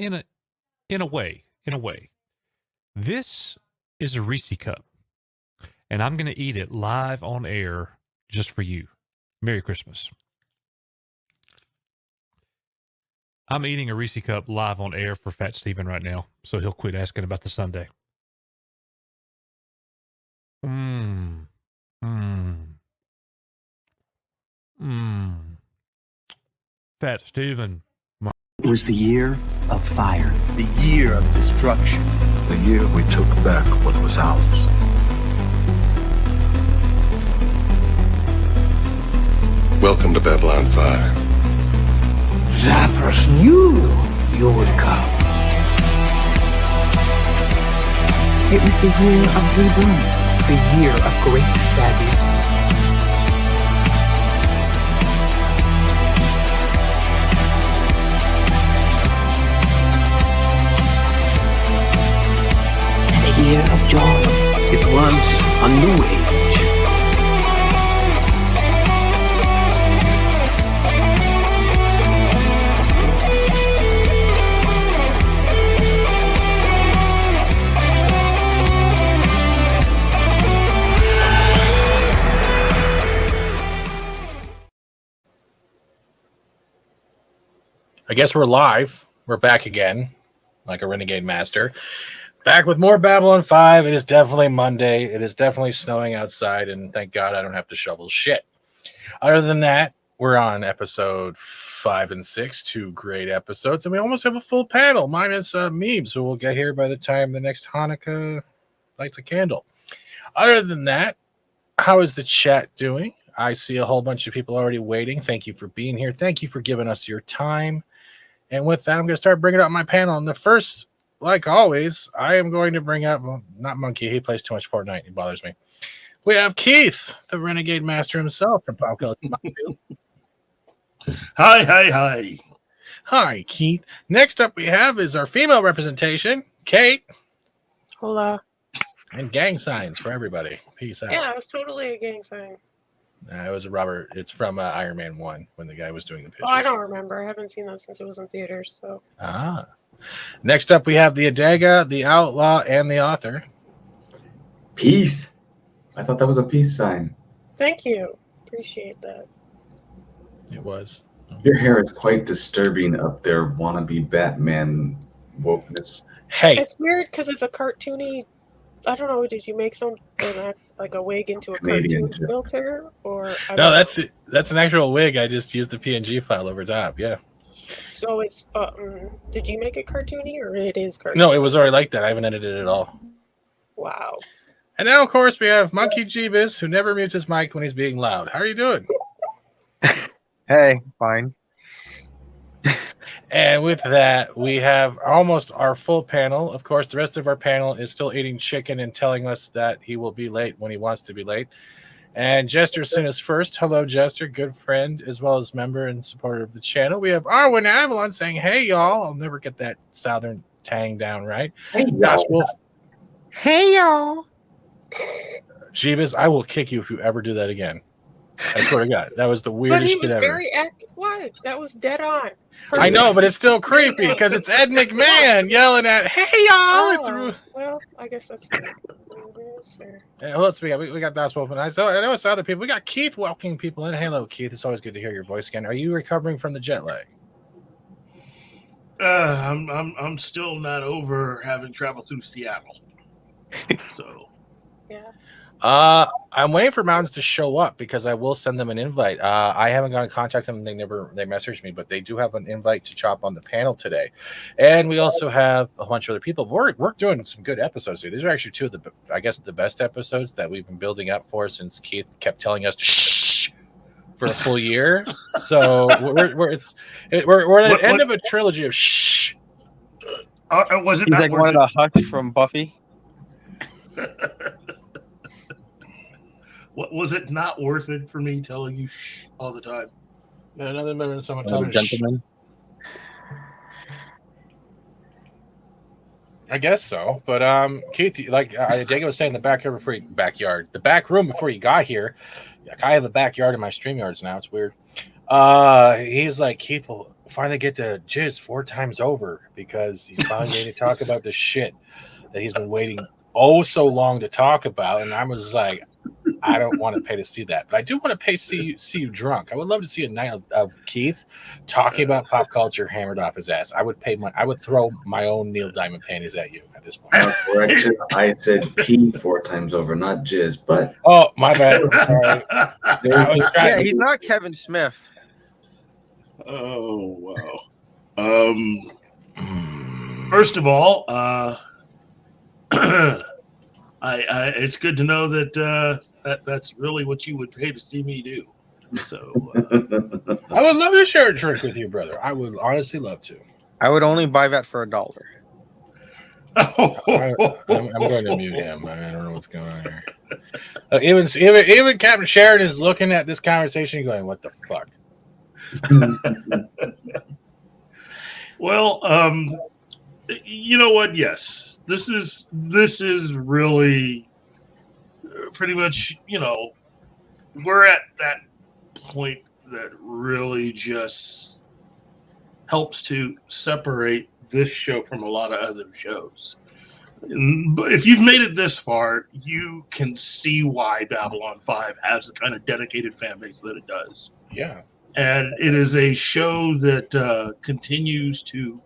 in a way, this is a Reese cup, and I'm going to eat it live on air just for you. Merry Christmas. I'm eating a Reese cup live on air for Fat Steven right now, so he'll quit asking about the Sunday. Fat Steven. It was the year of fire. The year of destruction. The year we took back what was ours. Welcome to Babylon 5. Zathras knew you would come. It was the year of rebirth. The year of great sadness. The year of joy. It was a new age. I guess we're live. We're back again, like a renegade master. Back with more Babylon 5. It is definitely Monday. It is definitely snowing outside, and thank God I don't have to shovel shit. Other than that, we're on episode 5 and 6, 2 great episodes, and we almost have a full panel, minus Meebs, so we'll get here by the time the next Hanukkah lights a candle. Other than that, how is the chat doing? I see a whole bunch of people already waiting. Thank you for being here. Thank you for giving us your time. And with that, I'm going to start bringing up my panel. And the first, like always, I am going to bring up, well, not Monkey. He plays too much Fortnite. He bothers me. We have Keith, the Renegade Master himself from Pop Culture. Hi. Hi, Keith. Next up we have is our female representation, Kate. Hola. And gang signs for everybody. Peace out. Yeah, it was totally a gang sign. It was a Robert. It's from Iron Man 1 when the guy was doing the pictures. Oh, I don't remember. I haven't seen that since it was in theaters. So. Next up, we have the Adega, the Outlaw, and the Author. Peace. I thought that was a peace sign. Thank you. Appreciate that. It was. Your hair is quite disturbing up there, wannabe Batman wokeness. Hey. It's weird because it's a cartoony. I don't know. Did you make like a wig into a Canadian cartoon filter, or no? That's an actual wig. I just used the PNG file over top. Yeah. So it's. Did you make it cartoony, or it is cartoony? No, it was already like that. I haven't edited it at all. Wow. And now, of course, we have Monkey Jeebus, who never mutes his mic when he's being loud. How are you doing? Hey, fine. And with that, we have almost our full panel. Of course, the rest of our panel is still eating chicken and telling us that he will be late when he wants to be late. And Jester Sin is first. Hello, Jester, good friend, as well as member and supporter of the channel. We have Arwen Avalon saying, hey, y'all. I'll never get that southern tang down right. Hey, Wolf. Hey, y'all. Jeebus, I will kick you if you ever do that again. I swear to God, that was the weirdest shit ever. But he was very active. What? That was dead on. I know, but it's still creepy because it's Ed McMahon yelling at, hey, y'all. Well, I guess that's fair. Who else we got? We got Das Wolf and I know it's other people. We got Keith welcoming people in. Hello, Keith. It's always good to hear your voice again. Are you recovering from the jet lag? I'm still not over having traveled through Seattle. So. Yeah. I'm waiting for Mountains to show up because I will send them an invite. I haven't got in contact with them. They messaged me, but they do have an invite to chop on the panel today. And we also have a bunch of other people. We're doing some good episodes here. These are actually two of the best episodes that we've been building up for since Keith kept telling us to shh for a full year. So we're at the end of a trilogy of shh. Was it He's like one of the Hush from Buffy? What was it not worth it for me telling you shh all the time? Another member of someone telling me gentleman. I guess so, but Keith, like Diego was saying, the back room before you got here. Like, I have a backyard in my StreamYards now. It's weird. He's like, Keith will finally get to jizz 4 times over because he's finally getting to talk about the shit that he's been waiting so long to talk about. And I was like, I don't want to pay to see that, but I do want to pay see you drunk. I would love to see a night of Keith talking about pop culture hammered off his ass. I would throw my own Neil Diamond panties at you at this point. Correction, I said pee 4 times over, not jizz, but Oh, my bad. Sorry. I was trying Yeah, to- he's not Kevin Smith. Oh wow. First of all, it's good to know that that's really what you would pay to see me do. So I would love to share a drink with you, brother. I would honestly love to. I would only buy that for $1. I'm going to mute him. I don't know what's going on here. Even Captain Sheridan is looking at this conversation going, what the fuck? Well, you know what? Yes, this is really pretty much, we're at that point that really just helps to separate this show from a lot of other shows. But if you've made it this far, you can see why Babylon 5 has the kind of dedicated fan base that it does. Yeah. And it is a show that continues to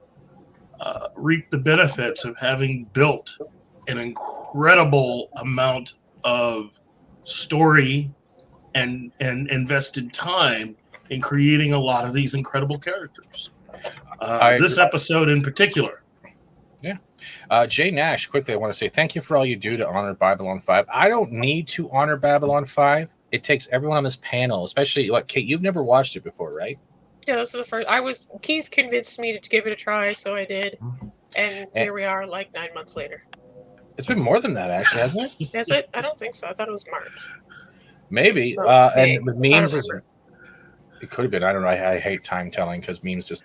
reap the benefits of having built an incredible amount of story and invested time in creating a lot of these incredible characters. This episode in particular. Yeah. Jay Nash, quickly, I want to say thank you for all you do to honor Babylon 5. I don't need to honor Babylon 5. It takes everyone on this panel, especially, Kate, you've never watched it before, right? Yeah, this is the first. Keith convinced me to give it a try, so I did. And here we are, 9 months later. It's been more than that, actually, hasn't it? Is it? I don't think so. I thought it was March. Maybe. Okay. And with memes, it could have been. I don't know. I hate time telling because memes just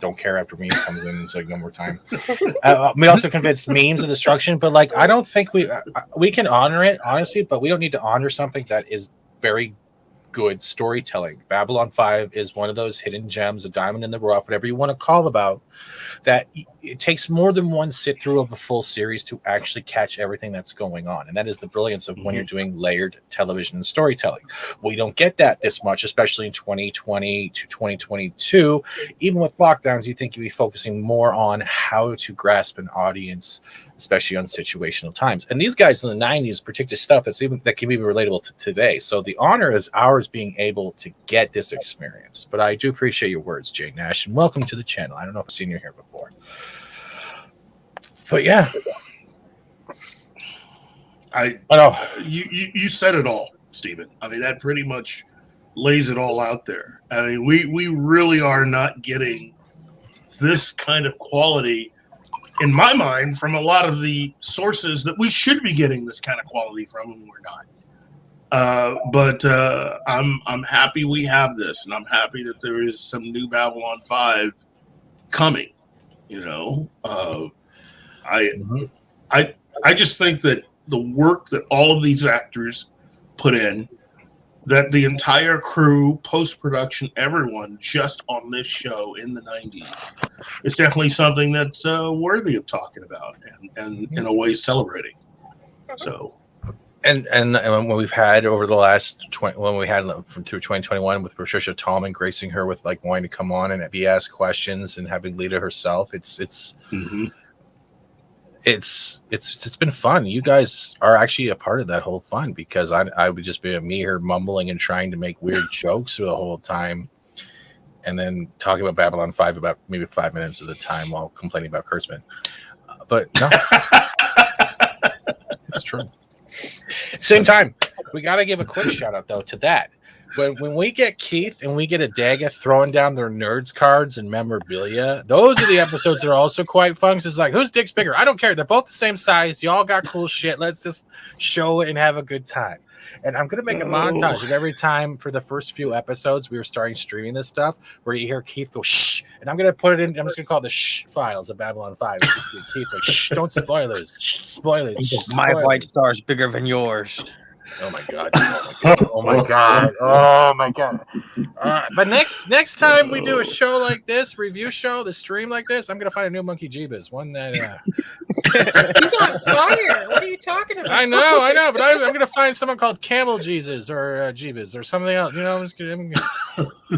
don't care after memes comes in. It's like no more time. We also convinced memes of destruction, but I don't think we can honor it, honestly, but we don't need to honor something that is very good storytelling. Babylon 5 is one of those hidden gems, a diamond in the rough, whatever you want to call about, that it takes more than one sit through of a full series to actually catch everything that's going on. And that is the brilliance of when you're doing layered television and storytelling. We don't get that this much, especially in 2020 to 2022. Even with lockdowns, you think you'd be focusing more on how to grasp an audience, especially on situational times. And these guys in the 90s predicted stuff that can be relatable to today. So the honor is ours being able to get this experience. But I do appreciate your words, Jay Nash, and welcome to the channel. I don't know if I've seen you here before. But yeah. I know. You said it all, Stephen. I mean, that pretty much lays it all out there. I mean, we really are not getting this kind of quality, in my mind, from a lot of the sources that we should be getting this kind of quality from, and we're not. But I'm happy we have this, and I'm happy that there is some new Babylon 5 coming. I just think that the work that all of these actors put in, that the entire crew, post-production, everyone just on this show in the 90s, is definitely something that's worthy of talking about and in a way celebrating. So, and when we've had over the last when we had through 2021 with Patricia Tallman gracing her with wanting to come on and be asked questions and having Lita herself, it's been fun. You guys are actually a part of that whole fun, because I would just be me here mumbling and trying to make weird jokes for the whole time, and then talking about Babylon 5 about maybe 5 minutes of the time while complaining about Kurtzman. But no, it's true. Same time, we got to give a quick shout out though to that. When we get Keith and we get a Daga throwing down their nerds cards and memorabilia, those are the episodes that are also quite fun. It's like, whose dick's bigger? I don't care. They're both the same size. Y'all got cool shit. Let's just show it and have a good time. And I'm going to make a montage of every time for the first few episodes we were starting streaming this stuff where you hear Keith go, shh. And I'm going to put it in. I'm just going to call it the shh files of Babylon 5. It's just Keith like, shh, don't spoilers. Shh, spoilers. My white star is bigger than yours. Oh my god! Oh my god! Oh my god! But next time we do a show like this, review show, the stream like this, I'm gonna find a new Monkey Jeebus, one that. He's on fire. What are you talking about? I know, but I'm gonna find someone called Camel Jesus or Jeebus or something else. You know,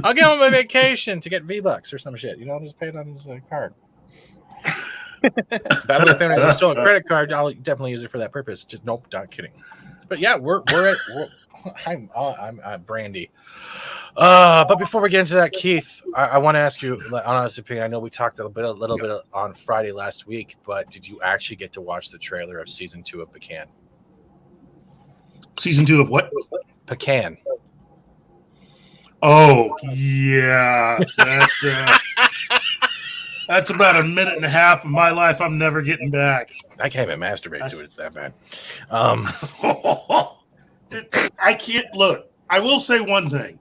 I'll give him a vacation to get V-Bucks or some shit. You know, I'll just pay it on his card. If anyone stole a credit card, I'll definitely use it for that purpose. Just nope, not kidding. But yeah, I'm Brandy. But before we get into that, Keith, I want to ask you an honest opinion. I know we talked a little bit on Friday last week, but did you actually get to watch the trailer of season 2 of Pecan? Season 2 of what? Pecan. Oh yeah, that's about a minute and a half of my life I'm never getting back. I can't even masturbate to it. It's that bad. I can't look. I will say one thing.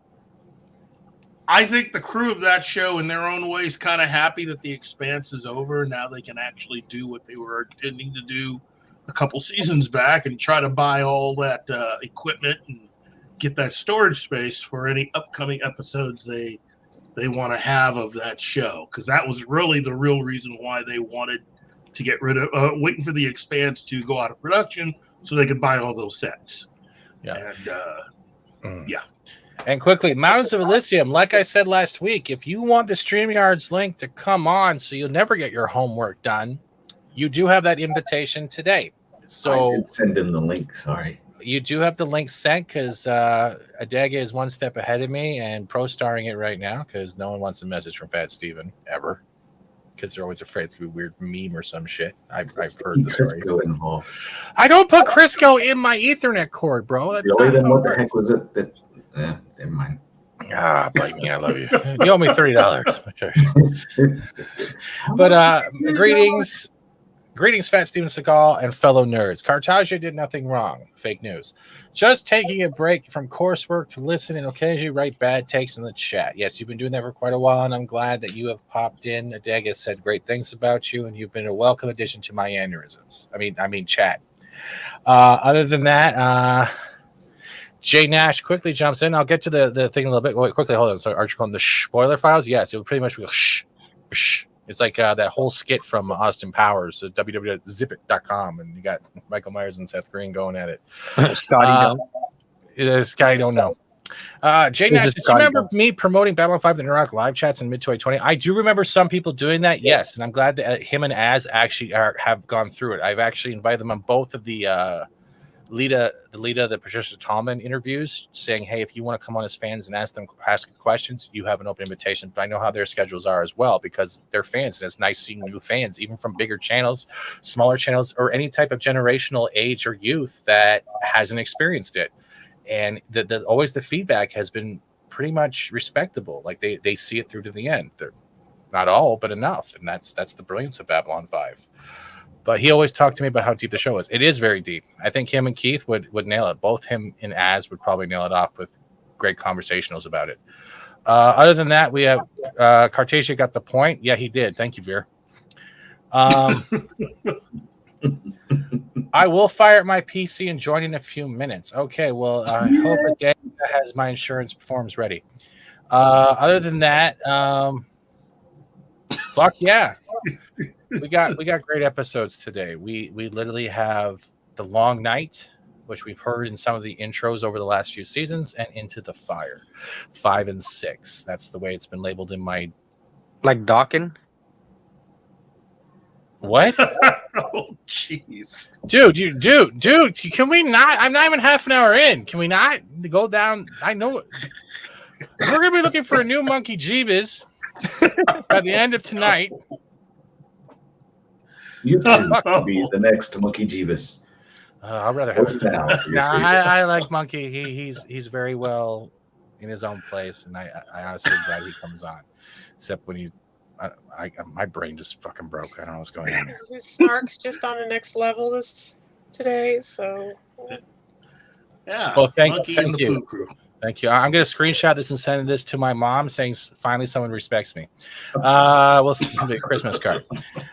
I think the crew of that show, in their own way, is kind of happy that The Expanse is over. Now they can actually do what they were intending to do a couple seasons back and try to buy all that equipment and get that storage space for any upcoming episodes they want to have of that show. Because that was really the real reason why they wanted to get rid of waiting for The Expanse to go out of production so they could buy all those sets. Yeah. And yeah. And quickly, Mountains of Elysium, like I said last week, if you want the StreamYard's link to come on so you'll never get your homework done, you do have that invitation today. So I did send him the link, sorry. You do have the link sent because Adega is one step ahead of me and pro-starring it right now because no one wants a message from Fat Steven ever. Because they're always afraid it's going to be a weird meme or some shit. I've heard the story. I don't put Crisco in my Ethernet cord, bro. That's really? Then what the heck was it? Never mind. Bite me. I love you. You owe me $30. But greetings. Greetings, Fat Steven Seagal and fellow nerds. Cartagia did nothing wrong. Fake news. Just taking a break from coursework to listen and occasionally write bad takes in the chat. Yes, you've been doing that for quite a while, and I'm glad that you have popped in. Adega said great things about you, and you've been a welcome addition to my aneurysms. I mean, chat. Other than that, Jay Nash quickly jumps in. I'll get to the thing a little bit. Wait, quickly, hold on. So, Archer calling the spoiler files? Yes, it would pretty much be shh. It's like that whole skit from Austin Powers, www.zipit.com, and you got Michael Myers and Seth Green going at it. Scotty don't know. Jay Nash, do you remember me promoting Babylon 5 the Neurotic live chats in mid-2020? I do remember some people doing that, yes, and I'm glad that him and Az actually have gone through it. I've actually invited them on both of the Lita, the Patricia Tallman interviews, saying, hey, if you want to come on as fans and ask questions, you have an open invitation. But I know how their schedules are as well because they're fans, and it's nice seeing new fans, even from bigger channels, smaller channels, or any type of generational age or youth that hasn't experienced it. And always the feedback has been pretty much respectable. Like they see it through to the end. They're not all, but enough. And that's the brilliance of Babylon 5. But he always talked to me about how deep the show is. It is very deep. I think him and Keith would nail it. Both him and Az would probably nail it off with great conversationals about it. Other than that, we have Cartasia got the point. Yeah, he did. Thank you, Vir. I will fire up my PC and join in a few minutes. Okay, well, I hope a day has my insurance forms ready. Other than that, fuck yeah. We got great episodes today. We literally have The Long Night, which we've heard in some of the intros over the last few seasons, and Into the Fire, 5 and 6. That's the way it's been labeled in my like Dawkins. What? Oh, jeez, dude! Can we not? I'm not even half an hour in. Can we not go down? I know we're gonna be looking for a new Monkey Jeebus by the end of tonight. You can be the next Monkey Jeebus. I'd rather have it now. I like Monkey. He's very well in his own place, and I honestly am glad he comes on. Except when my brain just fucking broke. I don't know what's going on. His snark's just on the next level today. So yeah. Well, thank you. Thank you. I'm going to screenshot this and send this to my mom saying, finally, someone respects me. We'll see a Christmas card.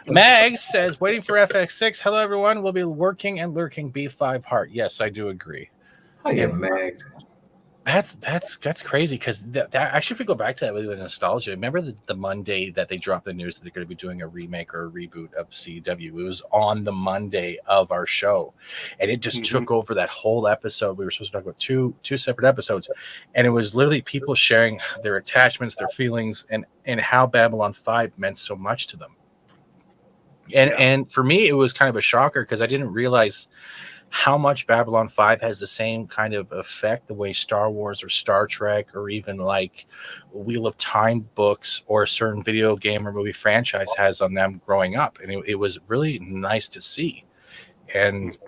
Meg says, waiting for FX6. Hello, everyone. We'll be working and lurking B5 heart. Yes, I do agree. Oh yeah, man. That's crazy because that actually, if we go back to that with nostalgia, remember the Monday that they dropped the news that they're going to be doing a remake or a reboot of CW? It was on the Monday of our show, and it just took over that whole episode. We were supposed to talk about two separate episodes, and it was literally people sharing their attachments, their feelings, and how Babylon 5 meant so much to them. And for me, it was kind of a shocker because I didn't realize how much Babylon 5 has the same kind of effect the way Star Wars or Star Trek or even like Wheel of Time books or a certain video game or movie franchise has on them growing up. And it was really nice to see. And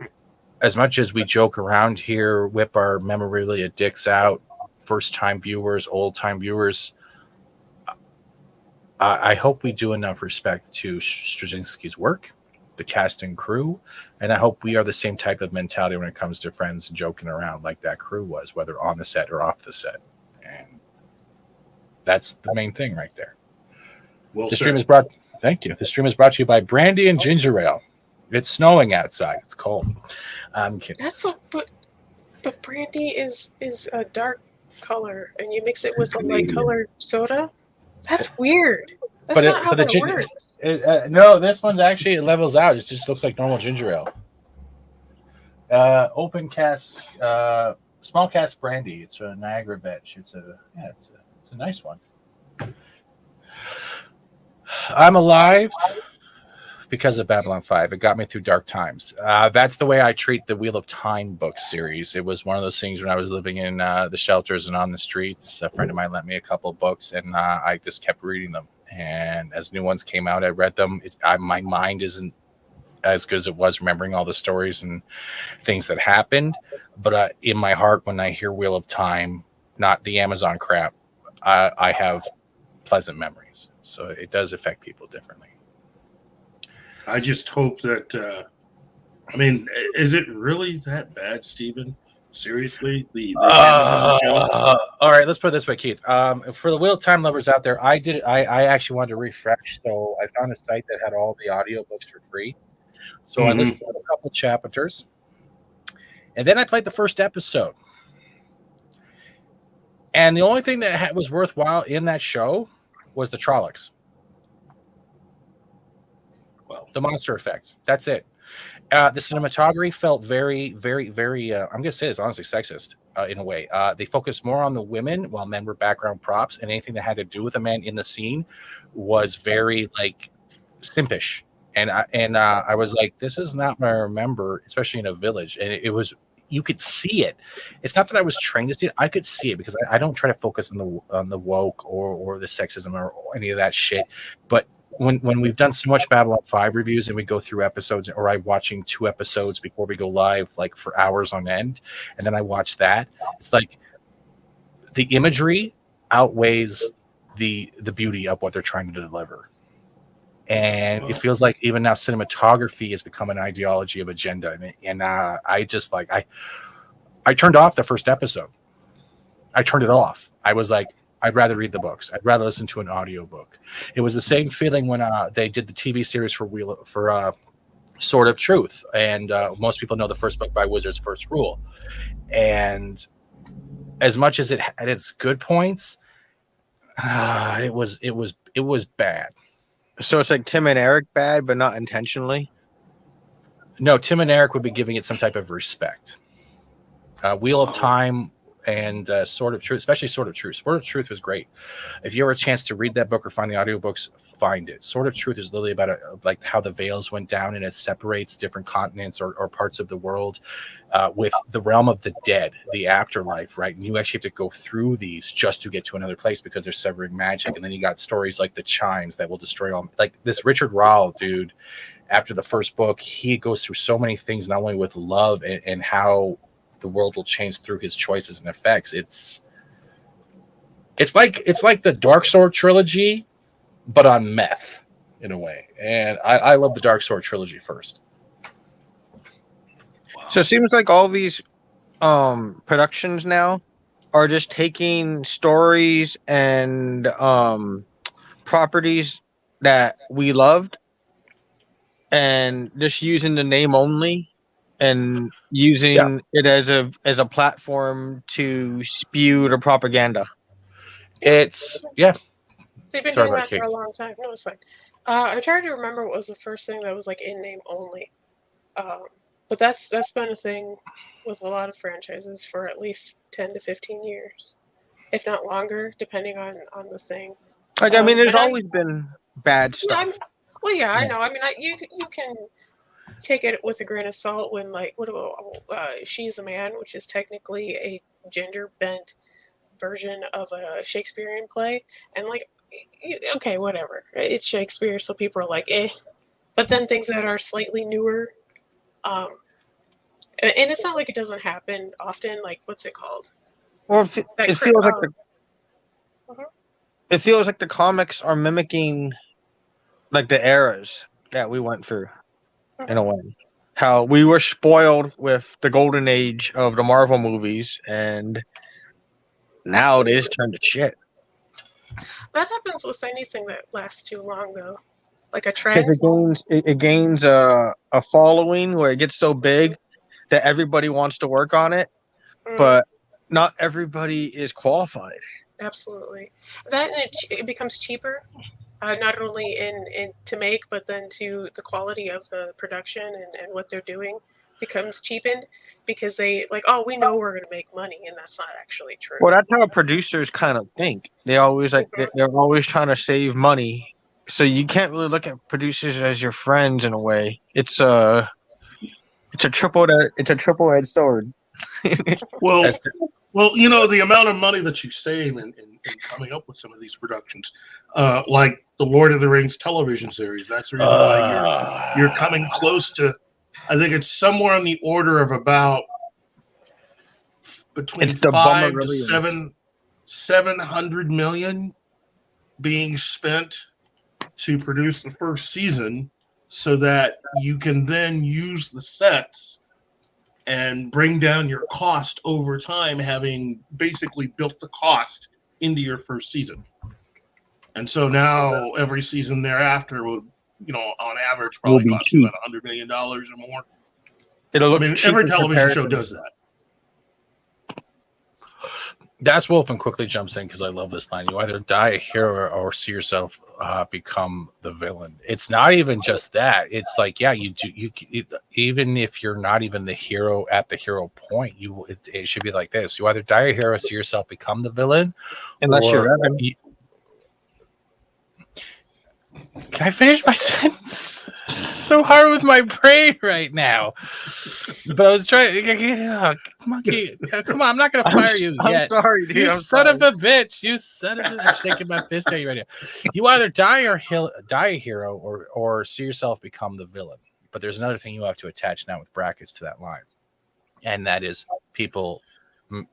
as much as we joke around here, whip our memorabilia dicks out, first-time viewers, old-time viewers, I hope we do enough respect to Straczynski's work, the cast and crew, and I hope we are the same type of mentality when it comes to friends and joking around like that crew was, whether on the set or off the set. And that's the main thing right there. Well, The stream is brought to you by Brandy and Ginger Ale. It's snowing outside. It's cold. I'm kidding. But brandy is a dark color, and you mix it with a light colored soda. That's weird. That's not how that works. No, this one's actually, it levels out. It just looks like normal ginger ale. Open cask, small cask brandy. It's a Niagara Bitch. It's a nice one. I'm alive because of Babylon 5. It got me through dark times. That's the way I treat the Wheel of Time book series. It was one of those things when I was living in the shelters and on the streets. A friend of mine lent me a couple of books, and I just kept reading them. And as new ones came out, I read them. My mind isn't as good as it was remembering all the stories and things that happened. But in my heart, when I hear Wheel of Time, not the Amazon crap, I have pleasant memories. So it does affect people differently. I just hope that, is it really that bad, Stephen? Seriously? The Amazon show? All right, let's put it this way, Keith. For the Wheel of Time lovers out there, I actually wanted to refresh, so I found a site that had all the audiobooks for free. So I listened to a couple chapters, and then I played the first episode. And the only thing that was worthwhile in that show was the Trollocs. Well, the monster effects. That's it. The cinematography felt very, very, very, I'm going to say this honestly, sexist in a way. They focused more on the women while men were background props, and anything that had to do with a man in the scene was very, like, simpish. And I was like, this is not what I remember, especially in a village. And it was, you could see it. It's not that I was trained to see it. I could see it because I don't try to focus on the woke or the sexism or any of that shit. But when we've done so much Babylon 5 reviews and we go through episodes, or I'm watching 2 episodes before we go live, like for hours on end, and then I watch that, it's like the imagery outweighs the beauty of what they're trying to deliver. And it feels like even now cinematography has become an ideology of agenda. And I just like, I turned off the first episode. I turned it off. I was like, I'd rather read the books. I'd rather listen to an audiobook. It was the same feeling when they did the TV series for Sword of Truth. And most people know the first book by Wizard's First Rule. And as much as it had its good points, it was bad. So it's like Tim and Eric bad, but not intentionally? No, Tim and Eric would be giving it some type of respect. Wheel of Time and Sword of Truth, especially Sword of Truth. Sword of Truth was great. If you ever a chance to read that book or find the audiobooks, find it. Sword of Truth is literally about like how the veils went down, and it separates different continents or parts of the world with the realm of the dead, the afterlife, right? And you actually have to go through these just to get to another place because they're severing magic. And then you got stories like the chimes that will destroy all. Like this Richard Rowell dude, after the first book, he goes through so many things, not only with love and how the world will change through his choices and effects. It's like the Dark Sword trilogy, but on meth in a way. And I love the Dark Sword trilogy first. So it seems like all these productions now are just taking stories and properties that we loved and just using the name only and using it as a platform to spew the propaganda. It's They've been doing that for a long time. No, it's fine. I'm trying to remember what was the first thing that was like in name only. But that's been a thing with a lot of franchises for at least 10 to 15 years, if not longer, depending on the thing. Like, I mean, there's always been bad stuff. I know. I mean, you can take it with a grain of salt when, like, She's a Man, which is technically a gender bent version of a Shakespearean play, and like, okay, whatever, it's Shakespeare, so people are like, eh. But then things that are slightly newer, and it's not like it doesn't happen often. Like, what's it called? Well, it feels like it feels like the comics are mimicking like the eras that we went through in a way. How we were spoiled with the golden age of the Marvel movies, and now it is turned to shit. That happens with anything that lasts too long, though. Like a trend. It gains a following where it gets so big that everybody wants to work on it, but not everybody is qualified. Absolutely. That it becomes cheaper, not only in to make, but then to the quality of the production and what they're doing becomes cheapened because they like, oh, we know we're going to make money, and that's not actually true. Well, that's how producers kind of think. They always they're always trying to save money, so you can't really look at producers as your friends in a way. It's a triple-edged sword. Well, you know, the amount of money that you save in coming up with some of these productions, like the Lord of the Rings television series. That's the reason why you're coming close to. I think it's somewhere on the order of about between 5 to 700 million being spent to produce the first season, so that you can then use the sets and bring down your cost over time, having basically built the cost into your first season. And so now every season thereafter will, you know, on average, probably cost you about $100 million or more. Every television show does that. Das Wolfen quickly jumps in because I love this line. You either die a hero or see yourself become the villain. It's not even just that. It's like, yeah, you even if you're not even the hero at the hero point, it should be like this. You either die a hero or see yourself become the villain. Unless you're Evan. Can I finish my sentence? It's so hard with my brain right now. But I was trying. Come on, I'm not going to fire you yet. I'm sorry, dude. You son of a bitch. You son of a bitch. I'm shaking my fist at you right now. You either die a hero or see yourself become the villain. But there's another thing you have to attach now with brackets to that line. And that is people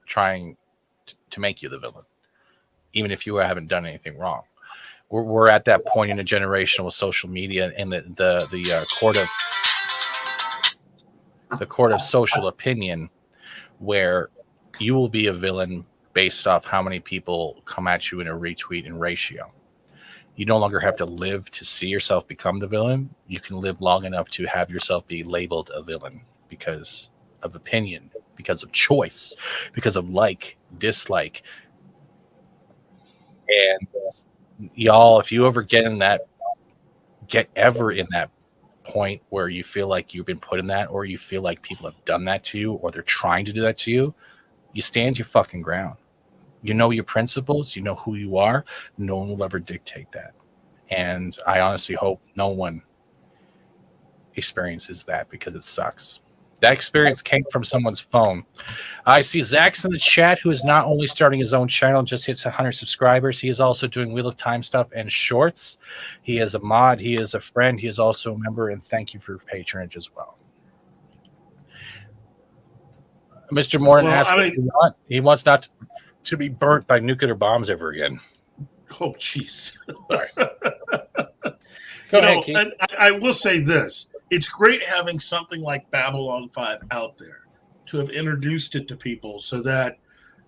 trying to make you the villain, even if you haven't done anything wrong. We're at that point in a generation with social media and the court of social opinion, where you will be a villain based off how many people come at you in a retweet and ratio. You no longer have to live to see yourself become the villain. You can live long enough to have yourself be labeled a villain because of opinion, because of choice, because of like, dislike. And y'all, if you ever get in that point where you feel like you've been put in that, or you feel like people have done that to you, or they're trying to do that to you, you stand your fucking ground. You know your principles, you know who you are. No one will ever dictate that. And I honestly hope no one experiences that, because it sucks. That experience came from someone's phone. I see Zach's in the chat, who is not only starting his own channel, just hits 100 subscribers. He is also doing Wheel of Time stuff and shorts. He is a mod. He is a friend. He is also a member. And thank you for your patronage as well. Mr. Morton asks what he wants. He wants not to be burnt by nuclear bombs ever again. Oh, jeez. Sorry. Go ahead, Keith. And I will say this. It's great having something like Babylon 5 out there to have introduced it to people, so that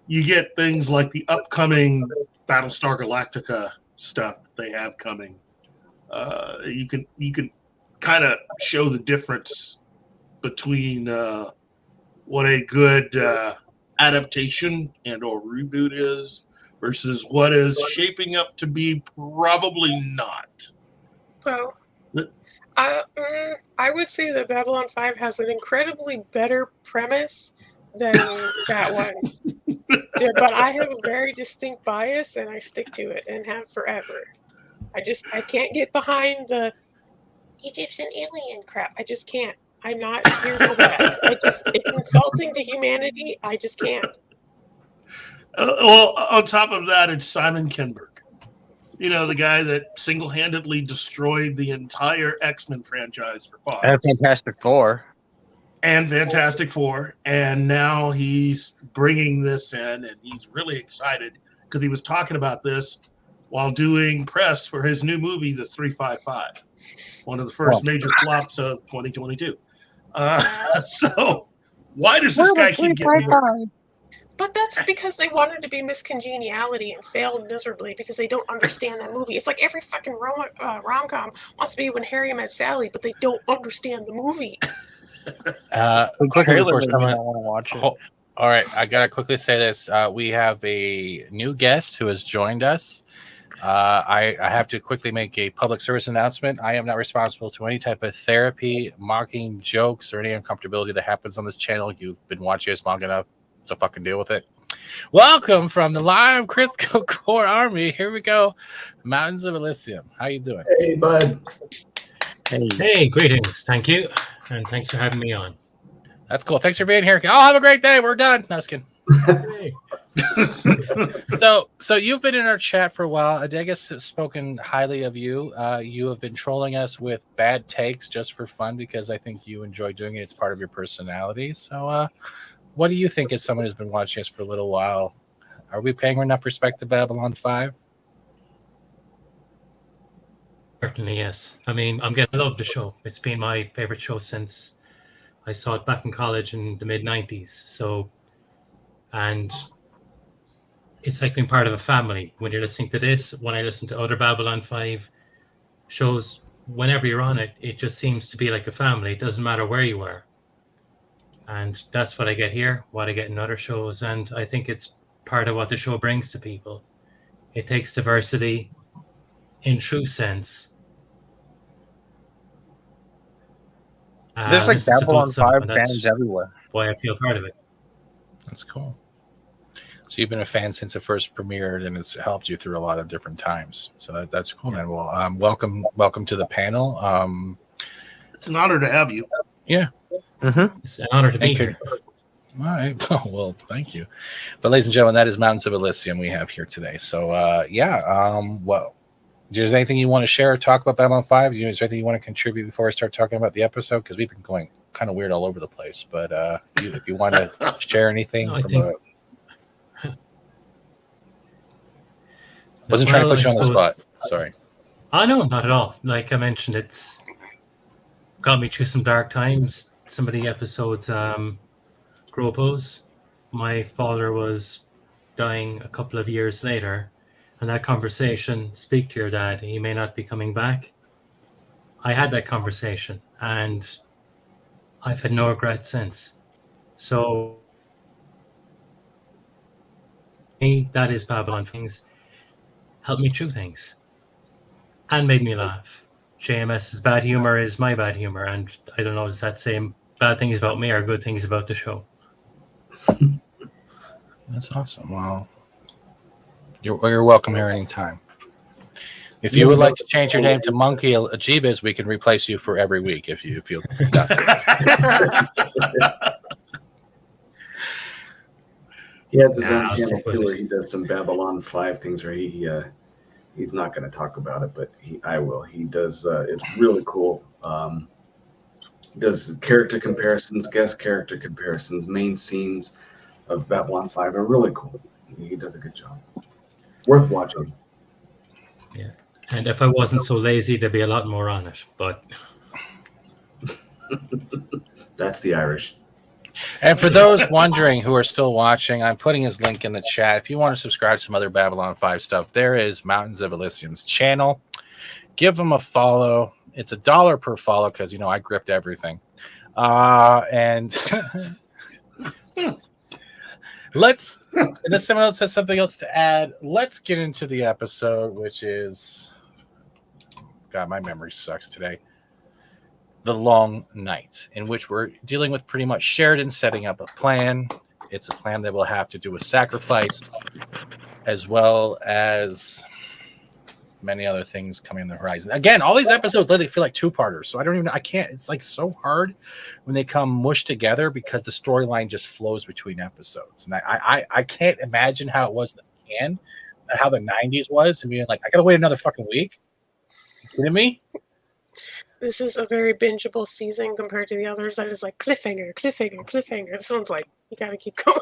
you get things like the upcoming Battlestar Galactica stuff that they have coming. You can kind of show the difference between what a good adaptation and or reboot is versus what is shaping up to be probably not. Well, I would say that Babylon 5 has an incredibly better premise than that one. Yeah, but I have a very distinct bias, and I stick to it, and have forever. I can't get behind the Egyptian alien crap. I just can't. I'm not here for that. It's insulting to humanity. I just can't. Well, on top of that, it's Simon Kinberg. You know, the guy that single-handedly destroyed the entire X-Men franchise for Fox. And Fantastic Four. And Fantastic Four. And now he's bringing this in, and he's really excited because he was talking about this while doing press for his new movie, The 355, one of the first major flops of 2022. So why does this guy keep getting work? But that's because they wanted to be Miss Congeniality and failed miserably because they don't understand that movie. It's like every fucking rom-com wants to be When Harry Met Sally, but they don't understand the movie. Quickly before someone, I want to watch it. All right, I gotta quickly say this. We have a new guest who has joined us. I have to quickly make a public service announcement. I am not responsible to any type of therapy, mocking, jokes, or any uncomfortability that happens on this channel. You've been watching us long enough. So fucking deal with it. Welcome from the live Crisco Core Army. Here we go. Mountains of Elysium. How you doing? Hey, bud. Hey, greetings. Thank you. And thanks for having me on. That's cool. Thanks for being here. I'll have a great day. We're done. No, just kidding. So you've been in our chat for a while. I guess I've spoken highly of you. You have been trolling us with bad takes just for fun because I think you enjoy doing it. It's part of your personality. So, what do you think as someone who's been watching us for a little while? Are we paying enough respect to Babylon 5? Certainly, yes. I mean, I love the show. It's been my favorite show since I saw it back in college in the mid-90s. So, and it's like being part of a family. When you're listening to this, when I listen to other Babylon 5 shows, whenever you're on it, it just seems to be like a family. It doesn't matter where you are. And that's what I get here, what I get in other shows. And I think it's part of what the show brings to people. It takes diversity in true sense. There's like Babylon 5 fans everywhere. Why I feel part of it. That's cool. So you've been a fan since it first premiered, and it's helped you through a lot of different times. So that's cool, man. Well, welcome to the panel. It's an honor to have you. Yeah. Mm-hmm. It's an honor to be here. All right. Well, thank you. But ladies and gentlemen, that is Mountains of Elysium we have here today. So, well, is there anything you want to share or talk about Babylon 5? Is there anything you want to contribute before I start talking about the episode? Because we've been going kind of weird all over the place. But if you want to share anything wasn't trying to put you on the spot. Sorry. No, not at all. Like I mentioned, it's got me through some dark times. Some of the episodes, Gropos, my father was dying a couple of years later, and that conversation, speak to your dad, he may not be coming back. I had that conversation, and I've had no regret since. So, that is Babylon. Things helped me through things and made me laugh. JMS's bad humor is my bad humor, and I don't know, does that say bad things about me or good things about the show? That's awesome. Well, you're welcome here anytime. If you would like to change your name to Monkey Ajibis, we can replace you for every week if you feel. He has his own channel too, where he does some Babylon 5 things where he's not going to talk about it, but I will. He does. It's really cool. He does character comparisons, guest character comparisons, main scenes of Babylon 5 are really cool. He does a good job. Worth watching. Yeah. And if I wasn't so lazy, there'd be a lot more on it. But that's the Irish. And for those wondering who are still watching, I'm putting his link in the chat. If you want to subscribe to some other Babylon 5 stuff, there is Mountains of Elysium's channel. Give them a follow. It's $1 per follow because, I grift everything. And let's, unless someone else has something else to add, let's get into the episode, which is, God, my memory sucks today. The Long Night, in which we're dealing with pretty much Sheridan setting up a plan. It's a plan that will have to do with sacrifice, as well as many other things coming on the horizon. Again, all these episodes literally feel like two-parters, so I can't, it's like so hard when they come mushed together because the storyline just flows between episodes. And I can't imagine how it was in the can, how the 90s was, and being like, I gotta wait another fucking week. You kidding me? This is a very bingeable season compared to the others that is like cliffhanger, cliffhanger, cliffhanger. This one's like, you gotta keep going.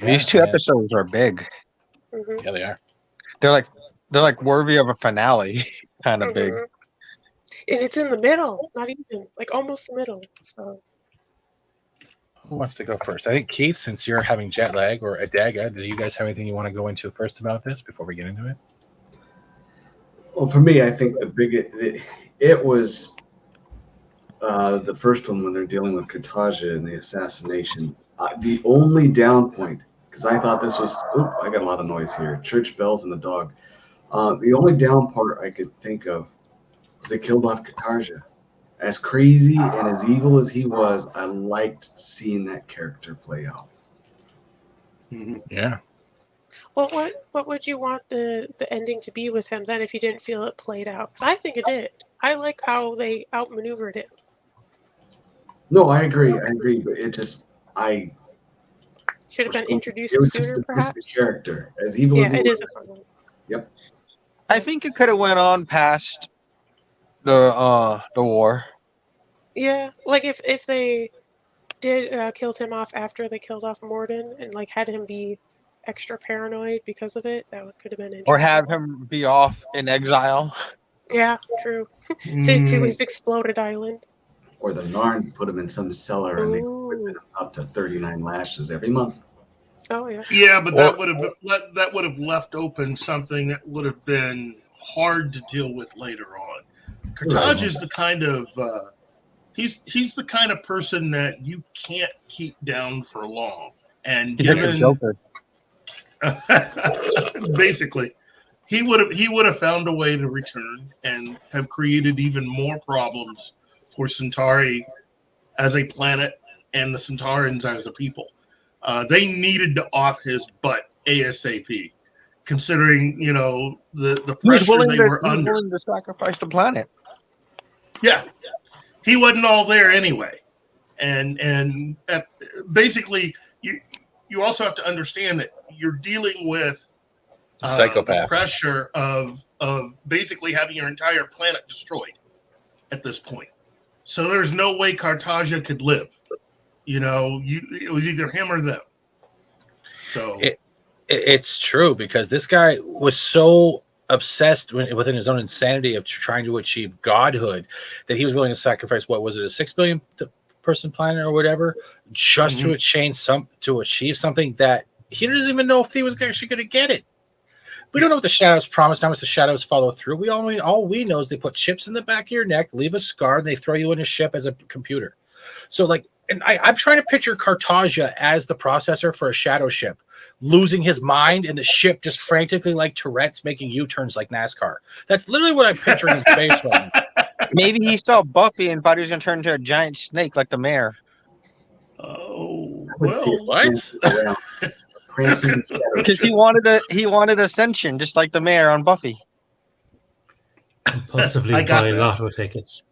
These two episodes are big. Mm-hmm. Yeah, they are. They're like worthy of a finale, kind of big. And it's in the middle, not even like almost the middle. So Who wants to go first? I think Keith, since you're having jet lag, or Adaga, do you guys have anything you want to go into first about this before we get into it? Well, for me, I think it was the first one when they're dealing with Cartagia and the assassination. The only down point, because I thought this was, I got a lot of noise here, church bells and the dog. The only down part I could think of was they killed off Cartagia. As crazy and as evil as he was, I liked seeing that character play out. Mm-hmm. Yeah. Well, what would you want the ending to be with him then if you didn't feel it played out? Because I think it did. I like how they outmaneuvered it. No, I agree, but it just, should have been introduced sooner, perhaps. The character, as evil as he it was. is a fun one. Yep. I think it could have went on past the war. Yeah, like if they did killed him off after they killed off Morden and like had him be extra paranoid because of it, that could have been interesting. Or have him be off in exile. Yeah, true. to his exploded island. Or the Narn put him in some cellar and they whip him up to 39 lashes every month. Oh yeah. Yeah, but that would have left open something that would have been hard to deal with later on. Cartage is the kind of he's the kind of person that you can't keep down for long. And given basically, he would have found a way to return and have created even more problems for Centauri as a planet and the Centaurans as a people. They needed to off his butt ASAP, considering the pressure they were under. He was willing to sacrifice the planet. Yeah, he wasn't all there anyway, and basically you also have to understand that you're dealing with psychopath. The pressure of basically having your entire planet destroyed at this point. So there's no way Cartagia could live. It was either him or them. So it's true, because this guy was so obsessed within his own insanity of trying to achieve godhood that he was willing to sacrifice, what was it, a 6 billion person planet or whatever, just to achieve something that he doesn't even know if he was actually going to get it. We don't know what the Shadows promised, how much the Shadows follow through. All we know is they put chips in the back of your neck, leave a scar, and they throw you in a ship as a computer. So, and I'm trying to picture Cartagia as the processor for a shadow ship, losing his mind, and the ship just frantically like Tourette's making U-turns like NASCAR. That's literally what I'm picturing in space one. Maybe he saw Buffy and thought he was going to turn into a giant snake like the mayor. Oh, well, what? Because he wanted ascension, just like the mayor on Buffy. Compulsively buy lotto tickets.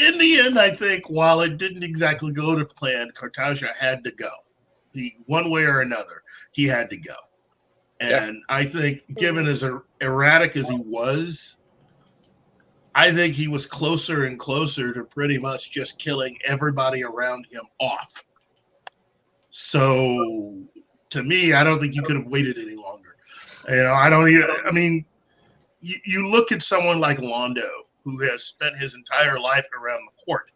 In the end, I think while it didn't exactly go to plan, Cartagia had to go. One way or another, he had to go. And I think, given as erratic as he was, I think he was closer and closer to pretty much just killing everybody around him off. So, to me, I don't think you could have waited any longer. You look at someone like Londo, who has spent his entire life around the court.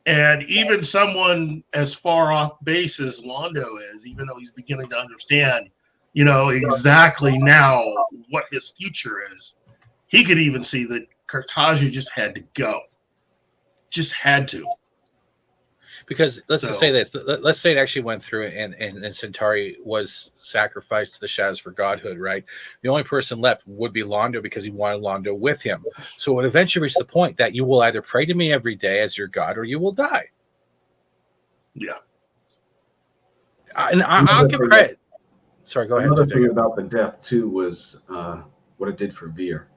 And even someone as far off base as Londo is, even though he's beginning to understand, exactly now what his future is. He could even see that Cartagia just had to go. Just had to. Because let's just say this. Let's say it actually went through and Centauri was sacrificed to the shadows for godhood, right? The only person left would be Londo because he wanted Londo with him. So it would eventually reach the point that you will either pray to me every day as your god or you will die. Yeah. And I'll give credit. Sorry, go ahead. Another thing about the death, too, was what it did for Vir.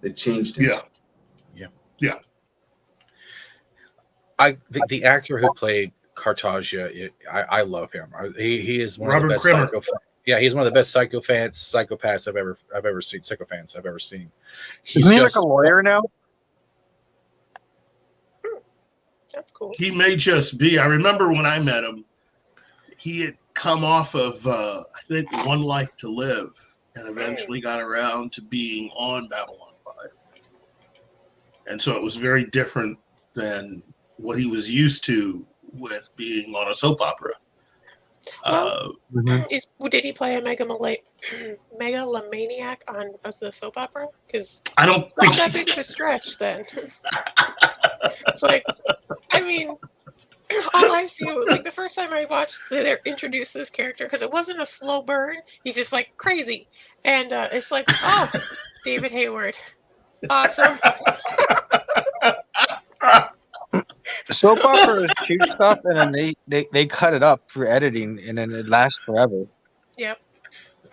It changed him. Yeah. The actor who played Cartagia, I love him. He is one Robert of the best Krimmer. he's one of the best psychopaths I've ever seen. He's Isn't he like a lawyer now? That's cool. He may just be. I remember when I met him, he had come off of, I think, One Life to Live, and eventually got around to being on Babylon 5. And so it was very different than what he was used to with being on a soap opera. Did he play a megalomaniac on the soap opera? Because I don't it's think not that big of a stretch then. It's like, I mean, all I've seen was like the first time I watched they introduced this character, because it wasn't a slow burn. He's just like crazy, and it's like, oh, David Hayward, awesome. Soap opera is cheap stuff, and then they cut it up for editing, and then it lasts forever. Yep.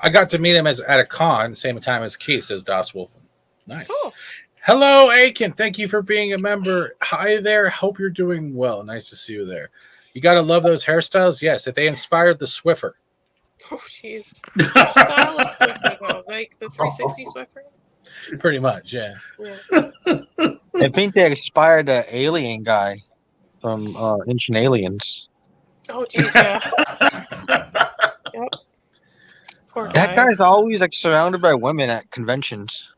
I got to meet him at a con, same time as Keith, says Das Wolfen. Nice. Cool. Hello, Aiken. Thank you for being a member. Hi there. Hope you're doing well. Nice to see you there. You got to love those hairstyles. Yes, if they inspired the Swiffer. Oh, jeez. Style of Swiffer, though, like the 360 Swiffer? Pretty much, yeah. I think they inspired the alien guy from Ancient Aliens. Oh, jeez, yeah. Yep. Poor guy. That guy's always like surrounded by women at conventions.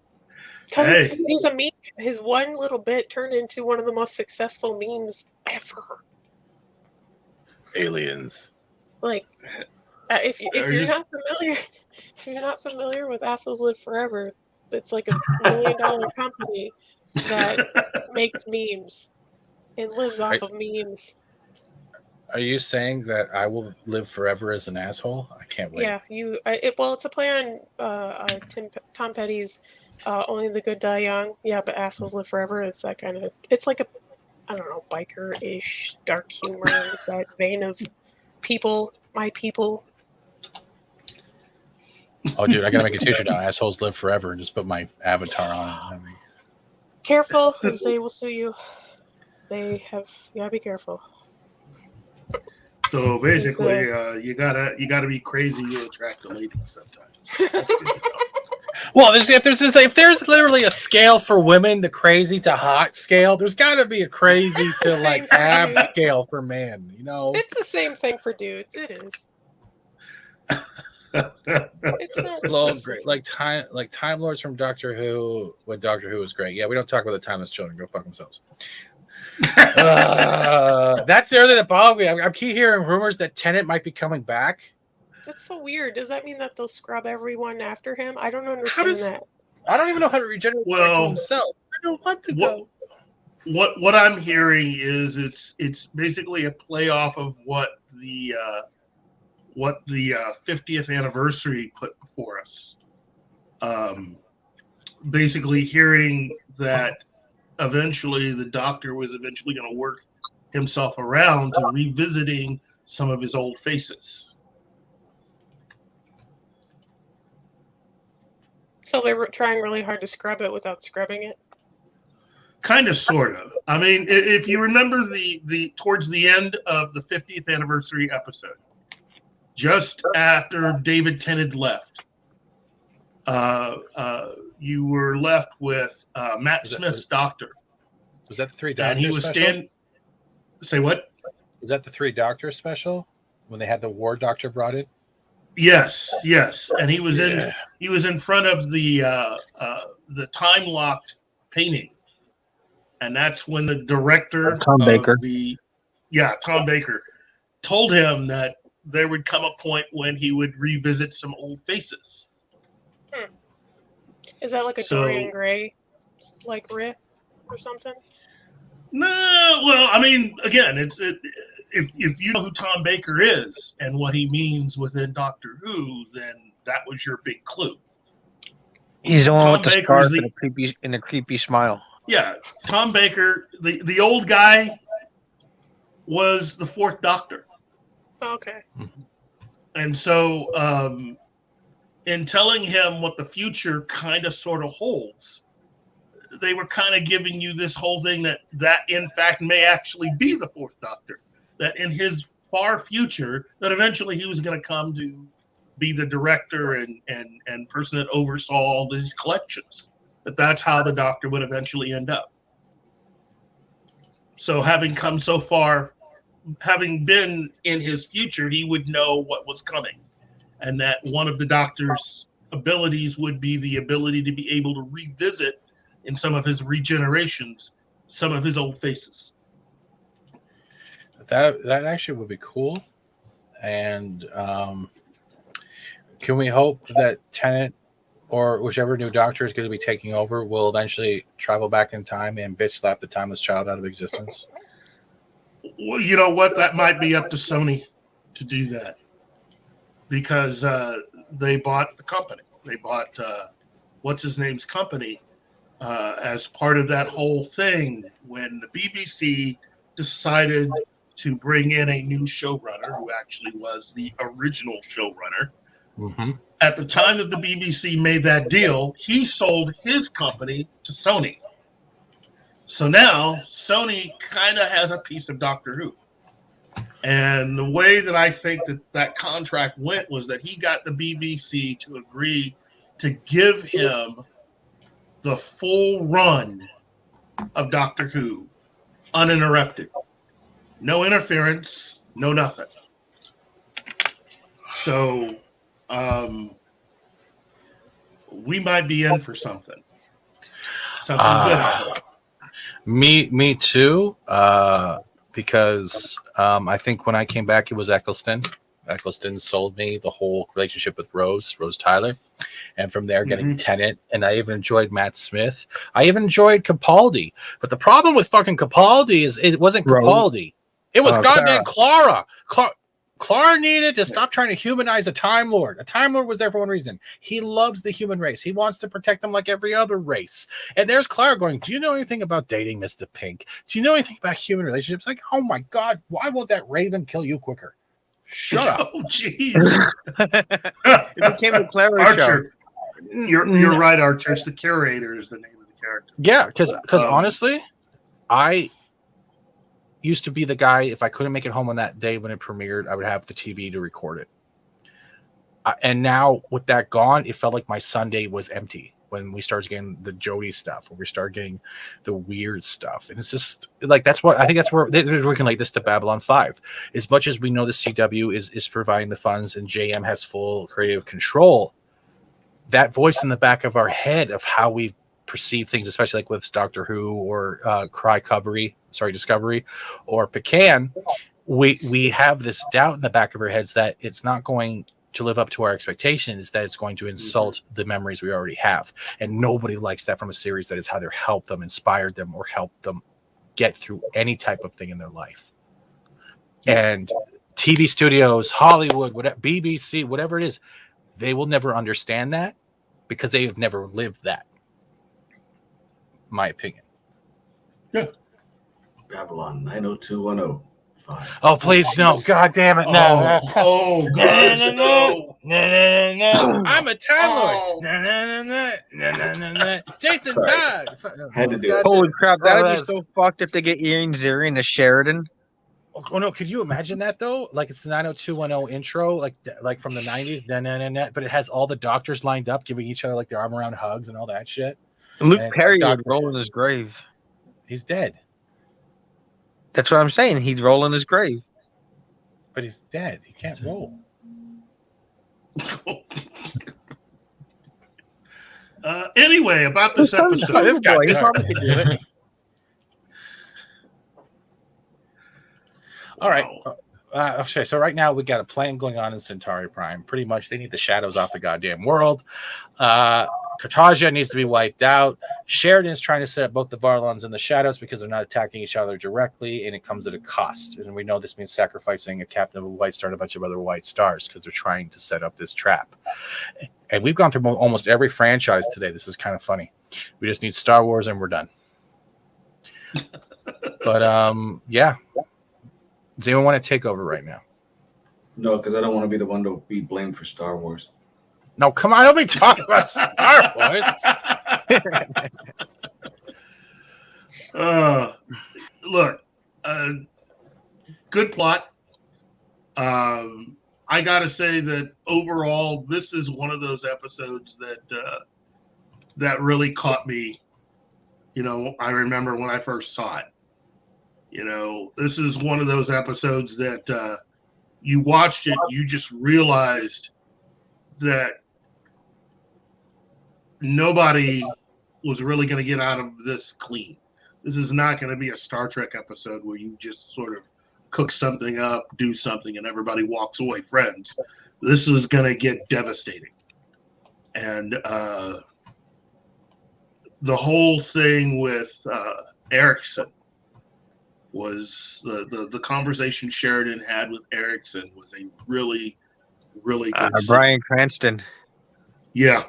Because he's a meme. His one little bit turned into one of the most successful memes ever. Aliens. Like, if you're not familiar with Assholes Live Forever, it's like $1 million company that makes memes and lives off of memes. Are you saying that I will live forever as an asshole? I can't wait. Yeah, it's a play on Tom Petty's Only the Good Die Young. Yeah, but Assholes Live Forever. It's that kind of. It's like a, I don't know, biker-ish, dark humor, that vein of people, my people. Oh, dude, I gotta make a t-shirt now. Assholes live forever, and just put my avatar on it. Careful, because they will sue you. You gotta be careful. So basically, you gotta be crazy to attract the ladies sometimes. Well, if there's literally a scale for women, the crazy to hot scale, there's got to be a crazy to like ab scale for men. It's the same thing for dudes. It is. It's not great. Like Time Lords from Doctor Who when Doctor Who was great. Yeah, we don't talk about the timeless children. Go fuck themselves. That's the other thing that bothers me. I keep hearing rumors that Tennant might be coming back. That's so weird. Does that mean that they'll scrub everyone after him? I don't understand that. I don't even know how to regenerate himself. I don't want to go. What I'm hearing is it's basically a play off of what the 50th anniversary put before us. Basically hearing that eventually the Doctor was eventually going to work himself around to revisiting some of his old faces. So they were trying really hard to scrub it without scrubbing it? Kind of, sort of. I mean, if you remember the towards the end of the 50th anniversary episode, just after David Tennant left, you were left with Matt Smith's Doctor. Was that the Three Doctors? And he was special? Say what? Was that the Three Doctors special when they had the War Doctor brought in? Yes, and he was in front of the time locked painting, and that's when the director Tom Baker told him that there would come a point when he would revisit some old faces. Is that like a Dorian Gray, like riff or something? No, well, I mean, again, if you know who Tom Baker is and what he means within Doctor Who, then that was your big clue. He's the one Tom with the Baker's scarf and the creepy smile. Yeah, Tom Baker, the old guy, was the Fourth Doctor. Okay. And so, in telling him what the future kind of sort of holds, they were kind of giving you this whole thing that in fact may actually be the Fourth Doctor. That in his far future, that eventually he was going to come to be the director and person that oversaw all these collections. That's how the Doctor would eventually end up. So having come so far, having been in his future, he would know what was coming. And that one of the Doctor's abilities would be the ability to be able to revisit in some of his regenerations, some of his old faces. That actually would be cool. And can we hope that Tennant or whichever new Doctor is going to be taking over will eventually travel back in time and bitch slap the timeless child out of existence? Well, you know what? That might be up to Sony to do that. Because they bought the company. They bought what's-his-name's company as part of that whole thing when the BBC decided to bring in a new showrunner who actually was the original showrunner. Mm-hmm. At the time that the BBC made that deal, he sold his company to Sony. So now Sony kind of has a piece of Doctor Who. And the way that I think that contract went was that he got the BBC to agree to give him the full run of Doctor Who, uninterrupted. No interference, no nothing. So we might be in for something. Something good, I hope. Me too. Because I think when I came back, it was Eccleston. Eccleston sold me the whole relationship with Rose Tyler. And from there, getting Tennant. And I even enjoyed Matt Smith. I even enjoyed Capaldi. But the problem with fucking Capaldi is it wasn't Capaldi. It was goddamn Clara. Clara needed to stop trying to humanize a Time Lord. A Time Lord was there for one reason. He loves the human race. He wants to protect them like every other race. And there's Clara going, do you know anything about dating Mr. Pink? Do you know anything about human relationships? Like, oh my God, why won't that raven kill you quicker? Shut up. Oh, jeez. It became a Clara Archer. show. You're right, Archer. It's the Curator is the name of the character. Yeah, because honestly, I used to be the guy, if I couldn't make it home on that day when it premiered, I would have the TV to record it. And now with that gone, it felt like my Sunday was empty when we started getting the Jodie stuff, when we started getting the weird stuff. And it's just like, that's where they're working like this to Babylon 5. As much as we know the CW is providing the funds and JM has full creative control, that voice in the back of our head of how we perceive things, especially like with Doctor Who or Discovery or Pecan, we have this doubt in the back of our heads that it's not going to live up to our expectations, that it's going to insult the memories we already have. And nobody likes that from a series that has either helped them, inspired them, or helped them get through any type of thing in their life. And TV studios, Hollywood, whatever, BBC, whatever it is, they will never understand that because they have never lived that. My opinion. Yeah. Babylon 90210. Oh, please no. God damn it. No. Oh, God. No. I'm a Time Lord. No. Jason died. Had to do it. Holy crap, that'd be so fucked if they get Ian Ziering in a Sheridan. Oh no, could you imagine that though? Like it's the 90210 intro, like from the 90s, but it has all the doctors lined up giving each other like their arm around hugs and all that shit. Luke Perry would roll in his grave. He's dead. That's what I'm saying. He'd roll in his grave. But he's dead. He can't roll. Anyway, about this episode. This guy probably could do it. All right. okay, so right now we got a plan going on in Centauri Prime. Pretty much, they need the shadows off the goddamn world. Cartagia needs to be wiped out. Sheridan is trying to set up both the Vorlons and the Shadows because they're not attacking each other directly, and it comes at a cost. And we know this means sacrificing a captain of a White Star and a bunch of other White Stars because they're trying to set up this trap. And we've gone through almost every franchise today. This is kind of funny. We just need Star Wars, and we're done. But yeah. Does anyone want to take over right now? No, because I don't want to be the one to be blamed for Star Wars. No, come on. Don't be talking about Star Wars. Look, good plot. I got to say that overall, this is one of those episodes that really caught me. You know, I remember when I first saw it. You know, this is one of those episodes that you watched it, you just realized that nobody was really going to get out of this clean. This is not going to be a Star Trek episode where you just sort of cook something up, do something, and everybody walks away friends. This is going to get devastating. And the whole thing with Erickson was the conversation Sheridan had with Erickson was a really, really good Bryan Cranston. Yeah.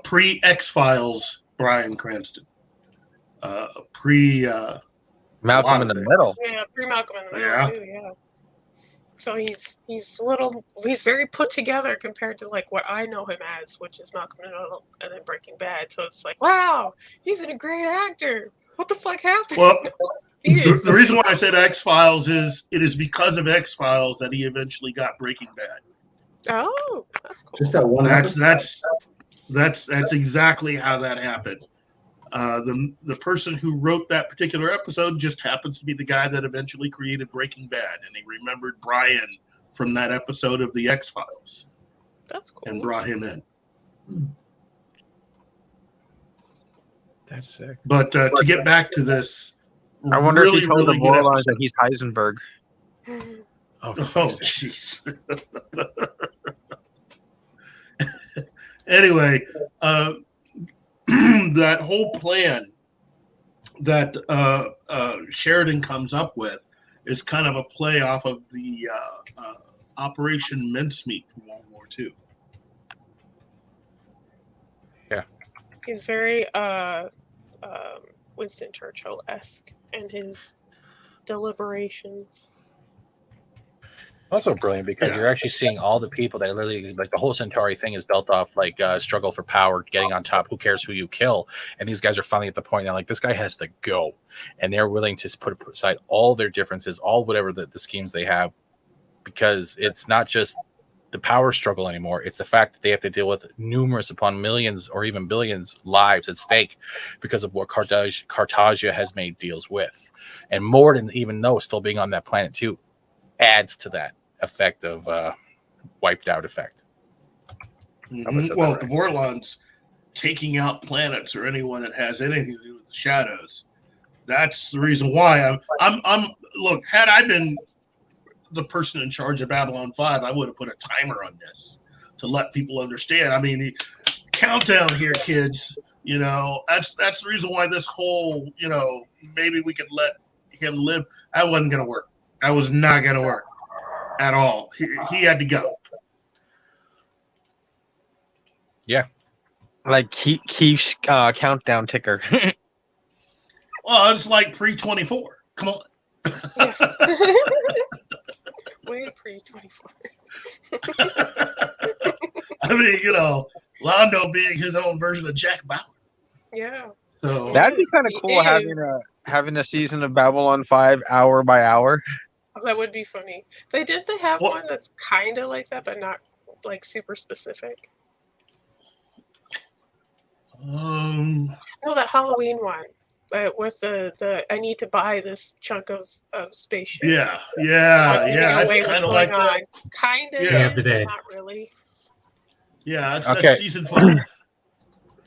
Pre X-Files, Bryan Cranston. Pre Malcolm in the Middle. Yeah, pre Malcolm in the Middle too. Yeah. So he's very put together compared to like what I know him as, which is Malcolm in the Middle and then Breaking Bad. So it's like, wow, he's a great actor. What the fuck happened? Well, the reason why I said X-Files is it is because of X-Files that he eventually got Breaking Bad. Oh, that's cool. Just that one. That's exactly how that happened. The person who wrote that particular episode just happens to be the guy that eventually created Breaking Bad, and he remembered Brian from that episode of the X-Files. That's cool. And brought him in. That's sick. But to get back to this, I wonder really, if he told really the good Vorlons episode. that he's Heisenberg. Oh, jeez. Anyway, that whole plan that Sheridan comes up with is kind of a play off of the Operation Mincemeat from World War II. Yeah. He's very Winston Churchill-esque in his deliberations. Also brilliant because you're actually seeing all the people that literally, like the whole Centauri thing is built off like struggle for power, getting on top, who cares who you kill. And these guys are finally at the point now, like this guy has to go. And they're willing to put aside all their differences, all whatever the schemes they have, because it's not just the power struggle anymore. It's the fact that they have to deal with numerous upon millions or even billions lives at stake because of what Cartagia has made deals with. And Morden, even though still being on that planet too, adds to that effect of wiped out effect. Mm-hmm. Well, the Vorlons taking out planets or anyone that has anything to do with the shadows. That's the reason why I'm look, had I been the person in charge of Babylon 5, I would have put a timer on this to let people understand. I mean, the countdown here, kids, you know, that's the reason why this whole, you know, maybe we could let him live. That wasn't going to work. That was not going to work at all. He had to go. Yeah. Like Keith's countdown ticker. Well, it's like pre-24. Come on. Yes. Way pre-24. I mean, you know, Londo being his own version of Jack Bauer. Yeah. So that'd be kind of cool having a season of Babylon 5 hour by hour. That would be funny. They have one that's kind of like that, but not like super specific. No, that Halloween one. With the I need to buy this chunk of spaceship. Yeah. That's kind of like that. Kind of, yeah, not really. Yeah, that's season 5.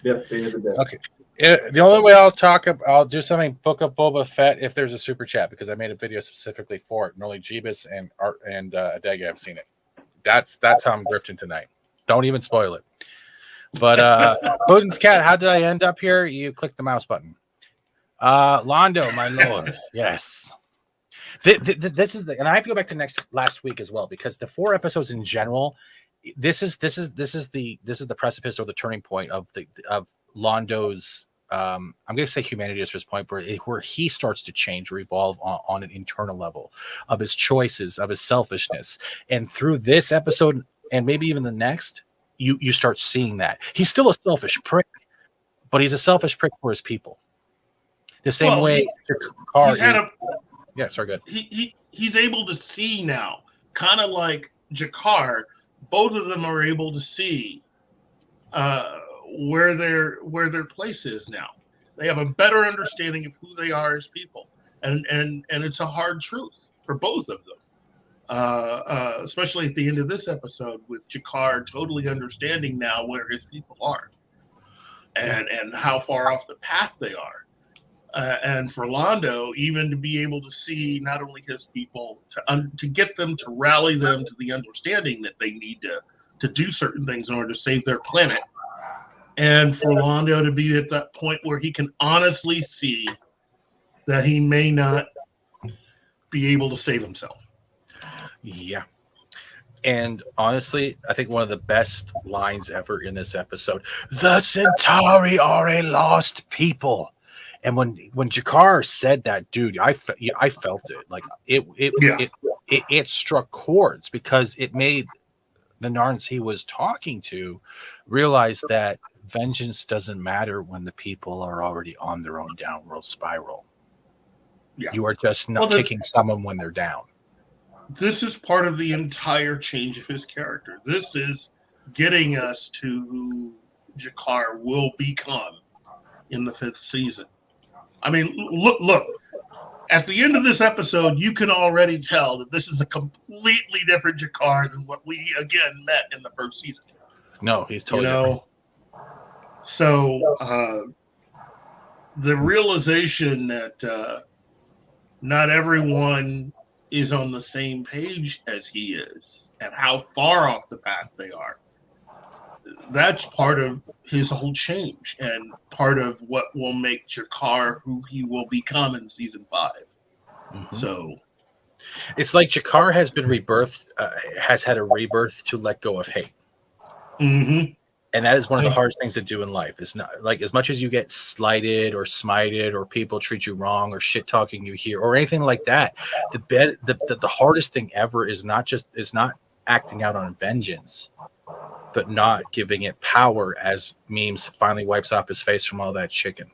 Yep, they had the day. Okay. The only way I'll do something, book up Boba Fett if there's a super chat, because I made a video specifically for it, and only Jeebus and Art and Adega have seen it. That's how I'm grifting tonight. Don't even spoil it. But Odin's Cat, how did I end up here? You click the mouse button. Londo, my lord, yes. This is and I have to go back to last week as well, because the 4 episodes in general, this is the precipice or the turning point of Londo's. I'm going to say humanity at this point, where he starts to change or evolve on an internal level of his choices, of his selfishness, and through this episode and maybe even the next, you start seeing that he's still a selfish prick, but he's a selfish prick for his people. The same way sorry, good. He's able to see now, kind of like Jakar. Both of them are able to see where their place is now. They have a better understanding of who they are as people, and it's a hard truth for both of them. Especially at the end of this episode, with Jakar totally understanding now where his people are, and how far off the path they are. And for Londo, even to be able to see not only his people, to get them to rally them to the understanding that they need to do certain things in order to save their planet, and for Londo to be at that point where he can honestly see that he may not be able to save himself. Yeah. And honestly, I think one of the best lines ever in this episode, the Centauri are a lost people. And when Jakar said that, dude, I felt it. Like it struck chords, because it made the Narns he was talking to realize that vengeance doesn't matter when the people are already on their own downward spiral. Yeah. You are just not kicking someone when they're down. This is part of the entire change of his character. This is getting us to who Jakar will become in the 5th season. I mean, look. At the end of this episode, you can already tell that this is a completely different Jakar than what we, again, met in the 1st season. No, he's totally different. So, the realization that not everyone is on the same page as he is, and how far off the path they are, that's part of his whole change, and part of what will make Jakar who he will become in season 5. Mm-hmm. So it's like Jakar has been rebirthed, has had a rebirth to let go of hate. Mm-hmm. And that is one of the hardest things to do in life. It's not like, as much as you get slighted or smited, or people treat you wrong, or shit talking you here, or anything like that, the hardest thing ever is not acting out on vengeance, but not giving it power, as Memes finally wipes off his face from all that chicken.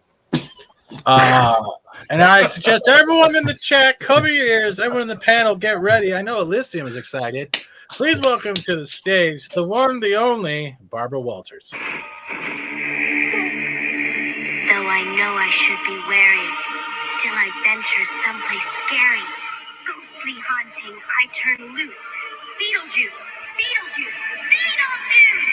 And I suggest everyone in the chat, cover your ears. Everyone in the panel, get ready. I know Elysium is excited. Please welcome to the stage the one, the only, Barbara Walters. Though I know I should be wary, still I venture someplace scary. Ghostly haunting, I turn loose. Beetlejuice! Beetlejuice! Beetlejuice!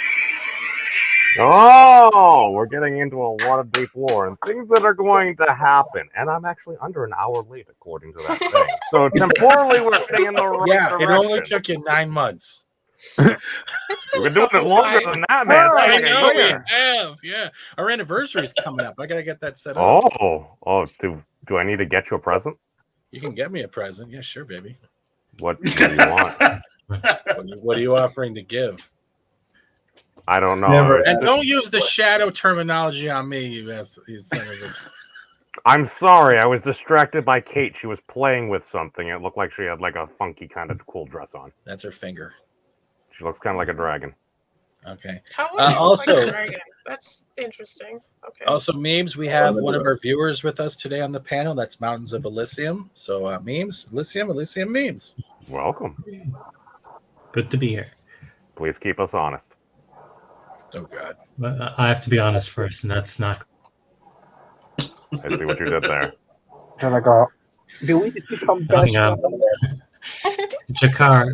Oh, we're getting into a lot of deep lore and things that are going to happen. And I'm actually under an hour late, according to that thing. So temporally, we're heading in the right direction. It only took you 9 months. We're doing it longer than that, man. I know we have. Yeah, our anniversary is coming up. I gotta get that set up. Oh, do I need to get you a present? You can get me a present. Yeah, sure, baby. What do you want? What are you offering to give? I don't know. And don't use the shadow terminology on me, you son of a... I'm sorry. I was distracted by Kate. She was playing with something. It looked like she had like a funky kind of cool dress on. That's her finger. She looks kind of like a dragon. Okay. Also, like a dragon? That's interesting. Okay. Also, Memes, we have one of our viewers with us today on the panel. That's Mountains of Elysium. So, Memes, Elysium Memes. Welcome. Good to be here. Please keep us honest. Oh, God. But I have to be honest first, and that's not... I see what you did there. Here I go. Do we just become best? Jakar...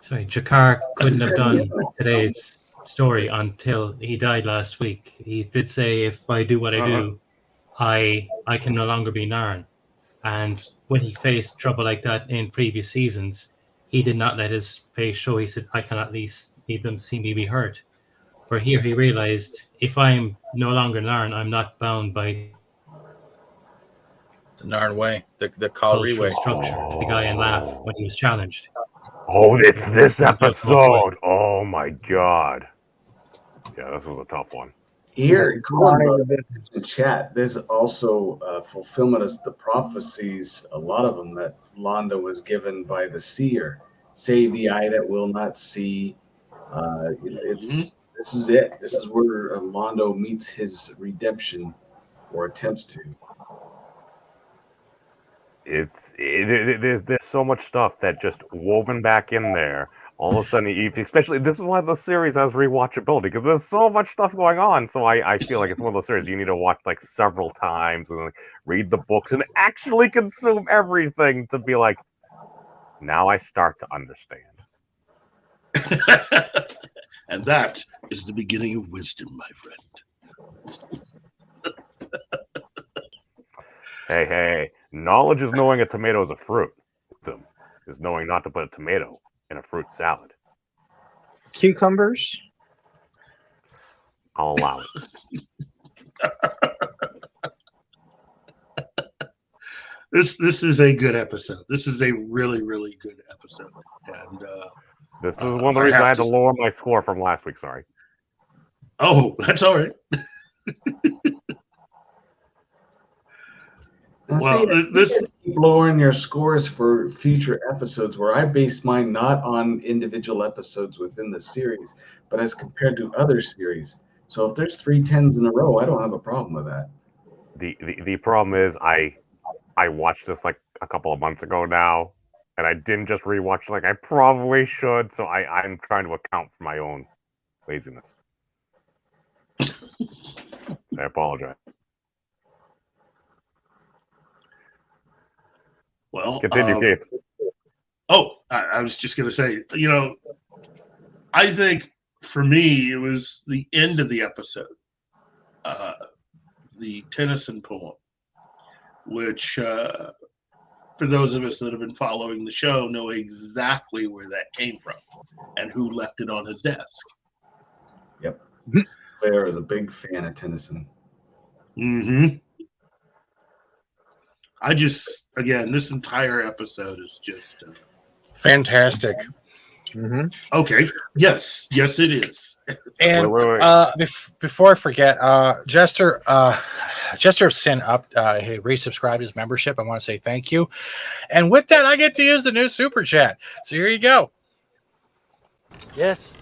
Sorry, Jakar couldn't have done today's story until he died last week. He did say, if I do what I do, I can no longer be Narn. And when he faced trouble like that in previous seasons, he did not let his face show. He said, I can at least need them see me be hurt. Where here he realized, if I'm no longer Narn, I'm not bound by the Narn way, the Kalri way. Structure. The guy and laugh when he was challenged. Oh, it's this episode. Oh my god. Yeah, this was a tough one. Here, in the chat, there's also fulfillment of the prophecies, a lot of them that Londo was given by the seer. Save the eye that will not see. This is it. This is where Londo meets his redemption, or attempts to. There's so much stuff that just woven back in there. All of a sudden, especially this is why the series has rewatchability, because there's so much stuff going on. So I feel like it's one of those series you need to watch like several times and like, read the books and actually consume everything to be like, now I start to understand. And that is the beginning of wisdom, my friend. Hey, knowledge is knowing a tomato is a fruit. Wisdom is knowing not to put a tomato in a fruit salad. Cucumbers? I'll allow it. This is a good episode. This is a really, really good episode. And this is one of the reasons I had to lower my score from last week. Sorry. Oh, that's all right. Well, this keep lowering your scores for future episodes, where I base mine not on individual episodes within the series, but as compared to other series. So if there's 3 10s in a row, I don't have a problem with that. The problem is I watched this like a couple of months ago now, and I didn't just rewatch like I probably should. So I'm trying to account for my own laziness. I apologize. Well, continue, Keith. I was just going to say, I think for me, it was the end of the episode, the Tennyson poem, which for those of us that have been following the show know exactly where that came from and who left it on his desk. Yep. Claire is a big fan of Tennyson. Mm-hmm. This entire episode is just fantastic. Mm-hmm. Okay. Yes, it is. And before I forget, Jester of Sin up, he resubscribed his membership. I want to say thank you. And with that, I get to use the new super chat. So here you go. Yes.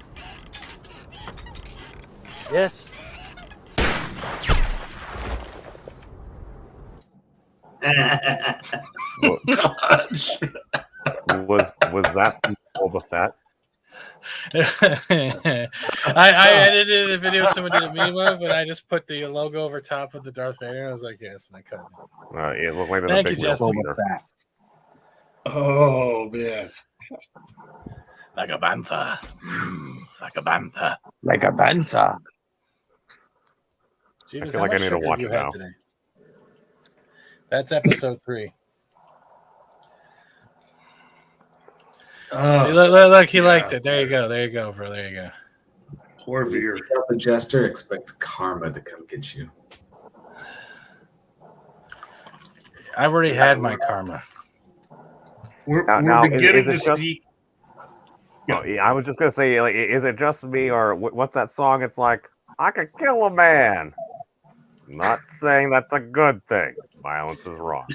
Was that Boba Fett? I edited a video someone did a meme of, and I just put the logo over top of the Darth Vader. And I was like, yes, and I cut it. It looked like there's Thank a you, big Jesse. Oh man. Like a bantha. Like a bantha. Like a bantha. Jeebus, I feel like I need to watch it now. Today? That's episode 3. See, look, he liked it. There you go, bro. There you go. Poor Vir. The Jester, expect karma to come get you. I've already had my karma. We're beginning to see. Yeah. I was just gonna say, like, is it just me, or what's that song? It's like, I could kill a man. Not saying that's a good thing. Violence is wrong.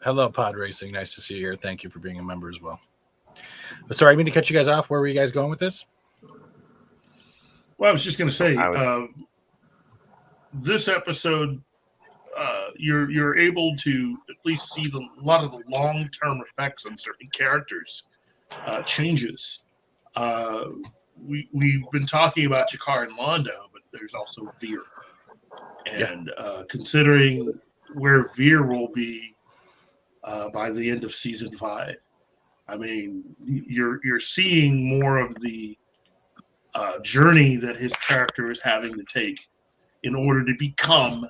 Hello, Pod Racing. Nice to see you here. Thank you for being a member as well. Sorry, I mean to cut you guys off. Where were you guys going with this? Well, I was just going to say, this episode, you're able to at least see a lot of the long-term effects on certain characters changes. We've been talking about Jakar and Londo, but there's also Vir. And considering where Vir will be by the end of season 5, I mean, you're seeing more of the journey that his character is having to take in order to become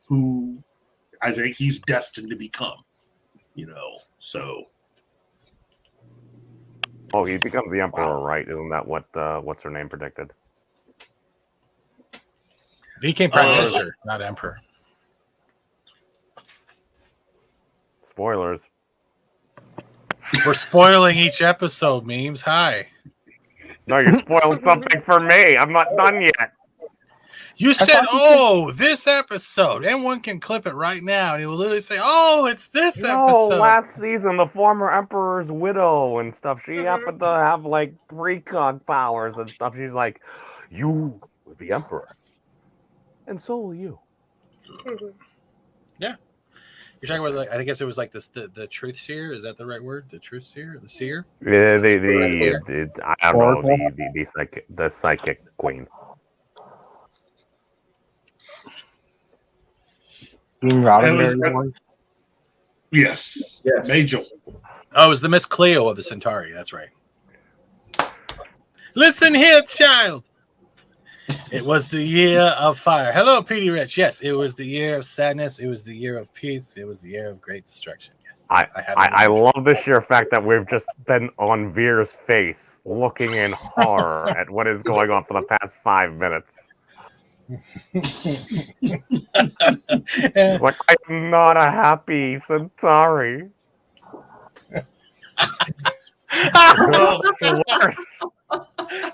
who I think he's destined to become. So. Oh, he becomes the Emperor, right? Isn't that what what's her name predicted? He became Prime Minister, not Emperor. Spoilers. We're spoiling each episode, memes. Hi. No, you're spoiling something for me. I'm not done yet. You said, "Oh, this episode." Anyone can clip it right now, and he will literally say, "Oh, it's this episode." Last season, the former Emperor's widow and stuff. She happened to have like precog powers and stuff. She's like, "You will be Emperor, and so will you." Yeah, you're talking about. Like, I guess it was like this. The truth seer. Is that the right word? The truth seer, the seer. Yeah, I don't know the psychic queen. Yes. Major. Oh, it was the Miss Cleo of the Centauri. That's right. Listen here, child. It was the year of fire. Hello, Petey Rich. Yes, it was the year of sadness. It was the year of peace. It was the year of great destruction. Yes. I love the sheer fact that we've just been on Vir's face looking in horror at what is going on for the past 5 minutes. Like, I'm not a happy Centauri. It's worse.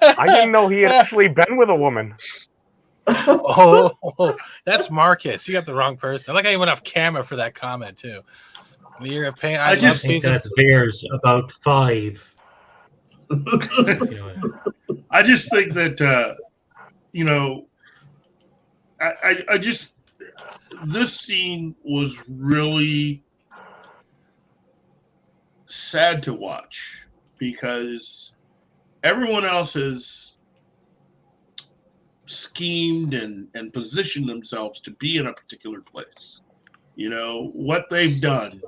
I didn't know he had actually been with a woman. Oh, that's Marcus. You got the wrong person. I like how you went off camera for that comment too. The year of pain. I just think that's Vir's about 5. I just think that I just this scene was really sad to watch because everyone else has schemed and positioned themselves to be in a particular place. What they've done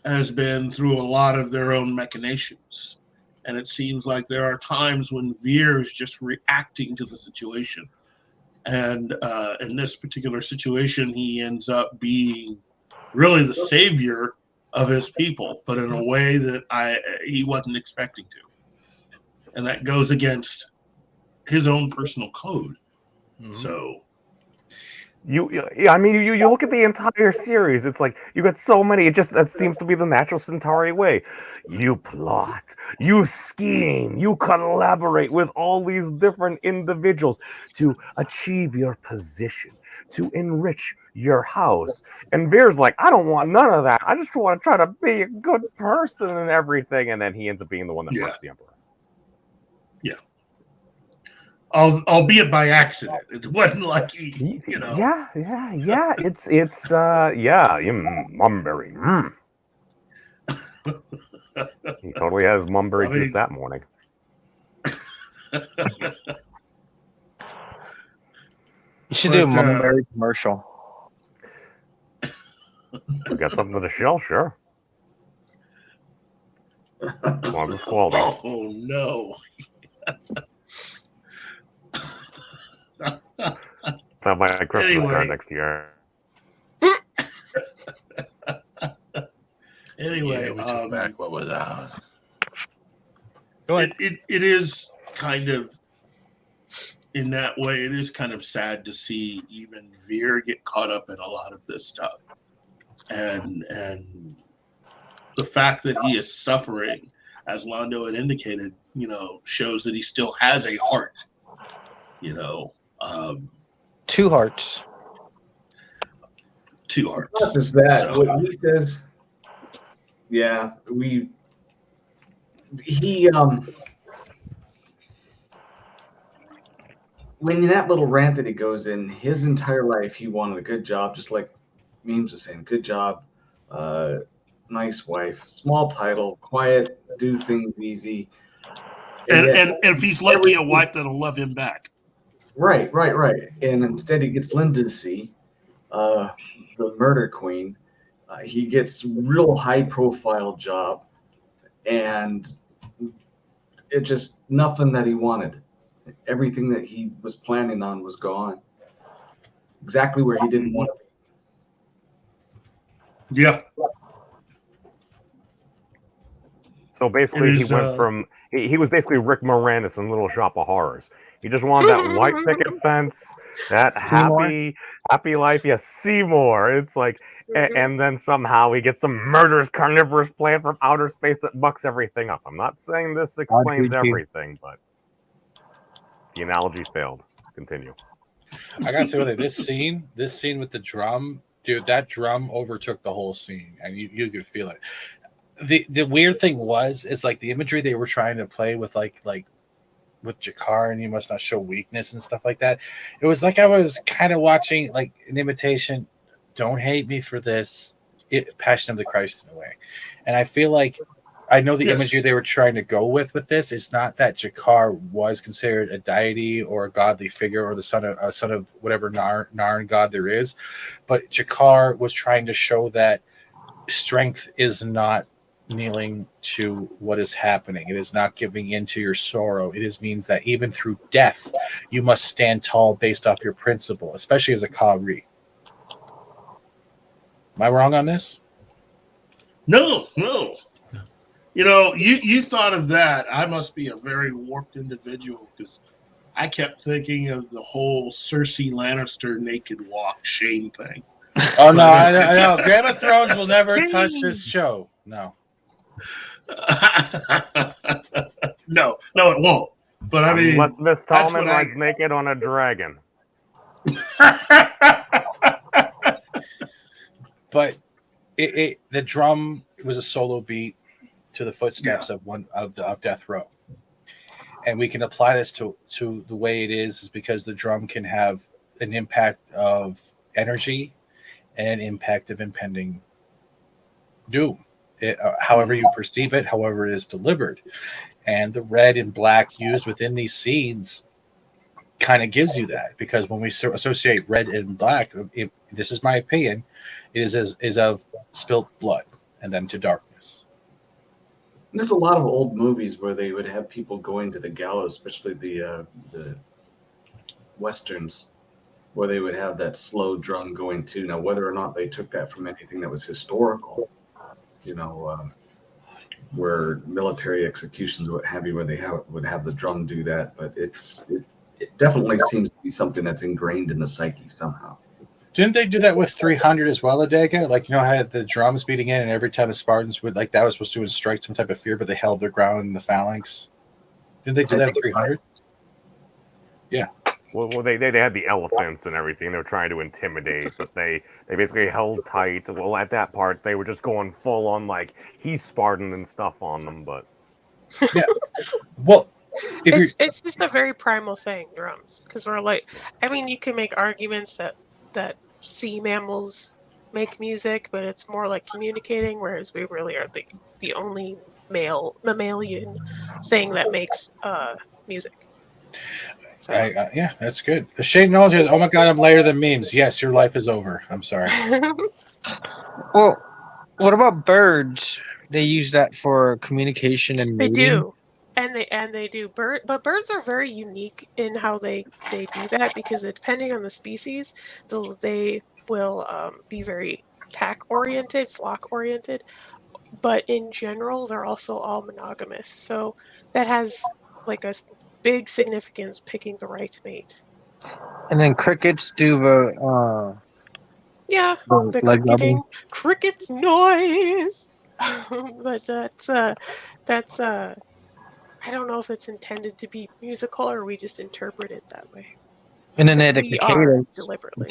has been through a lot of their own machinations. And it seems like there are times when Vir is just reacting to the situation. And in this particular situation, he ends up being really the savior of his people, but in a way that he wasn't expecting to. And that goes against his own personal code. Mm-hmm. So you look at the entire series, it's like you got so many, that seems to be the natural Centauri way. You plot, you scheme, you collaborate with all these different individuals to achieve your position, to enrich your house. And Vir's like, I don't want none of that. I just want to try to be a good person and everything. And then he ends up being the one that hurts the Emperor. Yeah. Albeit by accident. It wasn't like he. Yeah. It's Mumberry. He totally has Mumberry juice that morning. You should do a Mumberry commercial. We got something to shell, sure. As long as it's quality. Oh no. Not my Christmas card next year. Anyway, we took back what was ours. Go ahead. It is kind of, in that way, it is kind of sad to see even Vir get caught up in a lot of this stuff, and the fact that he is suffering, as Londo had indicated, shows that he still has a heart. Two hearts. Two hearts. Not just that. So, what he says. Yeah, when that little rant that he goes in, his entire life he wanted a good job, just like Memes was saying, good job, nice wife, small title, quiet, do things easy. And if he's lucky, a wife that'll love him back. Right. And instead he gets Linda to see, the murder queen. He gets real high-profile job, and it just nothing that he wanted. everything that he was planning on was gone. Exactly where he didn't want to be. Yeah. So basically, he went from he was basically Rick Moranis in Little Shop of Horrors. He just wanted that white picket fence, that happy life. Yes, Seymour. It's like, and then somehow he gets some murderous carnivorous plant from outer space that bucks everything up. I'm not saying this explains everything, but the analogy failed. Continue. I gotta say, with this scene with the drum, dude, that drum overtook the whole scene, and you could feel it. The weird thing is like the imagery they were trying to play with, like with Jakar, and you must not show weakness and stuff like that. It was like I was kind of watching like an imitation. Don't hate me for this. Passion of the Christ in a way, and I feel like I know the imagery they were trying to go with this is not that Jakar was considered a deity or a godly figure or the son of whatever Narn god there is, but Jakar was trying to show that strength is not kneeling to what is happening. It is not giving in to your sorrow. It means that even through death, you must stand tall based off your principle, especially as a Kari. Am I wrong on this? No. You know, you thought of that. I must be a very warped individual because I kept thinking of the whole Cersei Lannister naked walk shame thing. Oh no, I know. Game of Thrones will never touch this show. No. No, it won't. But I mean, unless Miss Tallman rides naked on a dragon. But the drum was a solo beat to the footsteps of Death Row, and we can apply this to the way it is because the drum can have an impact of energy and an impact of impending doom. However you perceive it, however it is delivered. And the red and black used within these scenes kind of gives you that, because when we associate red and black, this is my opinion, it is of spilt blood and then to darkness. There's a lot of old movies where they would have people going to the gallows, especially the westerns, where they would have that slow drum going too. Now, whether or not they took that from anything that was historical, where military executions, what have you, where they would have the drum do that, but it definitely seems to be something that's ingrained in the psyche somehow. Didn't they do that with 300 as well, Adega? Like, how the drums beating in, and every time the Spartans would, like, that was supposed to strike some type of fear, but they held their ground in the phalanx. Didn't they do that in 300? Yeah. Well, they had the elephants and everything. They were trying to intimidate, but they basically held tight. Well, at that part, they were just going full on, like, he's Spartan and stuff on them, but... Yeah. Well... It's just a very primal thing, drums. Because we're like... I mean, you can make arguments that sea mammals make music, but it's more like communicating, whereas we really are the only mammalian thing that makes music. So. Yeah, that's good. The Shade knows is, oh my god, I'm later than memes. Yes, your life is over. I'm sorry. Well, what about birds? They use that for communication and mating. They do. And they do. But birds are very unique in how they do that, because depending on the species, they will be very pack-oriented, flock-oriented. But in general, they're also all monogamous. So that has like a big significance picking the right mate. And then crickets do the cricketing, crickets noise. But that's I don't know if it's intended to be musical or we just interpret it that way. And then the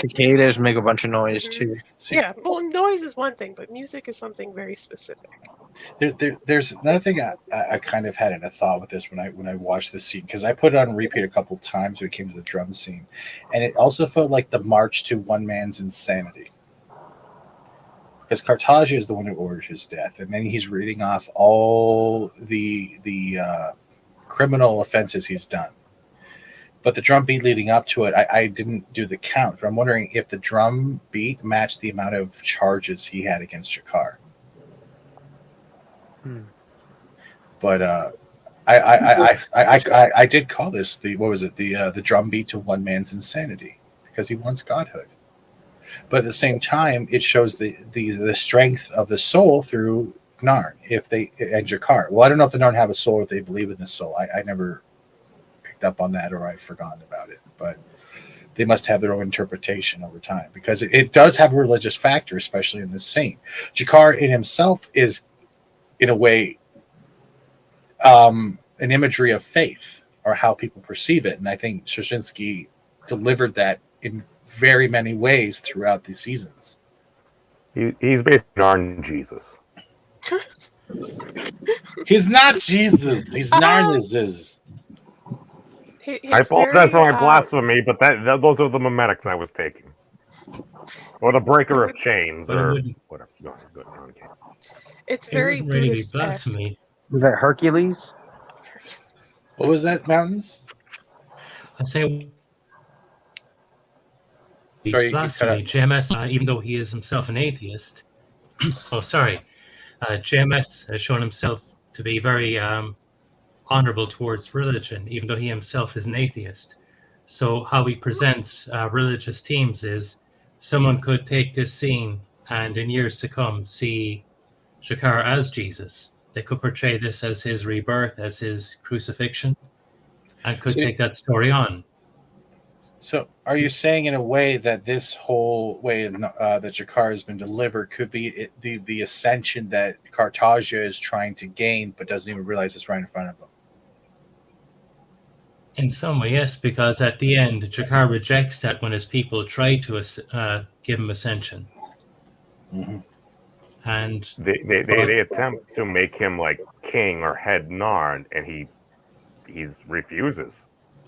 cicadas make a bunch of noise too. Yeah, well, noise is one thing, but music is something very specific. There's another thing I kind of had in a thought with this when I watched this scene, because I put it on repeat a couple of times when it came to the drum scene, and it also felt like the march to one man's insanity. Because Cartagia is the one who ordered his death, and then he's reading off all the criminal offenses he's done. But the drum beat leading up to it, I didn't do the count. But I'm wondering if the drum beat matched the amount of charges he had against Jakar. But I did call this the drumbeat to one man's insanity because he wants godhood, but at the same time it shows the strength of the soul through Narn and Jakar. Well, I don't know if the Narn have a soul or if they believe in the soul. I never picked up on that or I've forgotten about it, but they must have their own interpretation over time because it does have a religious factor, especially in this scene. Jakar in himself is, in a way, an imagery of faith or how people perceive it. And I think Straczynski delivered that in very many ways throughout the seasons. He's basically Narn Jesus. He's not Jesus. He's Narnis's. I apologize for my blasphemy, but those are the memetics I was taking. Or the breaker of chains, or whatever. Go on. It's very really Buddhist blasphemy. Was that Hercules? What was that, Mountains? I say Sorry, blasphemy. JMS, even though he is himself an atheist. JMS has shown himself to be very honorable towards religion, even though he himself is an atheist. So how he presents religious themes is someone could take this scene and in years to come see Jakar as Jesus. They could portray this as his rebirth, as his crucifixion, and could take that story on. So are you saying in a way that this whole way that Jakar has been delivered could be the ascension that Cartagia is trying to gain but doesn't even realize it's right in front of him? In some way, yes, because at the end, Jakar rejects that when his people try to give him ascension. Mm-hmm. And they attempt to make him like king or head Narn, and he refuses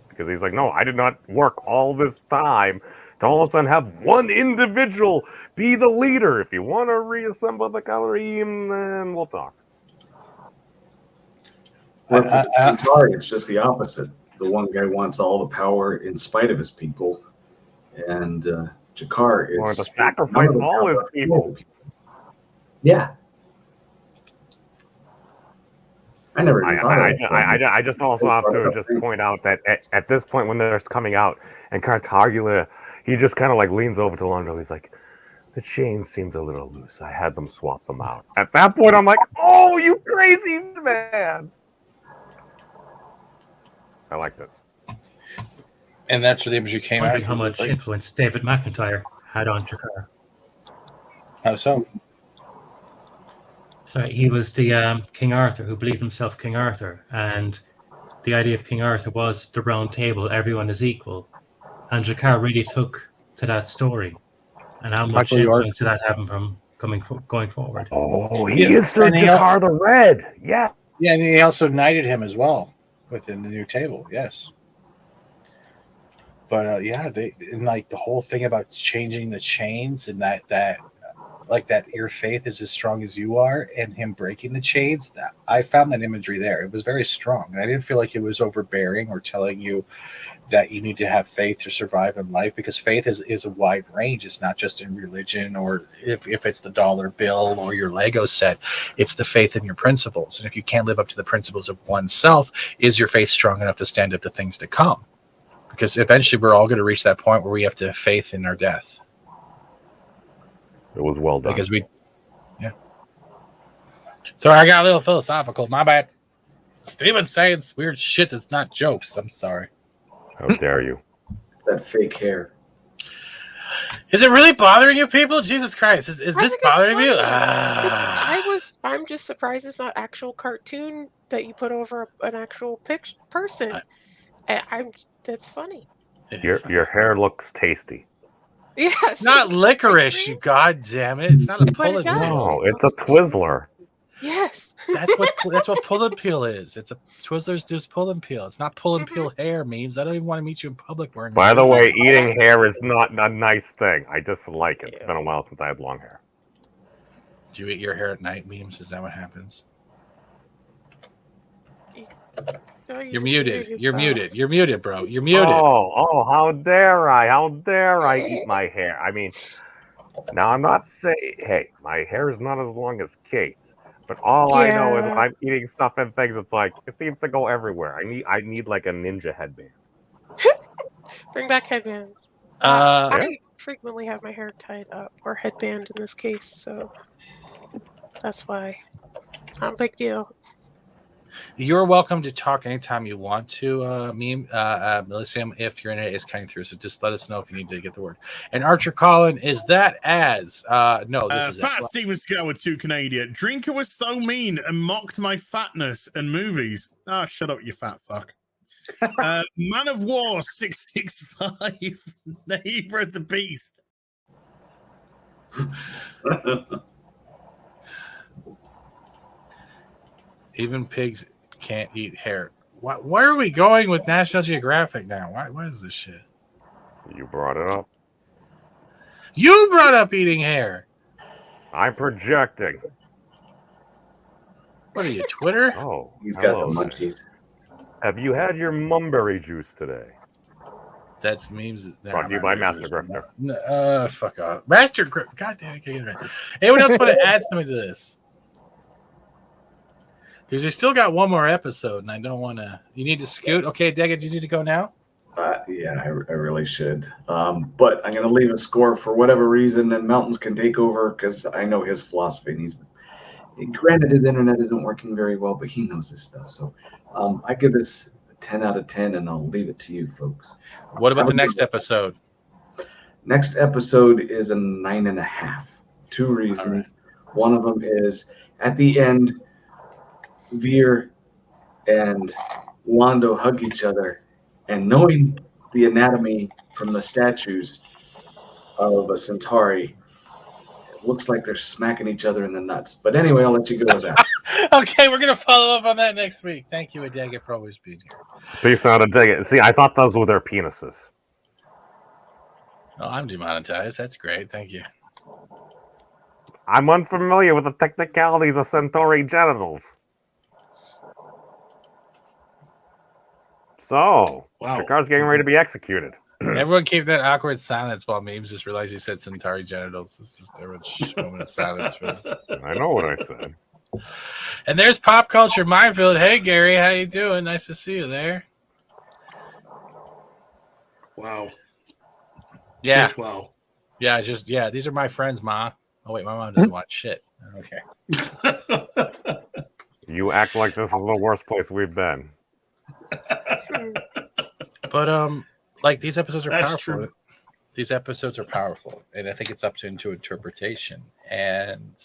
because he's like, no, I did not work all this time to all of a sudden have one individual be the leader. If you want to reassemble the Kalarim, then we'll talk. Well, for it's just the opposite. The one guy wants all the power in spite of his people, and Jakar is wanted to sacrifice all his people. Yeah. I never even thought of that. I just also have to just point out that at this point when they're coming out and Cartagula, he just kind of like leans over to Londo. He's like, the chains seemed a little loose. I had them swap them out. At that point, I'm like, oh, you crazy man. I liked it. And that's where the imagery came out. How much influence David McIntyre had on Jakar. How so? Sorry, he was the King Arthur who believed himself King Arthur, and the idea of King Arthur was the round table, everyone is equal, and Jakar really took to that story, and how much influence did that have from going forward? Oh, he is Sir Jakar the Red, yeah. Yeah, and he also knighted him as well within the new table, yes. But the whole thing about changing the chains and that your faith is as strong as you are, and him breaking the chains, I found that imagery there. It was very strong. I didn't feel like it was overbearing or telling you that you need to have faith to survive in life, because faith is a wide range. It's not just in religion, or if it's the dollar bill or your Lego set. It's the faith in your principles. And if you can't live up to the principles of oneself, is your faith strong enough to stand up to things to come? Because eventually we're all going to reach that point where we have to have faith in our death. It was well done. Because Sorry, I got a little philosophical. My bad. Steven's saying weird shit that's not jokes. I'm sorry. How dare you? That fake hair. Is it really bothering you people? Jesus Christ. Is this bothering you? I'm just surprised it's not actual cartoon that you put over an actual person. That's funny. Your hair looks tasty. Yes. Not licorice, you god damn it. It's not a pull and peel. No, it's a Twizzler. Yes. That's what pull and peel is. It's a Twizzlers does pull and peel. It's not pull and peel hair memes. I don't even want to meet you in public wearing. By the way, eating hair is not a nice thing. I dislike it. It's been a while since I had long hair. Do you eat your hair at night, memes? Is that what happens? You're muted. You're muted. You're muted, bro. You're muted. Oh, how dare I? How dare I eat my hair? I mean, now I'm not saying, hey, my hair is not as long as Kate's, But all I know is when Yeah. I'm eating stuff and things, it's like it seems to go everywhere. I need like a ninja headband. Bring back headbands. Yeah. I frequently have my hair tied up, or headband in this case, so that's why. It's not a big deal. You're welcome to talk anytime you want to, Melissa, if your internet is cutting through. So just let us know if you need to get the word. And Archer Collin, is that as? No, this is Fat Steven Scale with 2 Canadian. Drinker was so mean and mocked my fatness and movies. Ah, shut up, you fat fuck. Man of War 665. Neighbor of the Beast. Even pigs can't eat hair. Where are we going with National Geographic now? What is this shit? You brought it up. You brought up eating hair. I'm projecting. What are you, Twitter? Oh, He's got hello the there. munchies. Have you had your mumberry juice today? That's memes. Brought to you by Master Grifter. Fuck off. Master Grip. God damn, I can't get it. Anyone else want to add something to this? Because we still got one more episode, and I don't want to. You need to scoot. Okay, Daggett, do you need to go now? Yeah, I really should. But I'm going to leave a score for whatever reason, and Mountains can take over because I know his philosophy. And granted, his internet isn't working very well, but he knows his stuff. So I give this a 10 out of 10, and I'll leave it to you folks. What about the next episode? Next episode is a 9.5. 2 reasons. Right. One of them is at the end, Vir and Wando hug each other, and knowing the anatomy from the statues of a Centauri, it looks like they're smacking each other in the nuts. But anyway, I'll let you go with that. Okay, we're going to follow up on that next week. Thank you, Daggett, for always being here. Peace out, Daggett. See, I thought those were their penises. Oh, I'm demonetized. That's great. Thank you. I'm unfamiliar with the technicalities of Centauri genitals. So, wow. Picard's getting ready to be executed. Everyone keep that awkward silence while Memes just realized he said Centauri genitals. This is a moment of silence for this. I know what I said. And there's Pop Culture Minefield. Hey, Gary, how you doing? Nice to see you there. Wow. Yeah. Yes, wow. Yeah, these are my friends, Ma. Oh, wait, my mom doesn't watch shit. Okay. You act like this is the worst place we've been. But like these episodes are That's powerful. true. These episodes are powerful, and I think it's up to interpretation. And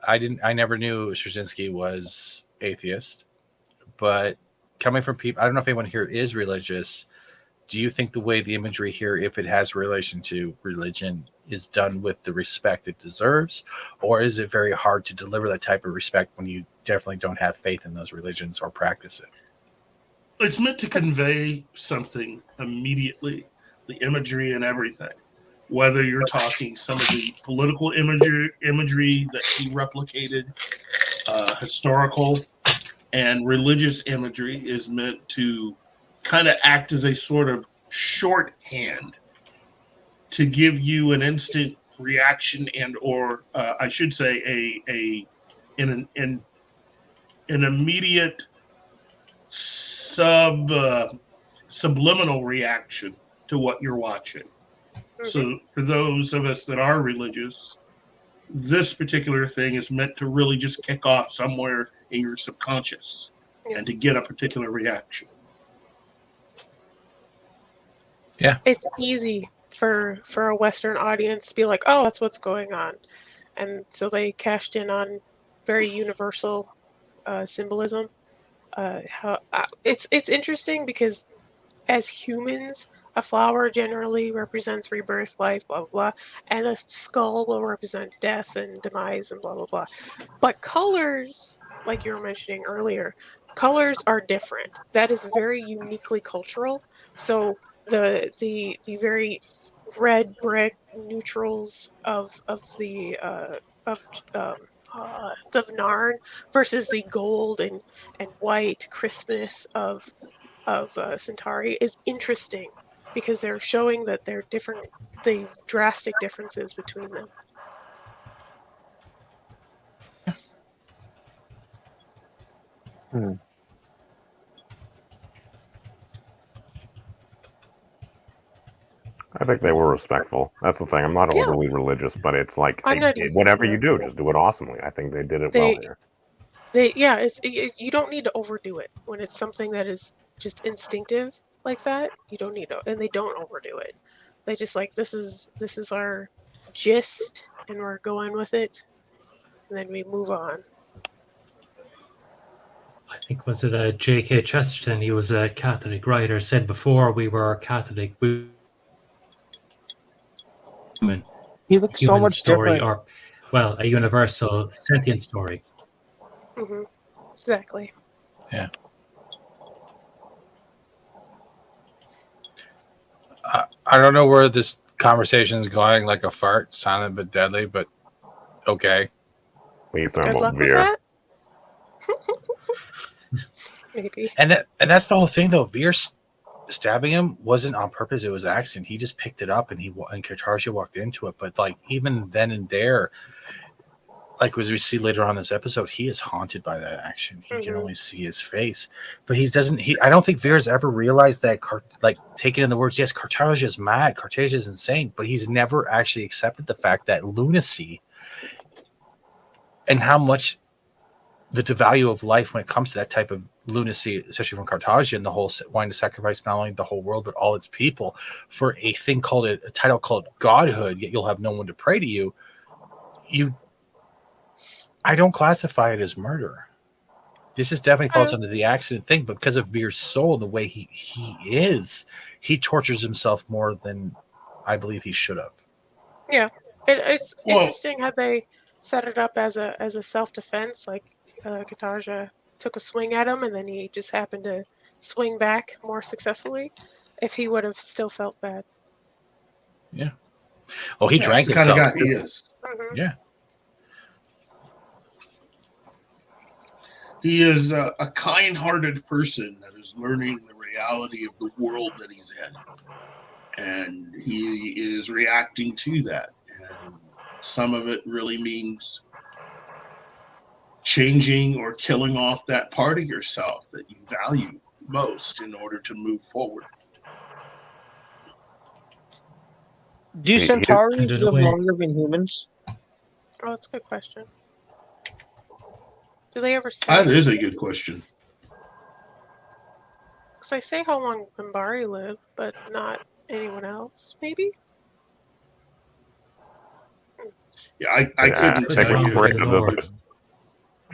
I never knew Straczynski was atheist, but coming from people, I don't know if anyone here is religious. Do you think the way the imagery here, if it has relation to religion, is done with the respect it deserves, or is it very hard to deliver that type of respect when you definitely don't have faith in those religions or practice it? It's meant to convey something immediately, the imagery and everything. Whether you're talking some of the political imagery that he replicated, historical and religious imagery is meant to kind of act as a sort of shorthand to give you an instant reaction and or I should say an immediate subliminal reaction to what you're watching. Mm-hmm. So for those of us that are religious, this particular thing is meant to really just kick off somewhere in your subconscious and to get a particular reaction. Yeah. It's easy for a Western audience to be like, oh, that's what's going on. And so they cashed in on very universal symbolism. It's interesting because as humans, a flower generally represents rebirth, life, blah, blah, blah, and a skull will represent death and demise and blah, blah, blah. But colors, like you were mentioning earlier, colors are different. That is very uniquely cultural. So the very red brick neutrals of the Narn versus the gold and white crispness of Centauri is interesting because they're showing that they're different, the drastic differences between them. I think they were respectful. That's the thing. I'm not overly religious, but it's like I'm not either. whatever you do, just do it awesomely. I think they did it well here. You don't need to overdo it when it's something that is just instinctive like that. You don't need to, and they don't overdo it. They just like this is our gist, and we're going with it, and then we move on. I think was it J.K. Chesterton? He was a Catholic writer. Said before we were Catholic, we human. He looks so much story, different. or well, a universal sentient story. Mm-hmm. Exactly. Yeah. I don't know where this conversation is going, like a fart, silent but deadly, but okay. Please Good luck with that. Maybe. And that's the whole thing, though. Vir stabbing him wasn't on purpose; it was accident. He just picked it up, and Katarsia walked into it. But like even then and there, like as we see later on in this episode, he is haunted by that action. He can only see his face, but he doesn't. I don't think Vir's ever realized that. Like taking in the words, yes, Cartagia is mad, Cartagia is insane, but he's never actually accepted the fact that lunacy and how much the value of life when it comes to that type of lunacy, especially from Cartagia and the whole wanting to sacrifice not only the whole world but all its people for a thing called a title called godhood. Yet you'll have no one to pray to you. I don't classify it as murder. This is definitely falls under the accident thing, but because of Vir's soul, the way he is, he tortures himself more than I believe he should have. Yeah, it's interesting how they set it up as a self-defense. Like Katarsia took a swing at him, and then he just happened to swing back more successfully. If he would have still felt bad. Yeah. Oh, he drank the kind of himself. guy he is. Mm-hmm. Yeah. He is a kind-hearted person that is learning the reality of the world that he's in. And he is reacting to that. And some of it really means changing or killing off that part of yourself that you value most in order to move forward. Do Centauri live longer than humans? Oh, that's a good question. Do they ever say? That is a good question. Because I say how long Minbari live, but not anyone else, maybe? Yeah, I couldn't tell you.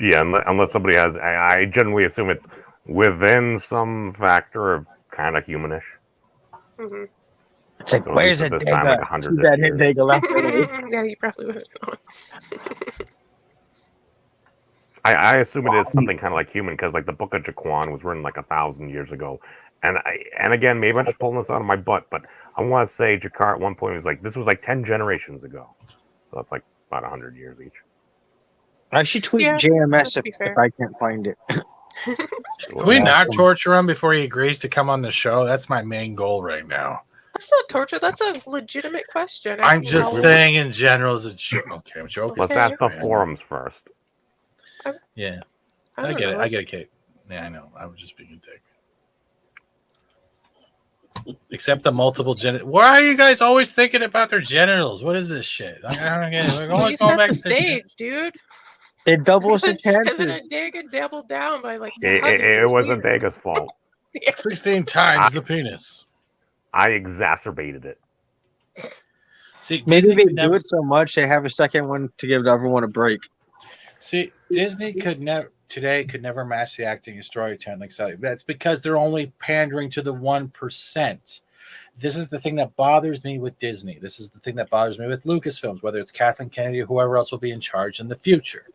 Yeah, unless somebody has... I generally assume it's within some factor of kind of humanish. Mm-hmm. It's like, So where's it? this time, like 100 Too bad Vega left. Yeah, you probably would have known. I assume it is something kind of like human, because like the Book of Jaquan was written like 1,000 years ago, and again, maybe I'm just pulling this out of my butt, but I want to say Jakar at one point was like, this was like 10 generations ago, so that's like about 100 years each. I should tweet JMS if I can't find it. Can we not torture him before he agrees to come on the show? That's my main goal right now. That's not torture. That's a legitimate question. I'm just saying in general as a joke. Okay, I'm joking. Let's ask the forums first. Yeah, I get it. know. I get it, Kate. Yeah, I know. I was just being a dick. Except the multiple Why are you guys always thinking about their genitals? What is this shit? I don't get it. We're always going back the to stage, dude. It doubles the chances. And then Dega doubled down by like. It wasn't Vega's fault. 16 times the penis. I exacerbated it. See, maybe they do it so much they have a second one to give everyone a break. See, Disney could never match the acting and storytelling like Sally. That's because they're only pandering to the 1%. This is the thing that bothers me with Disney. This is the thing that bothers me with Lucasfilms, whether it's Kathleen Kennedy or whoever else will be in charge in the future.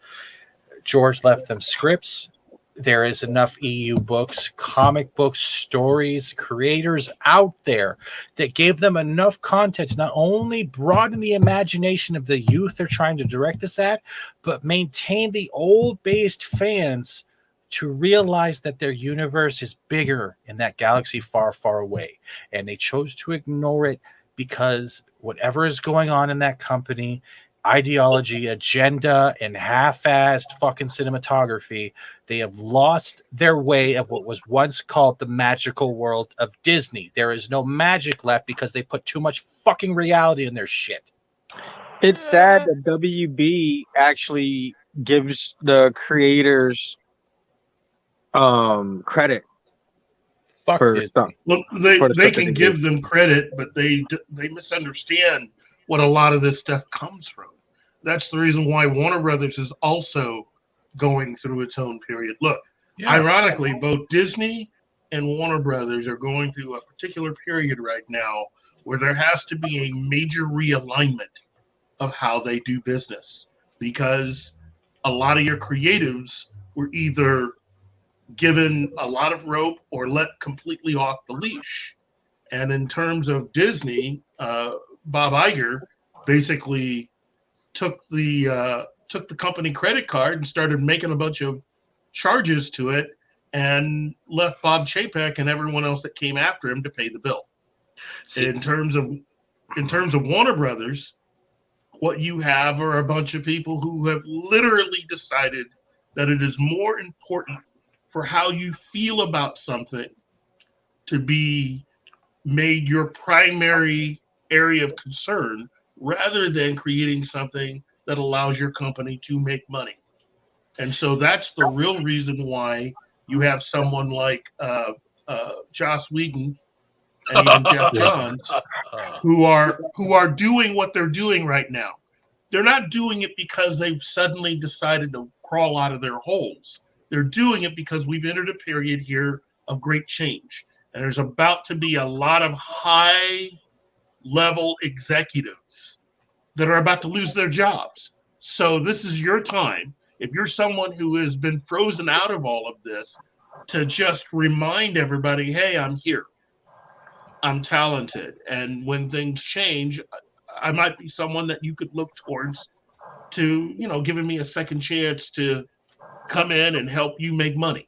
George left them scripts. There is enough EU books, comic books, stories, creators out there that gave them enough content to not only broaden the imagination of the youth they're trying to direct this at, but maintain the old-based fans to realize that their universe is bigger in that galaxy far, far away. And they chose to ignore it because whatever is going on in that company ideology, agenda, and half-assed fucking cinematography. They have lost their way of what was once called the magical world of Disney. There is no magic left because they put too much fucking reality in their shit. It's sad that WB actually gives the creators credit. Fuck for Disney. stuff. Look, For the they stuff that can they give do. them credit, but they misunderstand what a lot of this stuff comes from. That's the reason why Warner Brothers is also going through its own period. Look, ironically, both Disney and Warner Brothers are going through a particular period right now where there has to be a major realignment of how they do business, because a lot of your creatives were either given a lot of rope or let completely off the leash. And in terms of Disney, Bob Iger basically took the company credit card and started making a bunch of charges to it, and left Bob Chapek and everyone else that came after him to pay the bill. In terms of Warner Brothers, what you have are a bunch of people who have literally decided that it is more important for how you feel about something to be made your primary area of concern, rather than creating something that allows your company to make money. And so that's the real reason why you have someone like Joss Whedon and even Jeff Johns who are doing what they're doing right now. They're not doing it because they've suddenly decided to crawl out of their holes. They're doing it because we've entered a period here of great change. And there's about to be a lot of high-level executives that are about to lose their jobs. So this is your time, if you're someone who has been frozen out of all of this, to just remind everybody, hey, I'm here. I'm talented. And when things change, I might be someone that you could look towards to, giving me a second chance to come in and help you make money.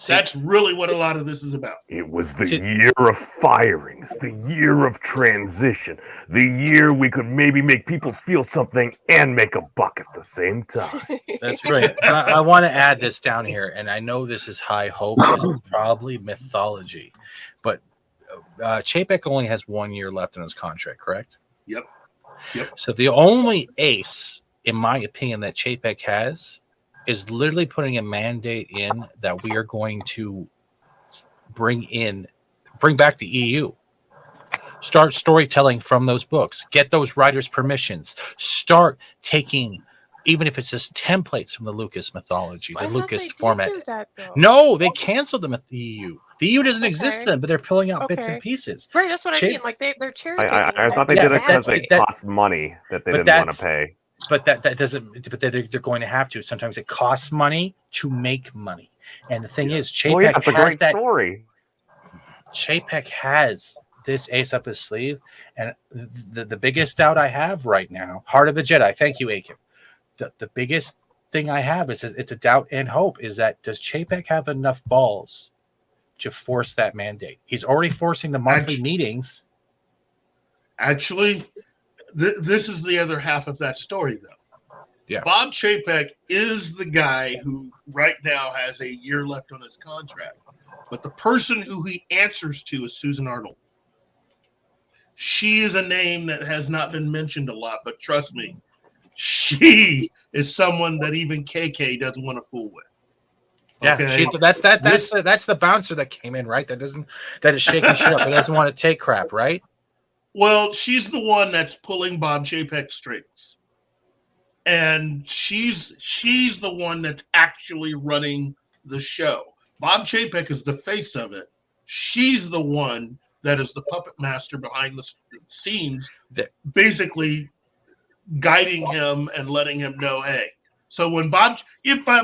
That's really what a lot of this is about. It was the year of firings, the year of transition, the year we could maybe make people feel something and make a buck at the same time. That's brilliant. I want to add this down here, and I know this is high hopes. This is probably mythology, but Chapek only has 1 year left in his contract, correct? Yep. So the only ace, in my opinion, that Chapek has is literally putting a mandate in that we are going to bring back the EU. Start storytelling from those books. Get those writers' permissions. Start taking, even if it's just templates from the Lucas mythology, the Lucas format. No, they canceled them at the EU. The EU doesn't exist to them, but they're pulling out bits and pieces. Right, that's what I mean. Like they're cherry picking. I thought they did it because it cost money that they didn't want to pay. But that doesn't. But they're going to have to. Sometimes it costs money to make money. And the thing is, Chapek that's a has great story. Chapek has this ace up his sleeve, and the biggest doubt I have right now, Heart of the Jedi. Thank you, Aiken. The biggest thing I have is it's a doubt and hope. Is that does Chapek have enough balls to force that mandate? He's already forcing the monthly meetings. Actually, this is the other half of that story, though. Yeah. Bob Chapek is the guy who right now has a year left on his contract. But the person who he answers to is Susan Arnold. She is a name that has not been mentioned a lot, but trust me, she is someone that even KK doesn't want to fool with. Yeah, Okay? that's the bouncer that came in, right? That is shaking shit up. That doesn't want to take crap, right? Well, she's the one that's pulling Bob Chapek's strings. And she's the one that's actually running the show. Bob Chapek is the face of it. She's the one that is the puppet master behind the scenes, basically guiding him and letting him know, hey. So if Bob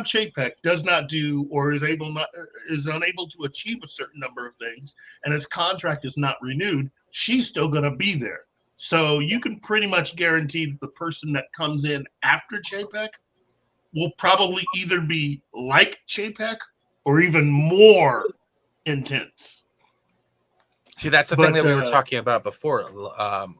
Chapek does not do or is unable to achieve a certain number of things, and his contract is not renewed, she's still going to be there. So you can pretty much guarantee that the person that comes in after Chapek will probably either be like Chapek or even more intense. See, that's the thing that we were talking about before,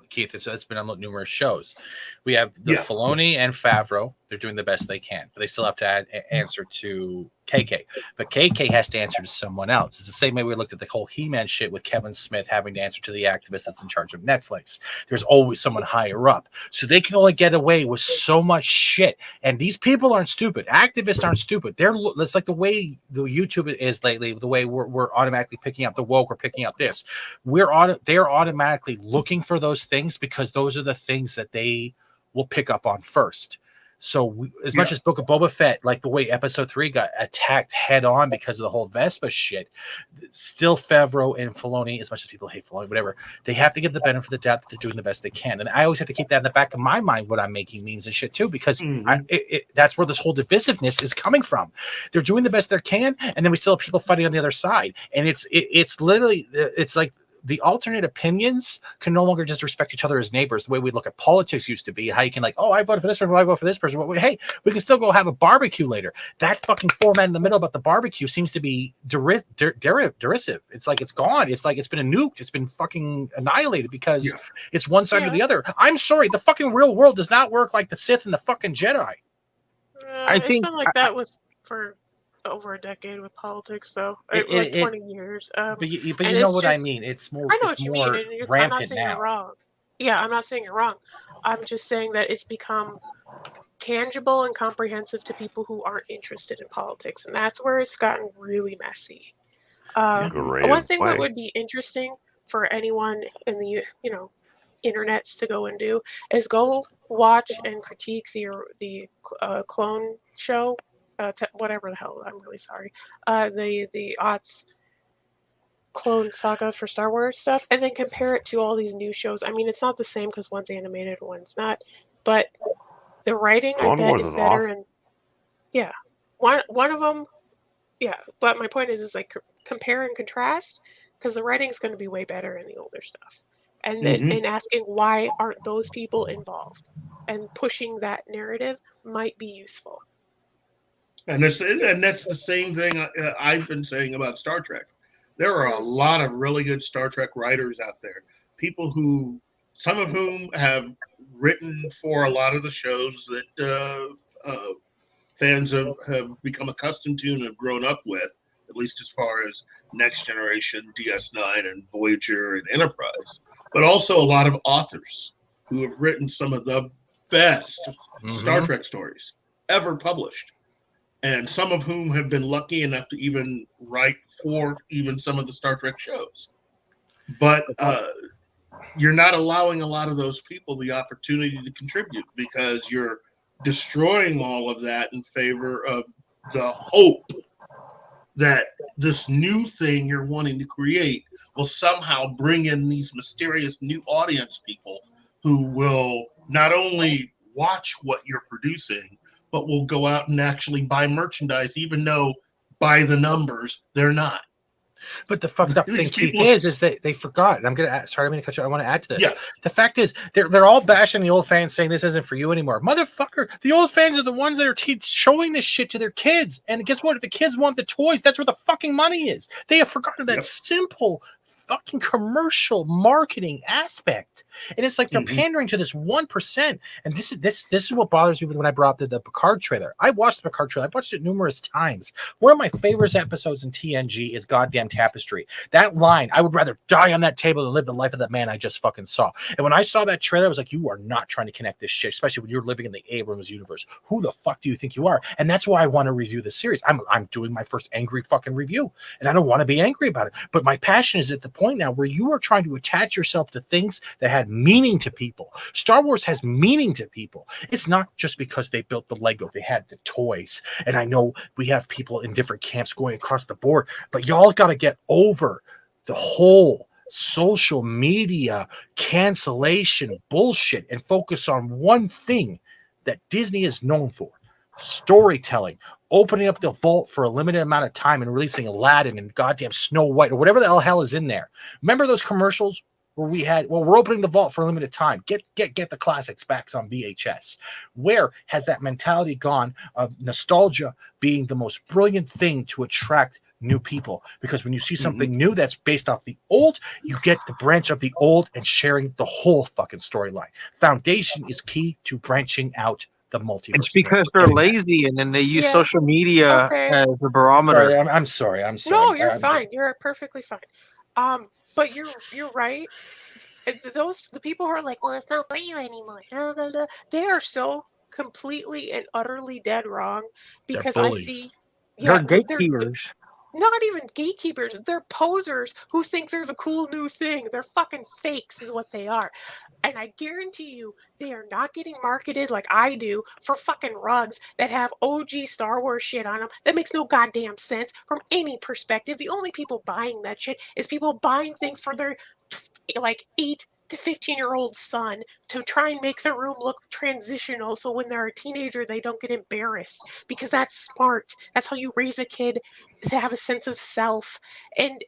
Keith. It's been on numerous shows. We have the Filoni and Favreau. They're doing the best they can, but they still have to answer to KK. But KK has to answer to someone else. It's the same way we looked at the whole He-Man shit with Kevin Smith having to answer to the activist that's in charge of Netflix. There's always someone higher up. So they can only get away with so much shit. And these people aren't stupid. Activists aren't stupid. It's like the way the YouTube is lately, the way we're automatically picking up the woke, we're picking up this. They're automatically looking for those things because those are the things that they will pick up on first. So as much as Book of Boba Fett, like the way episode 3 got attacked head on because of the whole Vespa shit, still Favreau and Filoni, as much as people hate Filoni, whatever, they have to give the benefit of the doubt that they're doing the best they can. And I always have to keep that in the back of my mind when I'm making memes and shit too, because that's where this whole divisiveness is coming from. They're doing the best they can, and then we still have people fighting on the other side. And it's literally, it's like, the alternate opinions can no longer just respect each other as neighbors the way we look at politics used to be. How you can like, oh, I voted for this person, I vote for this person. Well, hey, we can still go have a barbecue later. That fucking format in the middle about the barbecue seems to be derisive. It's like it's gone. It's like it's been a nuke. It's been fucking annihilated because it's one side or the other. I'm sorry, the fucking real world does not work like the Sith and the fucking Jedi. I think it's been like that was for over a decade with politics, though, like 20 years. But you know what I mean. It's more. I know what you mean. And I'm not saying now. you're wrong. Yeah, I'm not saying you're wrong. I'm just saying that it's become tangible and comprehensive to people who aren't interested in politics, and that's where it's gotten really messy. One thing that would be interesting for anyone in the internets to go and do is go watch and critique the clone show. Whatever the hell, I'm really sorry. The aughts clone saga for Star Wars stuff, and then compare it to all these new shows. I mean, it's not the same because one's animated, one's not. But the writing, I bet, is better. Awesome. And one of them, yeah. But my point is like compare and contrast because the writing is going to be way better in the older stuff, and and asking why aren't those people involved, and pushing that narrative might be useful. And that's the same thing I've been saying about Star Trek. There are a lot of really good Star Trek writers out there. People who, some of whom have written for a lot of the shows that fans have become accustomed to and have grown up with, at least as far as Next Generation, DS9, and Voyager, and Enterprise. But also a lot of authors who have written some of the best Star Trek stories ever published. And some of whom have been lucky enough to even write for even some of the Star Trek shows. But you're not allowing a lot of those people the opportunity to contribute because you're destroying all of that in favor of the hope that this new thing you're wanting to create will somehow bring in these mysterious new audience people who will not only watch what you're producing, but will go out and actually buy merchandise, even though by the numbers they're not. But the fucked up thing, Keith, is that they forgot. And I'm gonna sorry, I'm gonna cut you. I want to add to this. Yeah. The fact is, they're all bashing the old fans, saying this isn't for you anymore. Motherfucker, the old fans are the ones that are showing this shit to their kids. And guess what? If the kids want the toys, that's where the fucking money is. They have forgotten that simple fucking commercial marketing aspect, and it's like they're pandering to this 1%. And this is what bothers me when I brought up the Picard trailer. I watched the Picard trailer. I watched it numerous times. One of my favorite episodes in TNG is goddamn Tapestry. That line, I would rather die on that table than live the life of that man I just fucking saw. And when I saw that trailer, I was like, you are not trying to connect this shit, especially when you're living in the Abrams universe. Who the fuck do you think you are? And that's why I want to review this series. I'm doing my first angry fucking review, and I don't want to be angry about it. But my passion is at the point now where you are trying to attach yourself to things that had meaning to people. Star Wars has meaning to people. It's not just because they built the Lego, they had the toys. And I know we have people in different camps going across the board, but y'all got to get over the whole social media cancellation bullshit and focus on one thing that Disney is known for: storytelling. Opening up the vault for a limited amount of time and releasing Aladdin and goddamn Snow White or whatever the hell is in there. Remember those commercials? where we're opening the vault for a limited time. Get the classics back on VHS. Where has that mentality gone of nostalgia being the most brilliant thing to attract new people? Because when you see something new that's based off the old, you get the branch of the old and sharing the whole fucking storyline. Foundation is key to branching out the multiverse. It's because they're lazy and then they use social media as a barometer. Sorry, I'm sorry. No, you're fine. You're perfectly fine. But you're right. The people who are like, well, it's not for you anymore. They are so completely and utterly dead wrong because I see. They're gatekeepers. Not even gatekeepers. They're posers who think they're the cool new thing. They're fucking fakes, is what they are. And I guarantee you, they are not getting marketed like I do for fucking rugs that have OG Star Wars shit on them. That makes no goddamn sense from any perspective. The only people buying that shit is people buying things for their 8 to 15-year-old son to try and make their room look transitional so when they're a teenager they don't get embarrassed, because that's smart. That's how you raise a kid, to have a sense of self. And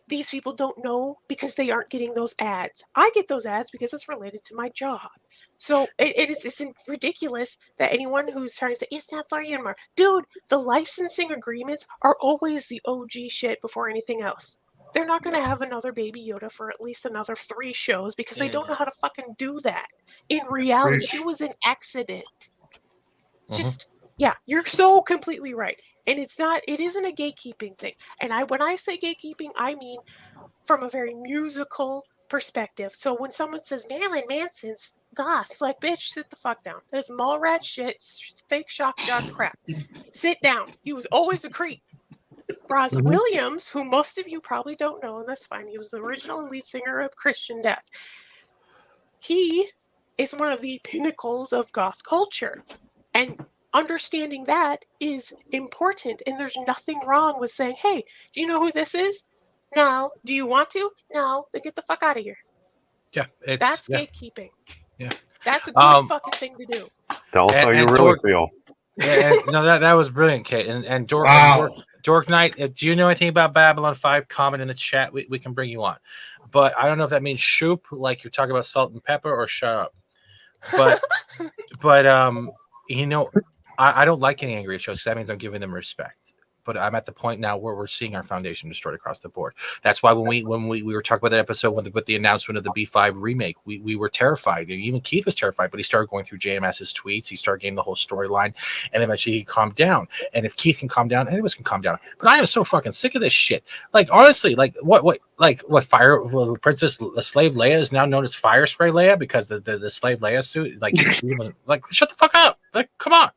these people don't know because they aren't getting those ads. I get those ads because it's related to my job. So it's ridiculous that anyone who's trying to say it's not for you anymore. Dude, the licensing agreements are always the OG shit before anything else. They're not going to have another Baby Yoda for at least another 3 shows because they don't know how to fucking do that. In reality, it was an accident. Yeah, you're so completely right. And it isn't a gatekeeping thing. And when I say gatekeeping, I mean from a very musical perspective. So when someone says Marilyn Manson's goth, like, bitch, sit the fuck down. That's mallrat shit, fake shock jock crap. Sit down. He was always a creep. Roz Williams, who most of you probably don't know, and that's fine, he was the original lead singer of Christian Death. He is one of the pinnacles of goth culture. And understanding that is important. And there's nothing wrong with saying, hey, do you know who this is? No. Do you want to? No. Then get the fuck out of here. Yeah. That's gatekeeping. Yeah. That's a good fucking thing to do. Tell us how you really feel. Yeah, no, that was brilliant, Kate. And Dork Knight, do you know anything about Babylon 5? Comment in the chat. We can bring you on. But I don't know if that means shoop, like you're talking about salt and pepper, or shut up. But I don't like getting angry at shows because that means I'm giving them respect. But I'm at the point now where we're seeing our foundation destroyed across the board. That's why when we were talking about that episode with the announcement of the B5 remake, we were terrified. Even Keith was terrified, but he started going through JMS's tweets. He started getting the whole storyline, and eventually he calmed down. And if Keith can calm down, any of us can calm down. But I am so fucking sick of this shit. Like, honestly, what Princess Slave Leia is now known as Fire Spray Leia because the Slave Leia suit, shut the fuck up. Like, come on.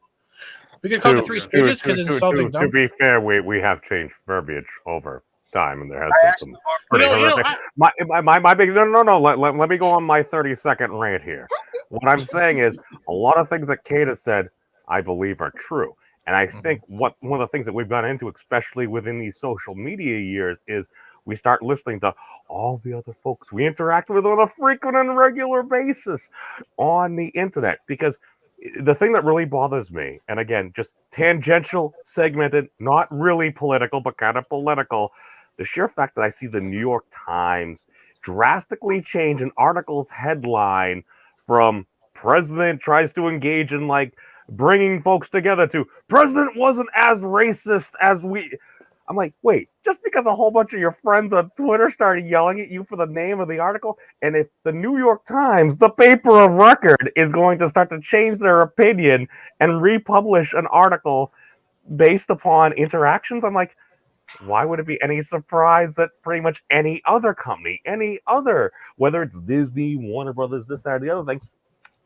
We can call the 3 Stooges because it's insulting. To be fair, we have changed verbiage over time, and there has been some pretty horrific. My big no. Let me go on my 30-second rant here. What I'm saying is a lot of things that Kate has said, I believe are true, and I think one of the things that we've gone into, especially within these social media years, is we start listening to all the other folks we interact with on a frequent and regular basis on the internet, because the thing that really bothers me, and again, just tangential, segmented, not really political, but kind of political, the sheer fact that I see the New York Times drastically change an article's headline from president tries to engage in bringing folks together to president wasn't as racist as we. I'm like, wait, just because a whole bunch of your friends on Twitter started yelling at you for the name of the article, and if the New York Times, the paper of record, is going to start to change their opinion and republish an article based upon interactions, I'm like, why would it be any surprise that pretty much any other company, whether it's Disney, Warner Brothers, this, that, or the other thing.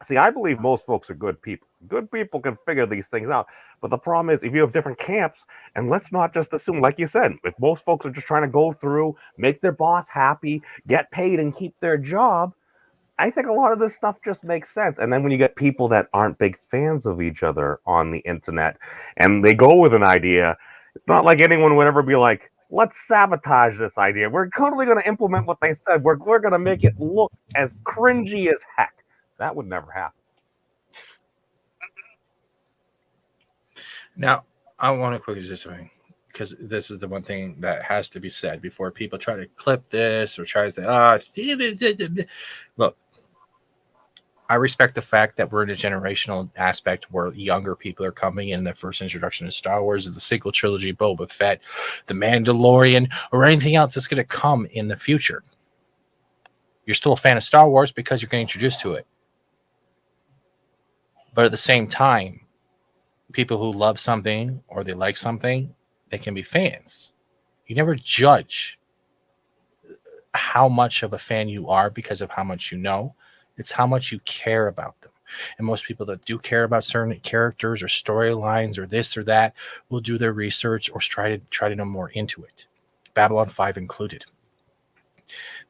See, I believe most folks are good people. Good people can figure these things out. But the problem is, if you have different camps, and let's not just assume, like you said, if most folks are just trying to go through, make their boss happy, get paid, and keep their job, I think a lot of this stuff just makes sense. And then when you get people that aren't big fans of each other on the internet, and they go with an idea, it's not like anyone would ever be like, let's sabotage this idea. We're totally going to implement what they said. We're going to make it look as cringy as heck. That would never happen. Now, I want to quickly say something. because this is the one thing that has to be said before people try to clip this or try to say, look, I respect the fact that we're in a generational aspect where younger people are coming in. The first introduction to Star Wars is the sequel trilogy, Boba Fett, The Mandalorian, or anything else that's going to come in the future. You're still a fan of Star Wars because you're getting introduced to it. But at the same time, people who love something or they like something, they can be fans. You never judge how much of a fan you are because of how much you know. It's how much you care about them. And most people that do care about certain characters or storylines or this or that will do their research or try to know more into it. Babylon 5 included.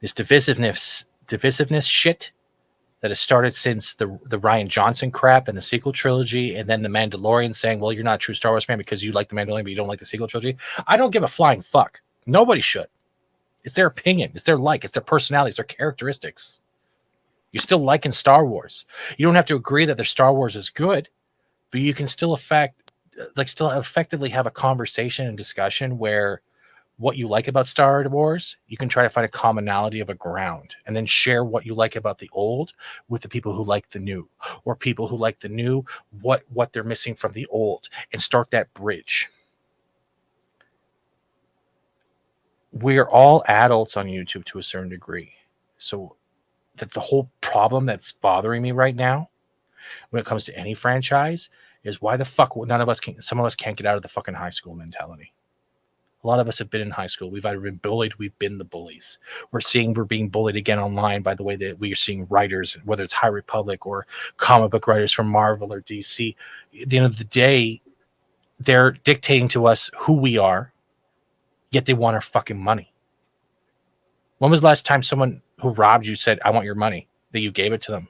This divisiveness shit that has started since the Rian Johnson crap and the sequel trilogy, and then the Mandalorian saying, well, you're not a true Star Wars fan because you like the Mandalorian, but you don't like the sequel trilogy. I don't give a flying fuck. Nobody should. It's their opinion. It's their it's their personality. It's their characteristics. You're still liking Star Wars. You don't have to agree that their Star Wars is good, but you can still effectively have a conversation and discussion where what you like about Star Wars, you can try to find a commonality of a ground and then share what you like about the old with the people who like the new, or people who like the new, what they're missing from the old, and start that bridge. We're all adults on YouTube to a certain degree. So that the whole problem that's bothering me right now when it comes to any franchise is why the fuck some of us can't get out of the fucking high school mentality. A lot of us have been in high school. We've either been bullied, we've been the bullies. We're being bullied again online by the way that we are seeing writers, whether it's High Republic or comic book writers from Marvel or DC. At the end of the day, they're dictating to us who we are, yet they want our fucking money. When was the last time someone who robbed you said, I want your money, that you gave it to them?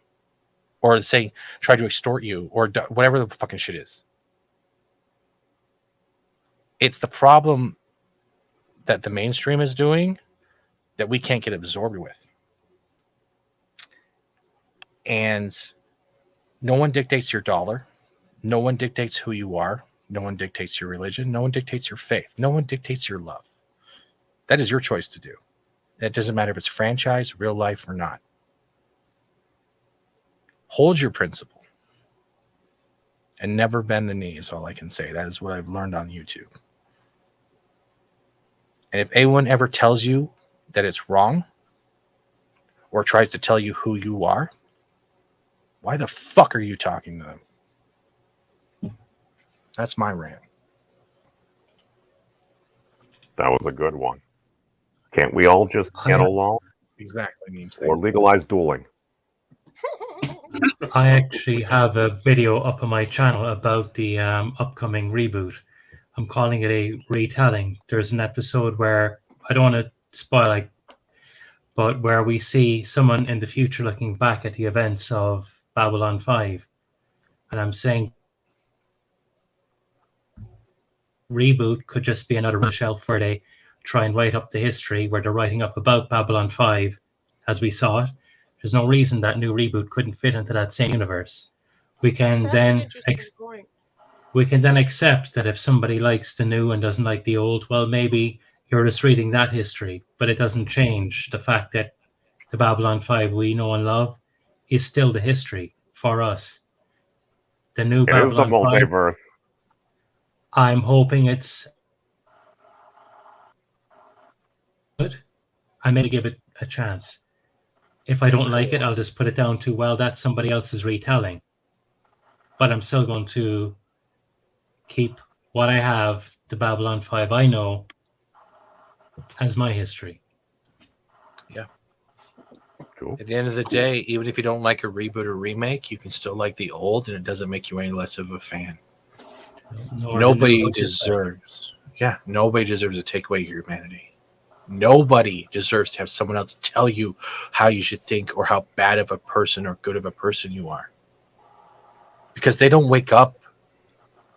Or say, tried to extort you, or whatever the fucking shit is. It's the problem that the mainstream is doing that we can't get absorbed with. And no one dictates your dollar. No one dictates who you are. No one dictates your religion. No one dictates your faith. No one dictates your love. That is your choice to do. It doesn't matter if it's franchise, real life, or not. Hold your principle and never bend the knee is all I can say. That is what I've learned on YouTube. And if anyone ever tells you that it's wrong or tries to tell you who you are, why the fuck are you talking to them? That's my rant. That was a good one. Can't we all just get along? Exactly. Means or legalize dueling? I actually have a video up on my channel about the upcoming reboot. I'm calling it a retelling. There's an episode where, I don't want to spoil it, but where we see someone in the future looking back at the events of Babylon 5. And I'm saying reboot could just be another shelf where they try and write up the history, where they're writing up about Babylon 5 as we saw it. There's no reason that new reboot couldn't fit into that same universe. We can then accept that if somebody likes the new and doesn't like the old, well, maybe you're just reading that history, but it doesn't change the fact that the Babylon 5 we know and love is still the history for us. The new Babylon 5, multiverse. I'm hoping it's good. I may give it a chance. If I don't like it, I'll just put it down to, well, that's somebody else's retelling. But I'm still going to keep what I have, the Babylon 5 I know, as my history. Yeah. Cool. At the end of the day, even if you don't like a reboot or remake, you can still like the old, and it doesn't make you any less of a fan. Nobody deserves to take away your humanity. Nobody deserves to have someone else tell you how you should think or how bad of a person or good of a person you are. Because they don't wake up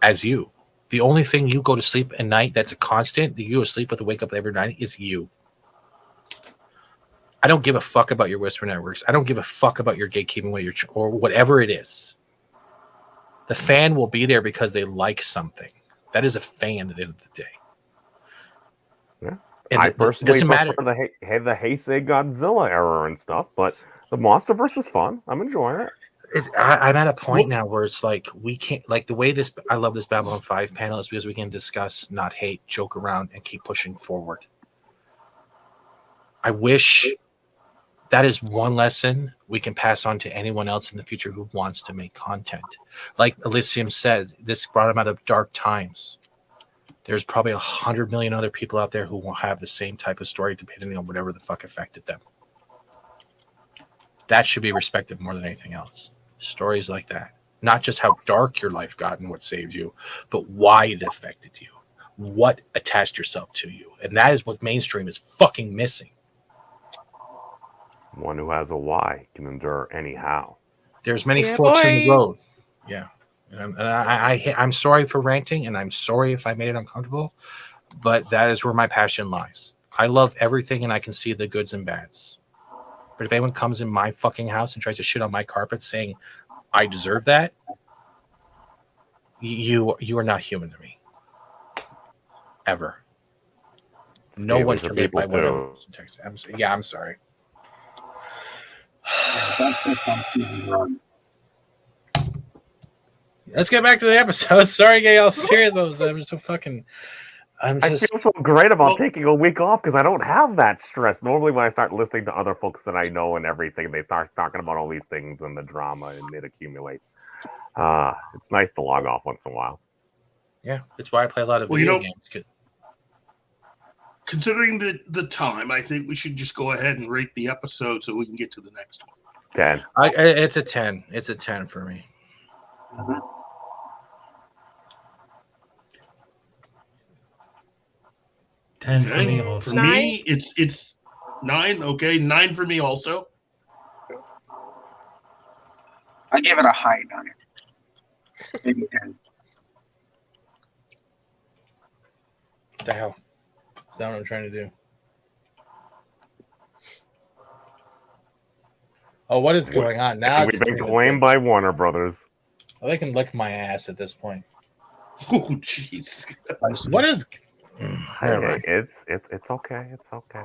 as you. The only thing you go to sleep at night that's a constant, that you go to sleep with and wake up every night, is you. I don't give a fuck about your Whisper Networks. I don't give a fuck about your gatekeeping or whatever it is. The fan will be there because they like something. That is a fan at the end of the day. Yeah. And I personally doesn't matter. prefer the Heisei Godzilla era and stuff, but the MonsterVerse is fun. I'm enjoying it. I'm at a point now where it's like we can't like the way this. I love this Babylon 5 panel is because we can discuss, not hate, joke around, and keep pushing forward. I wish that is one lesson we can pass on to anyone else in the future who wants to make content. Like Elysium said, this brought him out of dark times. There's probably 100 million other people out there who will have the same type of story depending on whatever the fuck affected them. That should be respected more than anything else. Stories like that. Not just how dark your life got and what saved you, but why it affected you. What attached yourself to you. And that is what mainstream is fucking missing. One who has a why can endure anyhow. There's many forks in the road. Yeah. And I'm sorry for ranting, and I'm sorry if I made it uncomfortable, but that is where my passion lies. I love everything, and I can see the goods and bads. But if anyone comes in my fucking house and tries to shit on my carpet saying I deserve that, you are not human to me. Ever. No one can live by what I'm sorry. Let's get back to the episode. Sorry, get all serious. I'm so fucking. I feel so great about taking a week off because I don't have that stress. Normally, when I start listening to other folks that I know and everything, they start talking about all these things and the drama, and it accumulates. It's nice to log off once in a while. Yeah, it's why I play a lot of video games. Considering the time, I think we should just go ahead and rate the episode so we can get to the next one. 10. It's a 10. It's a 10 for me. Mm-hmm. 10 for me also. For me, it's 9. Okay, 9 for me also. I give it a high 9. Maybe 10. What the hell? Is that what I'm trying to do? Oh, what is going on now? We've been claimed by Warner Brothers. Well, they can lick my ass at this point. Oh, jeez. What is? Hey, it's okay. It's okay.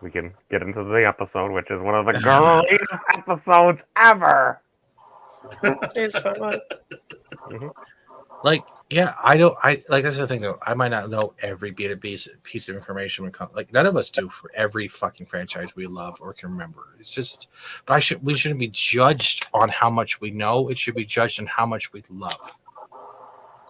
We can get into the episode, which is one of the greatest episodes ever. It's fun. Like, yeah, that's the thing though. I might not know every piece of information. Like, none of us do for every fucking franchise we love or can remember. It's just, but we shouldn't be judged on how much we know. It should be judged on how much we love.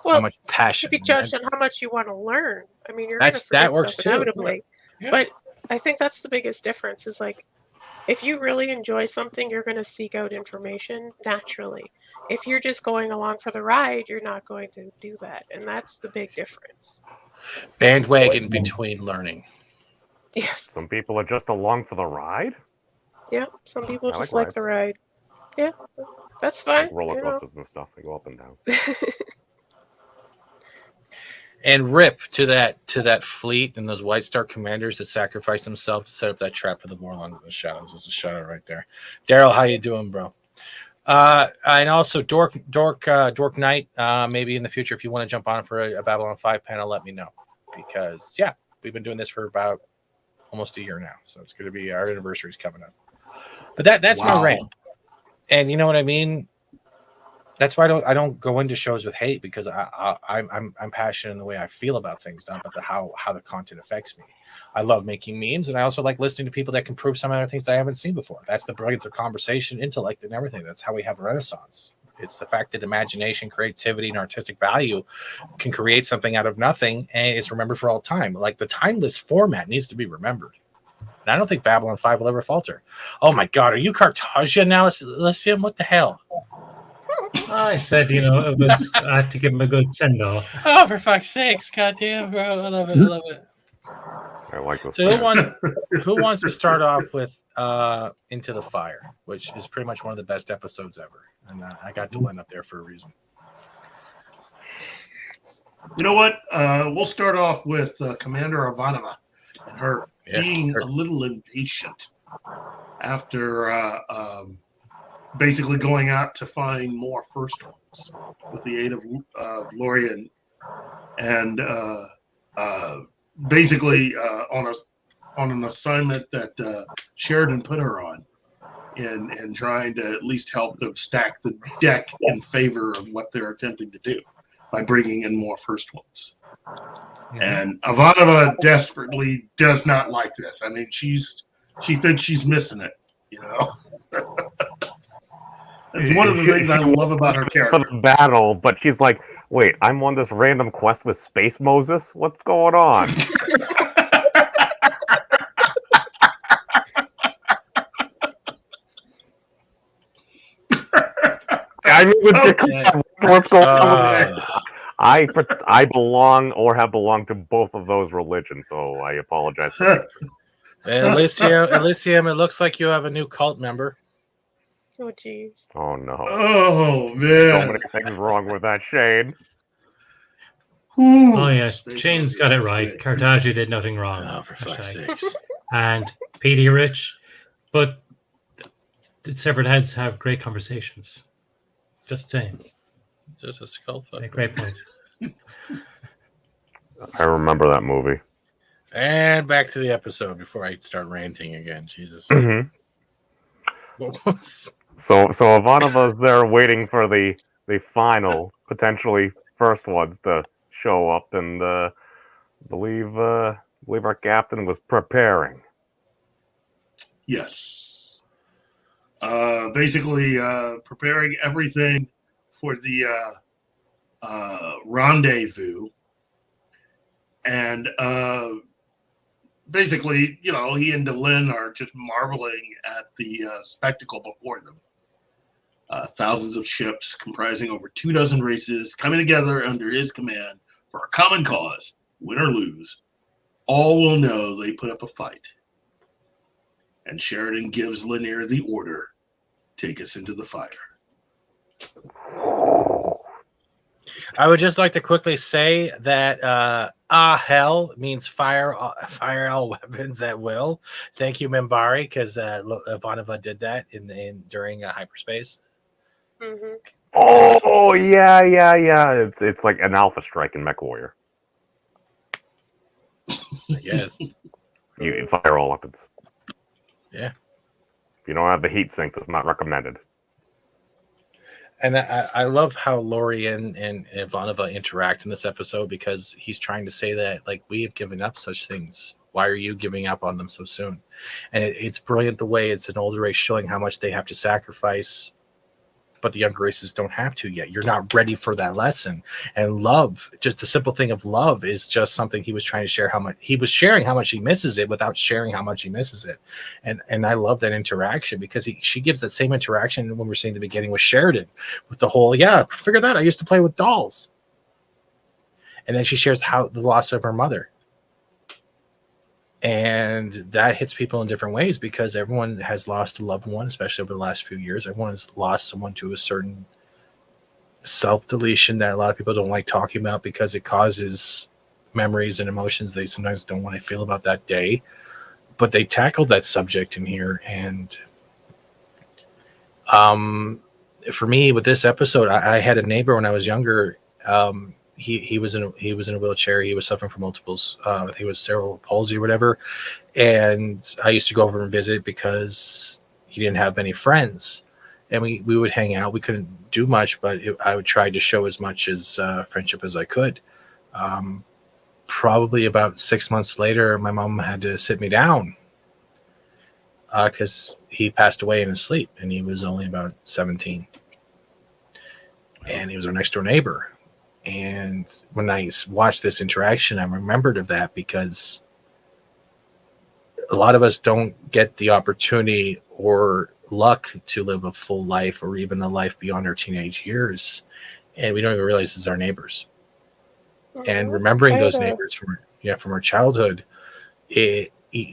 Well, how much passion. It should be judged on how much you want to learn. I mean, you're that going to works stuff too. inevitably. Yeah. But I think that's the biggest difference is like, if you really enjoy something, you're going to seek out information naturally. If you're just going along for the ride, you're not going to do that. And that's the big difference. Bandwagon between learning. Yes. Some people are just along for the ride. Yeah, some people I just like like the ride. Yeah, that's fine. Like roller coasters and stuff. They go up and down. And rip to that fleet and those White Star commanders that sacrificed themselves to set up that trap for the Vorlons and Shadows. There's a shout out right there. Daryl, how you doing, bro? And also Dork Knight, maybe in the future, if you want to jump on for a Babylon 5 panel, let me know. Because, yeah, we've been doing this for about almost a year now. So it's going to be our anniversary is coming up. But that's my rant. And you know what I mean? That's why I don't go into shows with hate, because I'm passionate in the way I feel about things, not about how the content affects me. I love making memes, and I also like listening to people that can prove some other things that I haven't seen before. That's the brilliance of conversation, intellect, and everything. That's how we have a renaissance. It's the fact that imagination, creativity, and artistic value can create something out of nothing, and it's remembered for all time. Like, the timeless format needs to be remembered. And I don't think Babylon 5 will ever falter. Oh my God, are you Cartagia now, Elysium? What the hell? I said, I had to give him a good send off. Oh, for fuck's sakes, goddamn, bro! I love it. I like this. So who wants to start off with Into the Fire, which is pretty much one of the best episodes ever, and I got Delenn up there for a reason. You know what? We'll start off with Commander Ivanova and her being a little impatient after basically going out to find more first ones with the aid of Lorian and basically on an assignment that Sheridan put her on, in trying to at least help them stack the deck in favor of what they're attempting to do by bringing in more first ones. And Ivanova desperately does not like this. I mean, she thinks she's missing it, you know. It's one of the things I love about her character. For the battle, but she's like, wait, I'm on this random quest with Space Moses? What's going on? I mean, what's going on? I belong or have belonged to both of those religions, so I apologize. Elysium, it looks like you have a new cult member. Oh, jeez. Oh, no. Oh, man. So many things wrong with that, Shane. Oh, yeah. Shane's got it right. Cartagio did nothing wrong. Oh, for fuck's sake. And Petey Rich. But the separate heads have great conversations. Just saying. Just a skull fuck. Yeah, great point. I remember that movie. And back to the episode before I start ranting again. Jesus. Mm-hmm. What was... So Ivanova's there waiting for the final, potentially first ones to show up, and believe our captain was preparing. Yes. Basically preparing everything for the rendezvous. And basically, you know, he and Delenn are just marveling at the spectacle before them. Thousands of ships comprising over 24 races coming together under his command for a common cause, win or lose. All will know they put up a fight. And Sheridan gives Lennier the order, take us into the fire. I would just like to quickly say that hell means fire all weapons at will. Thank you, Mimbari, because Ivanova did that during hyperspace. Mm-hmm. Oh yeah. It's like an alpha strike in MechWarrior. I guess. You fire all weapons. Yeah. If you don't have the heat sink, that's not recommended. And I love how Laurie and Ivanova interact in this episode, because he's trying to say that, like, we have given up such things. Why are you giving up on them so soon? And it's brilliant the way it's an older race showing how much they have to sacrifice, but the younger races don't have to yet. You're not ready for that lesson. And love, just the simple thing of love, is just something he was trying to share. He was sharing how much he misses it without sharing how much he misses it. And I love that interaction, because she gives that same interaction when we're seeing the beginning with Sheridan, with the whole, figure that out. I used to play with dolls. And then she shares the loss of her mother. And that hits people in different ways, because everyone has lost a loved one, especially over the last few years. Everyone has lost someone to a certain self-deletion that a lot of people don't like talking about, because it causes memories and emotions they sometimes don't want to feel about that day. But they tackled that subject in here. And for me, with this episode, I had a neighbor when I was younger. He was in a wheelchair. He was suffering from multiples. I think it was cerebral palsy or whatever. And I used to go over and visit because he didn't have many friends. And we would hang out. We couldn't do much, but I would try to show as much as friendship as I could. Probably about 6 months later, my mom had to sit me down because he passed away in his sleep, and he was only about 17. And he was our next door neighbor. And when I watched this interaction, I remembered of that, because a lot of us don't get the opportunity or luck to live a full life, or even a life beyond our teenage years. And we don't even realize it's our neighbors. And remembering those neighbors from our childhood,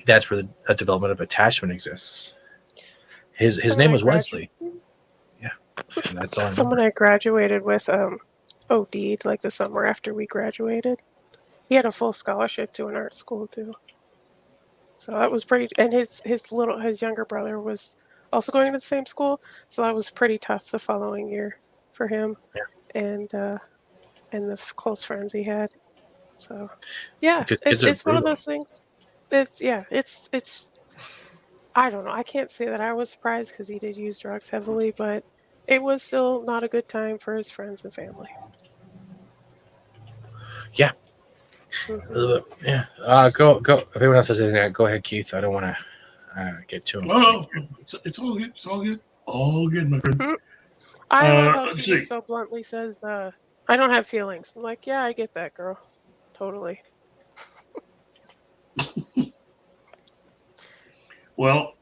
that's where a development of attachment exists. His name was Wesley. Yeah. And that's all I Someone I graduated with OD'd like the summer after we graduated. He had a full scholarship to an art school too. So that was pretty, and his younger brother was also going to the same school, so that was pretty tough the following year for him. Yeah. And the close friends he had. So, yeah, Because kids are it's one of brutal. those things. It's. I don't know. I can't say that I was surprised because he did use drugs heavily, but it was still not a good time for his friends and family. Yeah. Yeah. Go. If anyone else has anything, go ahead, Keith. I don't want to get too. Oh, it's all good. It's all good. All good, my friend. I love how Let's she see. just so bluntly says I don't have feelings. I'm like, yeah, I get that, girl. Totally. Well,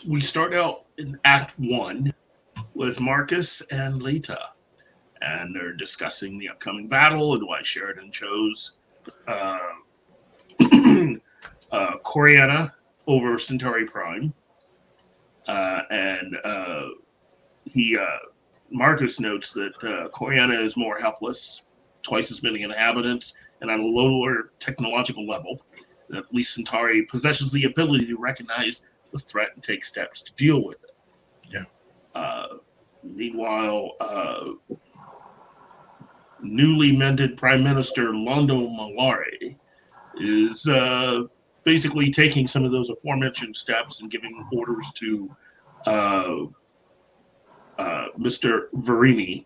we start out in Act 1 with Marcus and Lita, and they're discussing the upcoming battle and why Sheridan chose Coriana over Centauri Prime. Marcus notes that Coriana is more helpless, twice as many inhabitants, and at a lower technological level. At least Centauri possesses the ability to recognize the threat and take steps to deal with it. Yeah. Meanwhile, newly minted Prime Minister Londo Malare is basically taking some of those aforementioned steps and giving orders to Mr. Verini,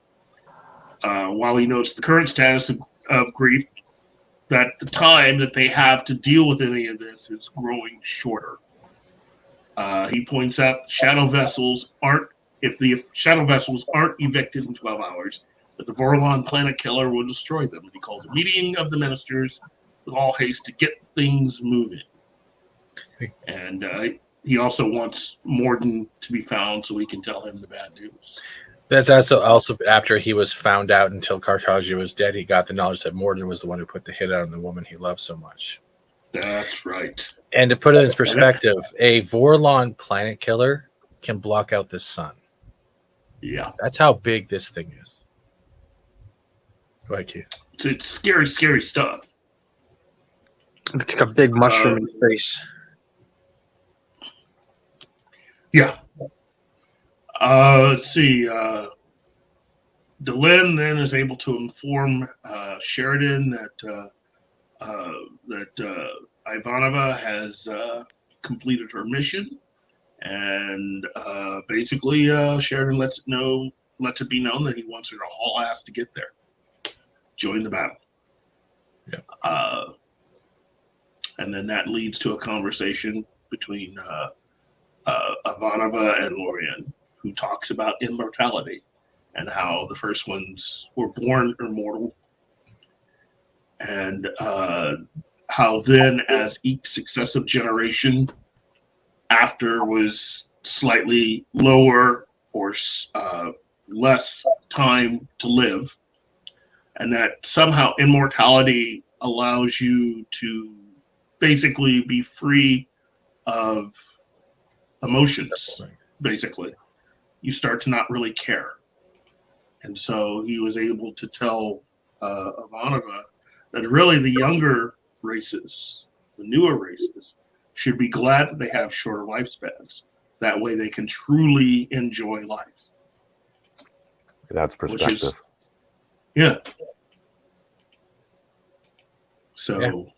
while he notes the current status of grief, that the time that they have to deal with any of this is growing shorter. He points out if the shadow vessels aren't evicted in 12 hours, that the Vorlon planet killer will destroy them. And he calls a meeting of the ministers with all haste to get things moving. And he also wants Morden to be found so he can tell him the bad news. That's also after he was found out until Cartagia was dead, he got the knowledge that Morden was the one who put the hit out on the woman he loved so much. That's right. And to put it in perspective, a Vorlon planet killer can block out the sun. Yeah. That's how big this thing is. Go ahead, Keith. It's scary, scary stuff. It's like a big mushroom in your face. Yeah. Let's see. Delenn then is able to inform Sheridan that Ivanova has completed her mission, and basically Sheridan lets it be known that he wants her to haul ass to get there, join the battle. Yeah. And then that leads to a conversation between Ivanova and Lorian, who talks about immortality and how the first ones were born immortal, and how then as each successive generation after was slightly lower or less time to live, and that somehow immortality allows you to basically be free of emotions. Basically, you start to not really care. And so he was able to tell Ivanova that really the younger races, the newer races, should be glad that they have shorter lifespans. That way they can truly enjoy life. That's perspective. Yeah. So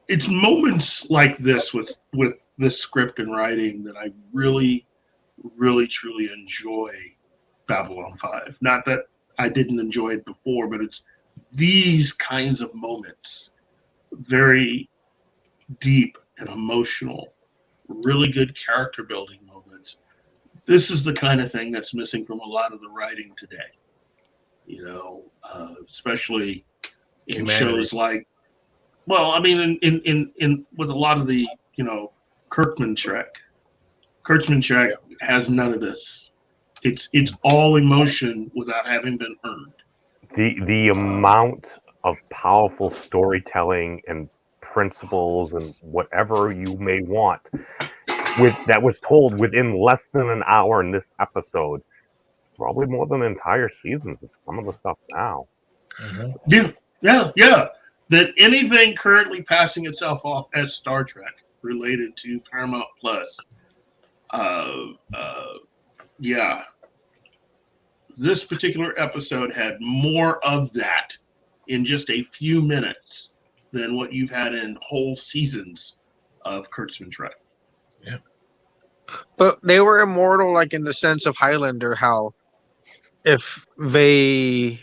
it's moments like this with this script and writing that I really, really, truly enjoy Babylon 5. Not that I didn't enjoy it before, but it's these kinds of moments, very deep and emotional, really good character building moments. This is the kind of thing that's missing from a lot of the writing today. You know, especially in shows like, well, I mean, in with a lot of the, you know, Kurtzman has none of this. It's all emotion without having been earned. The amount of powerful storytelling and principles and whatever you may want that was told within less than an hour in this episode, probably more than entire seasons of some of the stuff now. Mm-hmm. Yeah. That anything currently passing itself off as Star Trek related to Paramount Plus, this particular episode had more of that in just a few minutes than what you've had in whole seasons of Kurtzman Trek. Yeah. But they were immortal, like in the sense of Highlander, how if they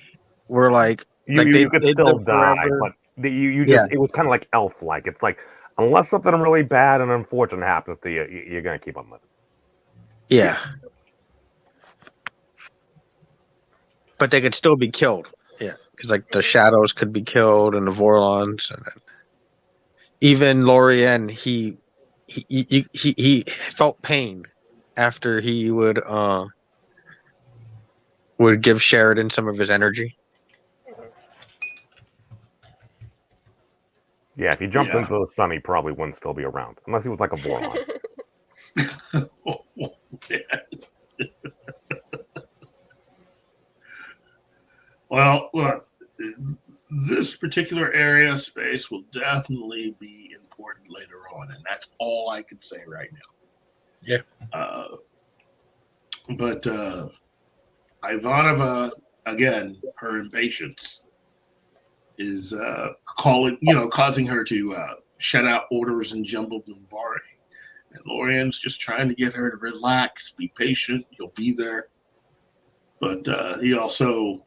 were like You could they'd still live die, forever. but you just it was kind of like elf-like. It's like unless something really bad and unfortunate happens to you, you're gonna keep on living. Yeah. But they could still be killed. Yeah, because like the shadows could be killed and the Vorlons, and then even Lorien, he felt pain after he would give Sheridan some of his energy. Yeah, if he jumped into the sun, he probably wouldn't still be around, unless he was like a Vorlon. Well, look, this particular area of space will definitely be important later on, and that's all I can say right now. Yeah. But Ivanova, again, her impatience is causing her to shut out orders and jumbled Numbari. And Lorien's just trying to get her to relax, be patient, you'll be there. But he also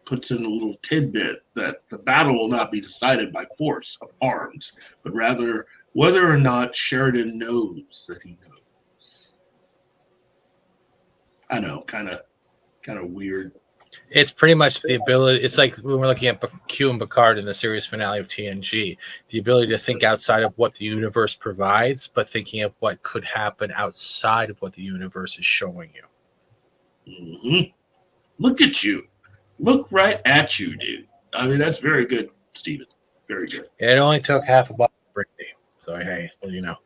puts in a little tidbit that the battle will not be decided by force of arms, but rather whether or not Sheridan knows that he knows. I know, kind of weird. It's pretty much the ability. It's like when we're looking at Q and Picard in the series finale of TNG, the ability to think outside of what the universe provides, but thinking of what could happen outside of what the universe is showing you. Mm-hmm. Look at you. Look right at you, dude. I mean, that's very good, Steven. Very good. It only took half a bottle of brandy. So, hey, well, you know.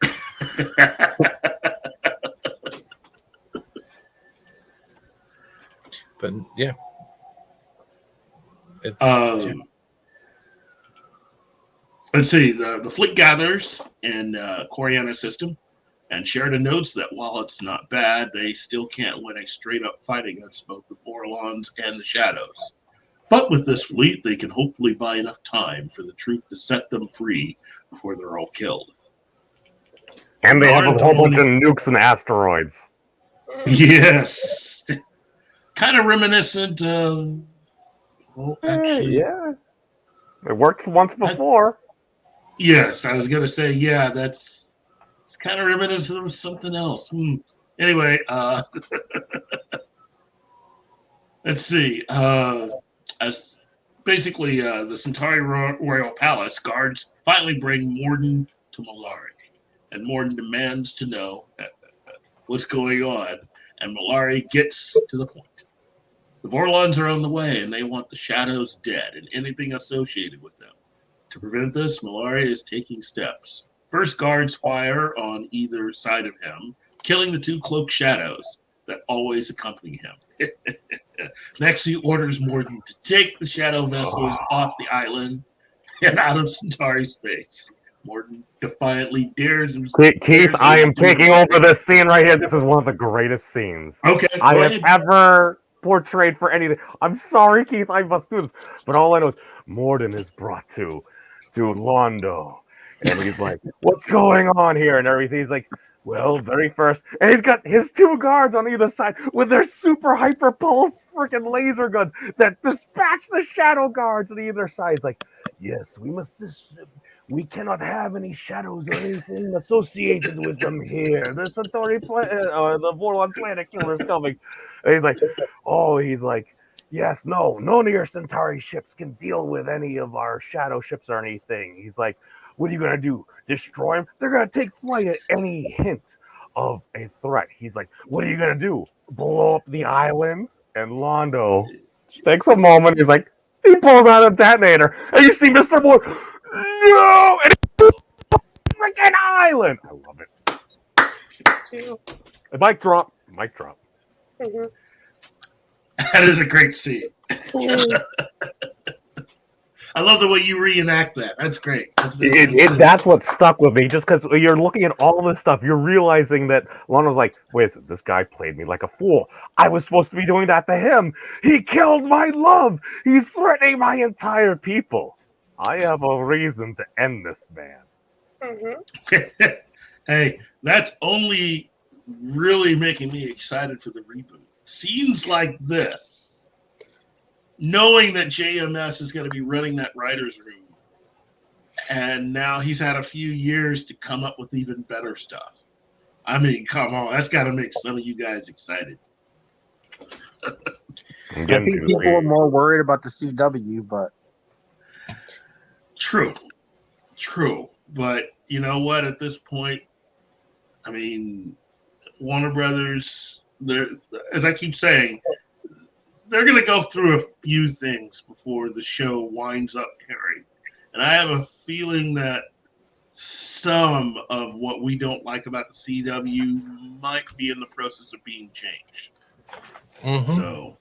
But, yeah. It's, let's see. The fleet gathers in Coriana system, and Sheridan notes that while it's not bad, they still can't win a straight-up fight against both the Vorlons and the Shadows. But with this fleet, they can hopefully buy enough time for the truth to set them free before they're all killed. And they have a whole bunch of nukes and asteroids. Yes. Kind of reminiscent of... Well, actually... Yeah. It worked once before. Yes, I was going to say, yeah, it's kind of reminiscent of something else. Anyway, let's see. As basically, the Centauri Royal Palace guards finally bring Morden to Malari, and Morden demands to know what's going on, and Malari gets to the point. The Vorlons are on the way, and they want the Shadows dead and anything associated with them. To prevent this, Malari is taking steps. First, guards fire on either side of him, killing the two cloaked shadows that always accompany him. Next, he orders Morden to take the shadow vessels off the island and out of Centauri space. Morden defiantly dares him. Keith, I am taking over this scene right here. This is one of the greatest scenes I have ever portrayed for anything. I'm sorry, Keith, I must do this. But all I know is Morden is brought to Londo. And he's like, what's going on here? And everything. He's like, well, very first. And he's got his two guards on either side with their super hyper pulse freaking laser guns that dispatch the shadow guards on either side. He's like, yes, we cannot have any shadows or anything associated with them here. The Centauri the Vorlon planet killer is coming. And he's like, yes, none of your Centauri ships can deal with any of our shadow ships or anything. He's like, what are you going to do? Destroy them? They're going to take flight at any hint of a threat. He's like, what are you going to do? Blow up the island? And Londo takes a moment. He's like, he pulls out a detonator. And you see Mr. Moore, no! And it's freaking island! I love it. Mic drop. Mm-hmm. That is a great scene. I love the way you reenact that. That's great. That's what stuck with me. Just because you're looking at all this stuff, you're realizing that Lana's like, wait a second, this guy played me like a fool. I was supposed to be doing that to him. He killed my love. He's threatening my entire people. I have a reason to end this man. Mm-hmm. Hey, that's only really making me excited for the reboot. Scenes like this, knowing that JMS is going to be running that writer's room, and now he's had a few years to come up with even better stuff. I mean, come on, that's got to make some of you guys excited. I think people are more worried about the CW, but True. But you know what? At this point, I mean, Warner Brothers, as I keep saying, they're going to go through a few things before the show winds up airing. And I have a feeling that some of what we don't like about the CW might be in the process of being changed. So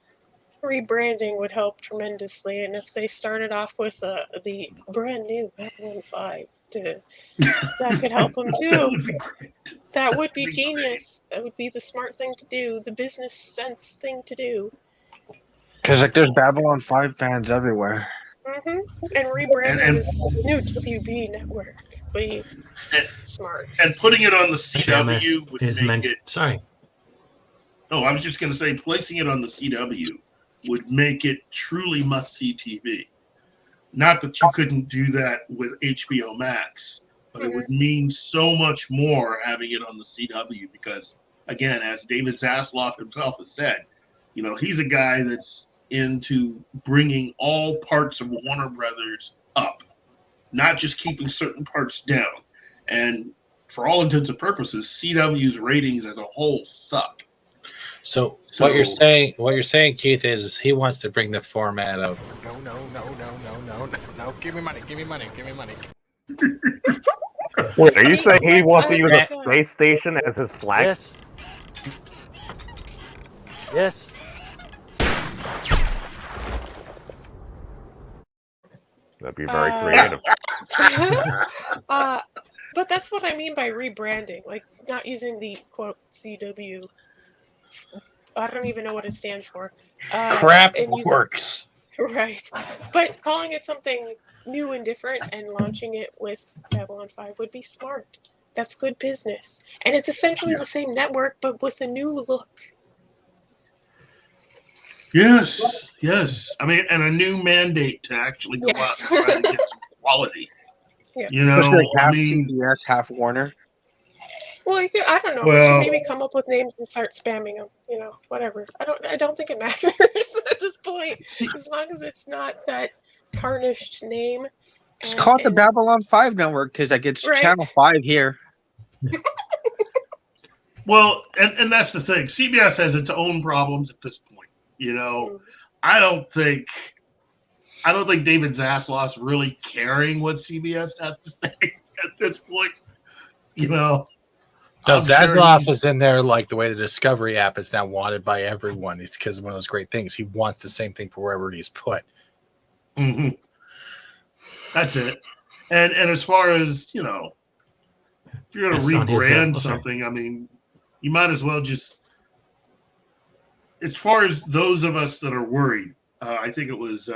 rebranding would help tremendously, and if they started off with the brand new Babylon 5, that could help them too. That would be great. That would be genius. That would be the smart thing to do, the business sense thing to do. because like there's Babylon 5 fans everywhere. Mm-hmm. And rebranding this new WB network. Be smart. And putting it on the CW would is make it. Sorry. Oh, I was just going to say, placing it on the CW would make it truly must-see TV. Not that you couldn't do that with HBO Max, but it would mean so much more having it on the CW because, again, as David Zaslav himself has said, you know, he's a guy that's into bringing all parts of Warner Brothers up, not just keeping certain parts down. And for all intents and purposes, CW's ratings as a whole suck. So what you're saying, Keith, is he wants to bring the format of No. Give me money. Wait, are you saying he wants to use a space station as his flag? Yes. That'd be very creative. But that's what I mean by rebranding, like not using the quote CW. I don't even know what it stands for. crap works. Right. But calling it something new and different and launching it with Babylon 5 would be smart. That's good business. And it's essentially the same network, but with a new look. Yes. I mean, and a new mandate to actually go out and try to get some quality. Yeah. You know, Especially like half I mean, CBS, half Warner. Well, I don't know. Well- We should maybe come up with names and start spamming them. You know, whatever. I don't think it matters at this point, as long as it's not that tarnished name. It's called the Babylon 5 network because like it's Right. Channel 5 here. well, and that's the thing. CBS has its own problems at this point. You know, I don't think David Zaslav's really caring what CBS has to say at this point. You know, No, I'm sure Zaslav he's- is in there like the way the Discovery app is now wanted by everyone. It's because of one of those great things. He wants the same thing for wherever he's put. Mm-hmm. That's it. And as far as, you know, if you're going to Yes, on his, rebrand okay. something, I mean, you might as well just, as far as those of us that are worried, I think it was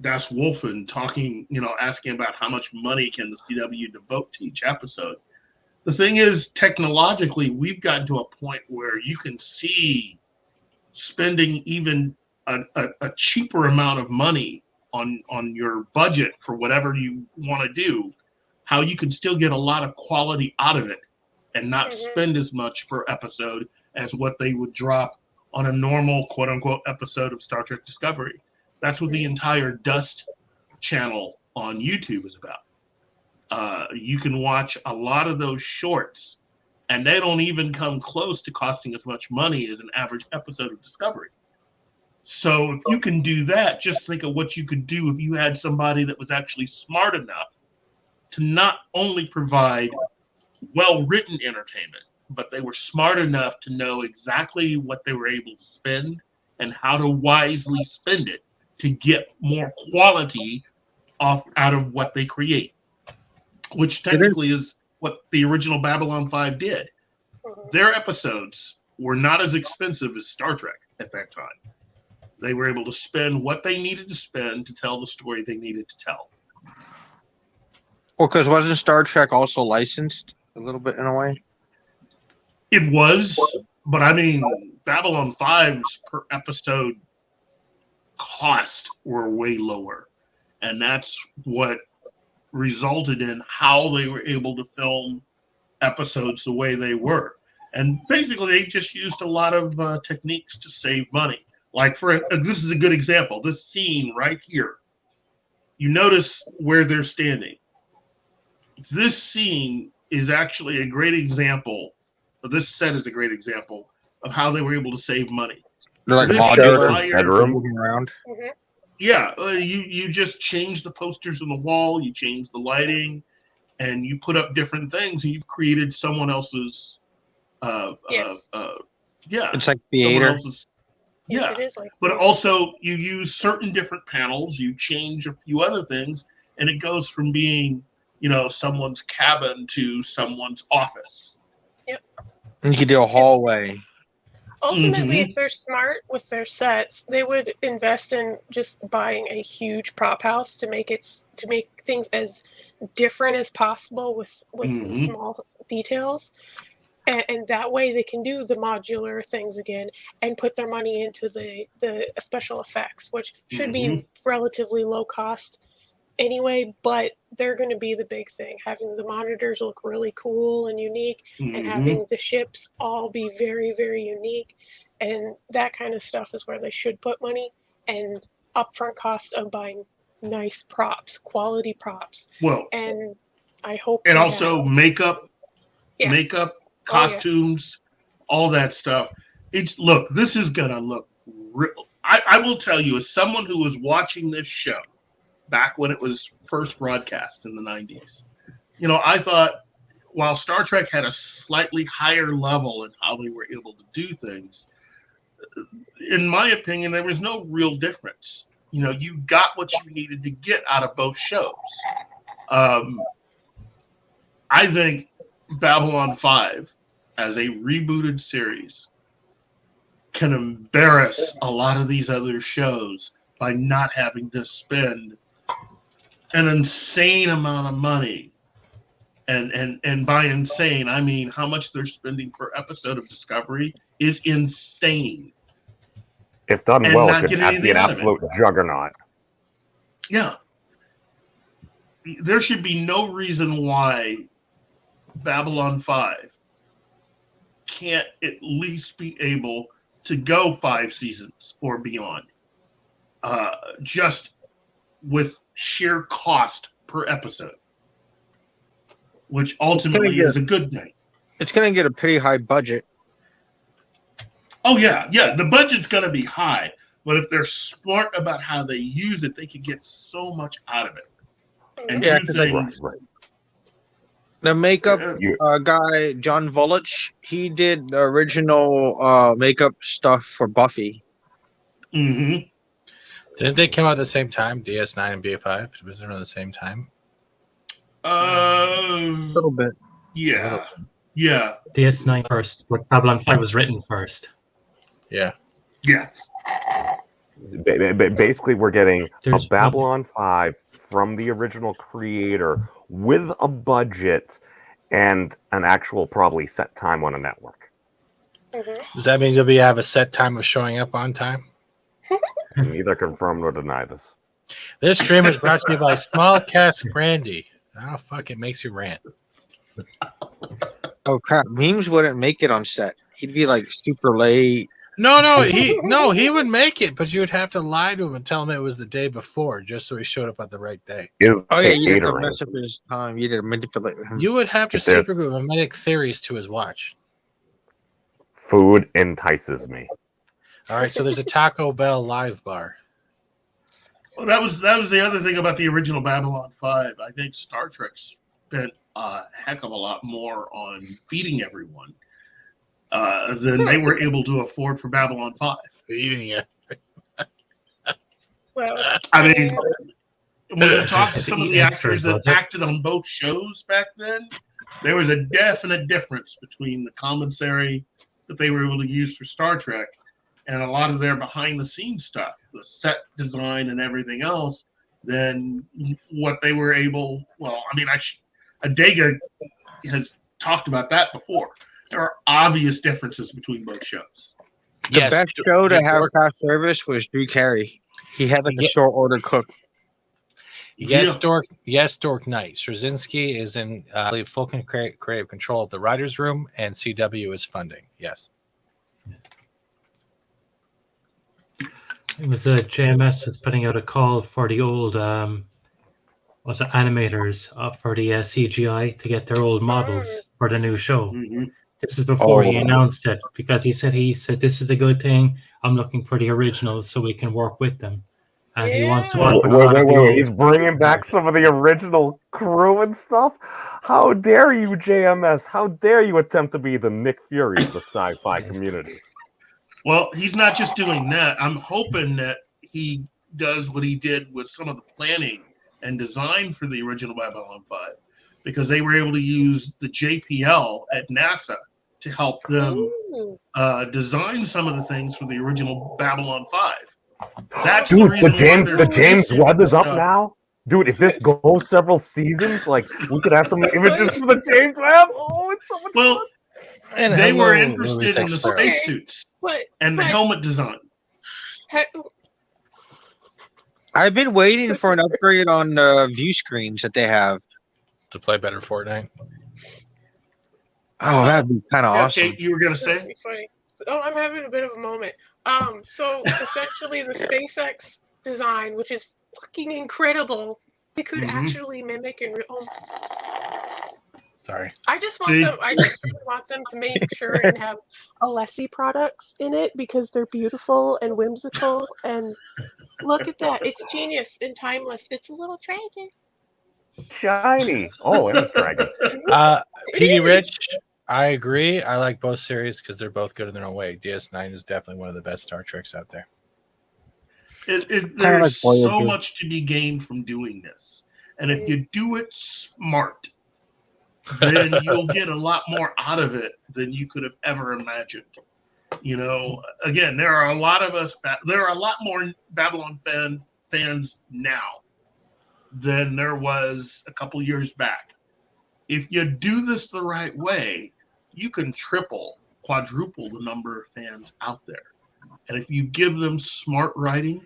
Das Wolfen talking, you know, asking about how much money can the CW devote to each episode. The thing is, technologically, we've gotten to a point where you can see spending even a cheaper amount of money on your budget for whatever you want to do, how you can still get a lot of quality out of it and not spend as much per episode as what they would drop on a normal quote unquote episode of Star Trek Discovery. That's what the entire Dust channel on YouTube is about. You can watch a lot of those shorts and they don't even come close to costing as much money as an average episode of Discovery. So if you can do that, just think of what you could do if you had somebody that was actually smart enough to not only provide well-written entertainment, but they were smart enough to know exactly what they were able to spend and how to wisely spend it to get more quality out of what they create, which technically is what the original Babylon 5 did. Their episodes were not as expensive as Star Trek at that time. They were able to spend what they needed to spend to tell the story they needed to tell. Well, because wasn't Star Trek also licensed a little bit in a way? It was, but I mean, Babylon 5's per episode cost were way lower. And that's what resulted in how they were able to film episodes the way they were. And basically, they just used a lot of techniques to save money. Like, this is a good example. This scene right here. You notice where they're standing. This scene is actually a great example, or this set is a great example of how they were able to save money. They're like This modular bedroom moving around. Yeah, you just change the posters on the wall, you change the lighting, and you put up different things, and you've created someone else's. Yeah, It's like theater. Yeah, it is like but also you use certain different panels, you change a few other things, and it goes from being, someone's cabin to someone's office. Yep. And you could do a hallway. Ultimately, if they're smart with their sets, they would invest in just buying a huge prop house to make things as different as possible with small details. And that way they can do the modular things again and put their money into the special effects, which should be relatively low cost anyway, but they're going to be the big thing. Having the monitors look really cool and unique and having the ships all be very, very unique. And that kind of stuff is where they should put money, and upfront costs of buying nice props, quality props. Well, and I hope. And also makeup, Yes. costumes, all that stuff. This is gonna look real. I will tell you, as someone who was watching this show back when it was first broadcast in the 90s, I thought while Star Trek had a slightly higher level in how they were able to do things, in my opinion, there was no real difference. You got what you needed to get out of both shows. I think Babylon 5 as a rebooted series can embarrass a lot of these other shows by not having to spend an insane amount of money. And by insane, I mean how much they're spending per episode of Discovery is insane. If done And well, not it could get be anything an out of it. absolute juggernaut. Yeah. There should be no reason why Babylon 5 can't at least be able to go 5 seasons or beyond, just with sheer cost per episode, which ultimately is a good thing. It's going to get a pretty high budget. Oh, yeah. The budget's going to be high, but if they're smart about how they use it, they can get so much out of it. And do things. The makeup guy, John Volich, he did the original makeup stuff for Buffy. Didn't they come out at the same time? DS9 and BA5? Was it around the same time? A little bit. Yeah. DS9 first, but Babylon 5 was written first. Yeah. Basically, we're getting a Babylon 5 from the original creator with a budget and an actual probably set time on a network. Does that mean you'll have a set time of showing up on time? Neither confirm nor deny this. This stream is brought to you by Small Cask Brandy. Oh, fuck, it makes you rant. Oh, crap. Memes wouldn't make it on set. He'd be like super late. No, he would make it, but you would have to lie to him and tell him it was the day before, just so he showed up on the right day. You did to mess up his time. You did to manipulate him. You would have to superglue mimetic theories to his watch. Food entices me. All right, so there's a Taco Bell live bar. Well, that was the other thing about the original Babylon 5. I think Star Trek spent a heck of a lot more on feeding everyone than they were able to afford for Babylon 5. Feeding it. Well, I mean, when you talk to Had to some of eat the extras, actors that was it? acted on both shows back then, there was a definite difference between the commentary that they were able to use for Star Trek and a lot of their behind the scenes stuff, the set design and everything else, than what they were able. Well, I mean, Adega has talked about that before. There are obvious differences between both shows. The best show to have craft service was Drew Carey. He had like a short order cook. Yes, Dork Knight. Straczynski is in, I believe, full creative control of the writer's room, and CW is funding. Yes. It was JMS was putting out a call for the old animators for the CGI to get their old models for the new show. This is before he announced it, because he said this is the good thing. I'm looking for the originals so we can work with them, and he wants to work with a lot of the Wait. old- He's bringing back some of the original crew and stuff? How dare you, JMS? How dare you attempt to be the Nick Fury of the sci-fi community? Well, he's not just doing that. I'm hoping that he does what he did with some of the planning and design for the original Babylon 5, because they were able to use the JPL at NASA to help them design some of the things for the original Babylon 5. That's Dude, the James Webb is up now? Dude, if this goes several seasons, like, we could have some images for the James Webb. Oh, it's so much fun. And they were hello, interested in the Louis spacesuits and the helmet design. I've been waiting for an upgrade on the view screens that they have. To play better Fortnite. Oh, that'd be kind of awesome. Okay, you were gonna say? That'd be funny. Oh, I'm having a bit of a moment. So essentially, the SpaceX design, which is fucking incredible, they could actually mimic in real. Sorry. I just want them. I just really want them to make sure and have Alessi products in it, because they're beautiful and whimsical. And look at that! It's genius and timeless. It's a little dragon. Shiny. Oh, and it's dragon. PD Rich, I agree. I like both series because they're both good in their own way. DS9 is definitely one of the best Star Treks out there. There's so much to be gained from doing this. And if you do it smart, then you'll get a lot more out of it than you could have ever imagined. You know, again, there are a lot more Babylon fans now than there was a couple years back. If you do this the right way, you can triple, quadruple the number of fans out there. And if you give them smart writing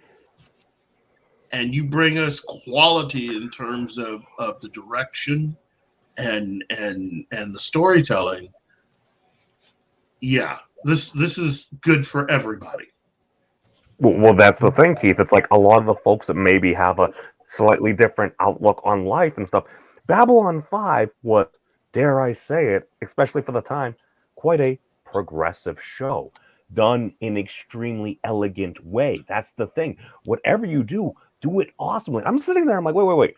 and you bring us quality in terms of the direction and the storytelling, yeah, this is good for everybody. Well, that's the thing, Keith. It's like a lot of the folks that maybe have a slightly different outlook on life and stuff. Babylon 5 was, dare I say it, especially for the time, quite a progressive show, done in extremely elegant way. That's the thing. Whatever you do it awesomely. I'm sitting there, I'm like, wait.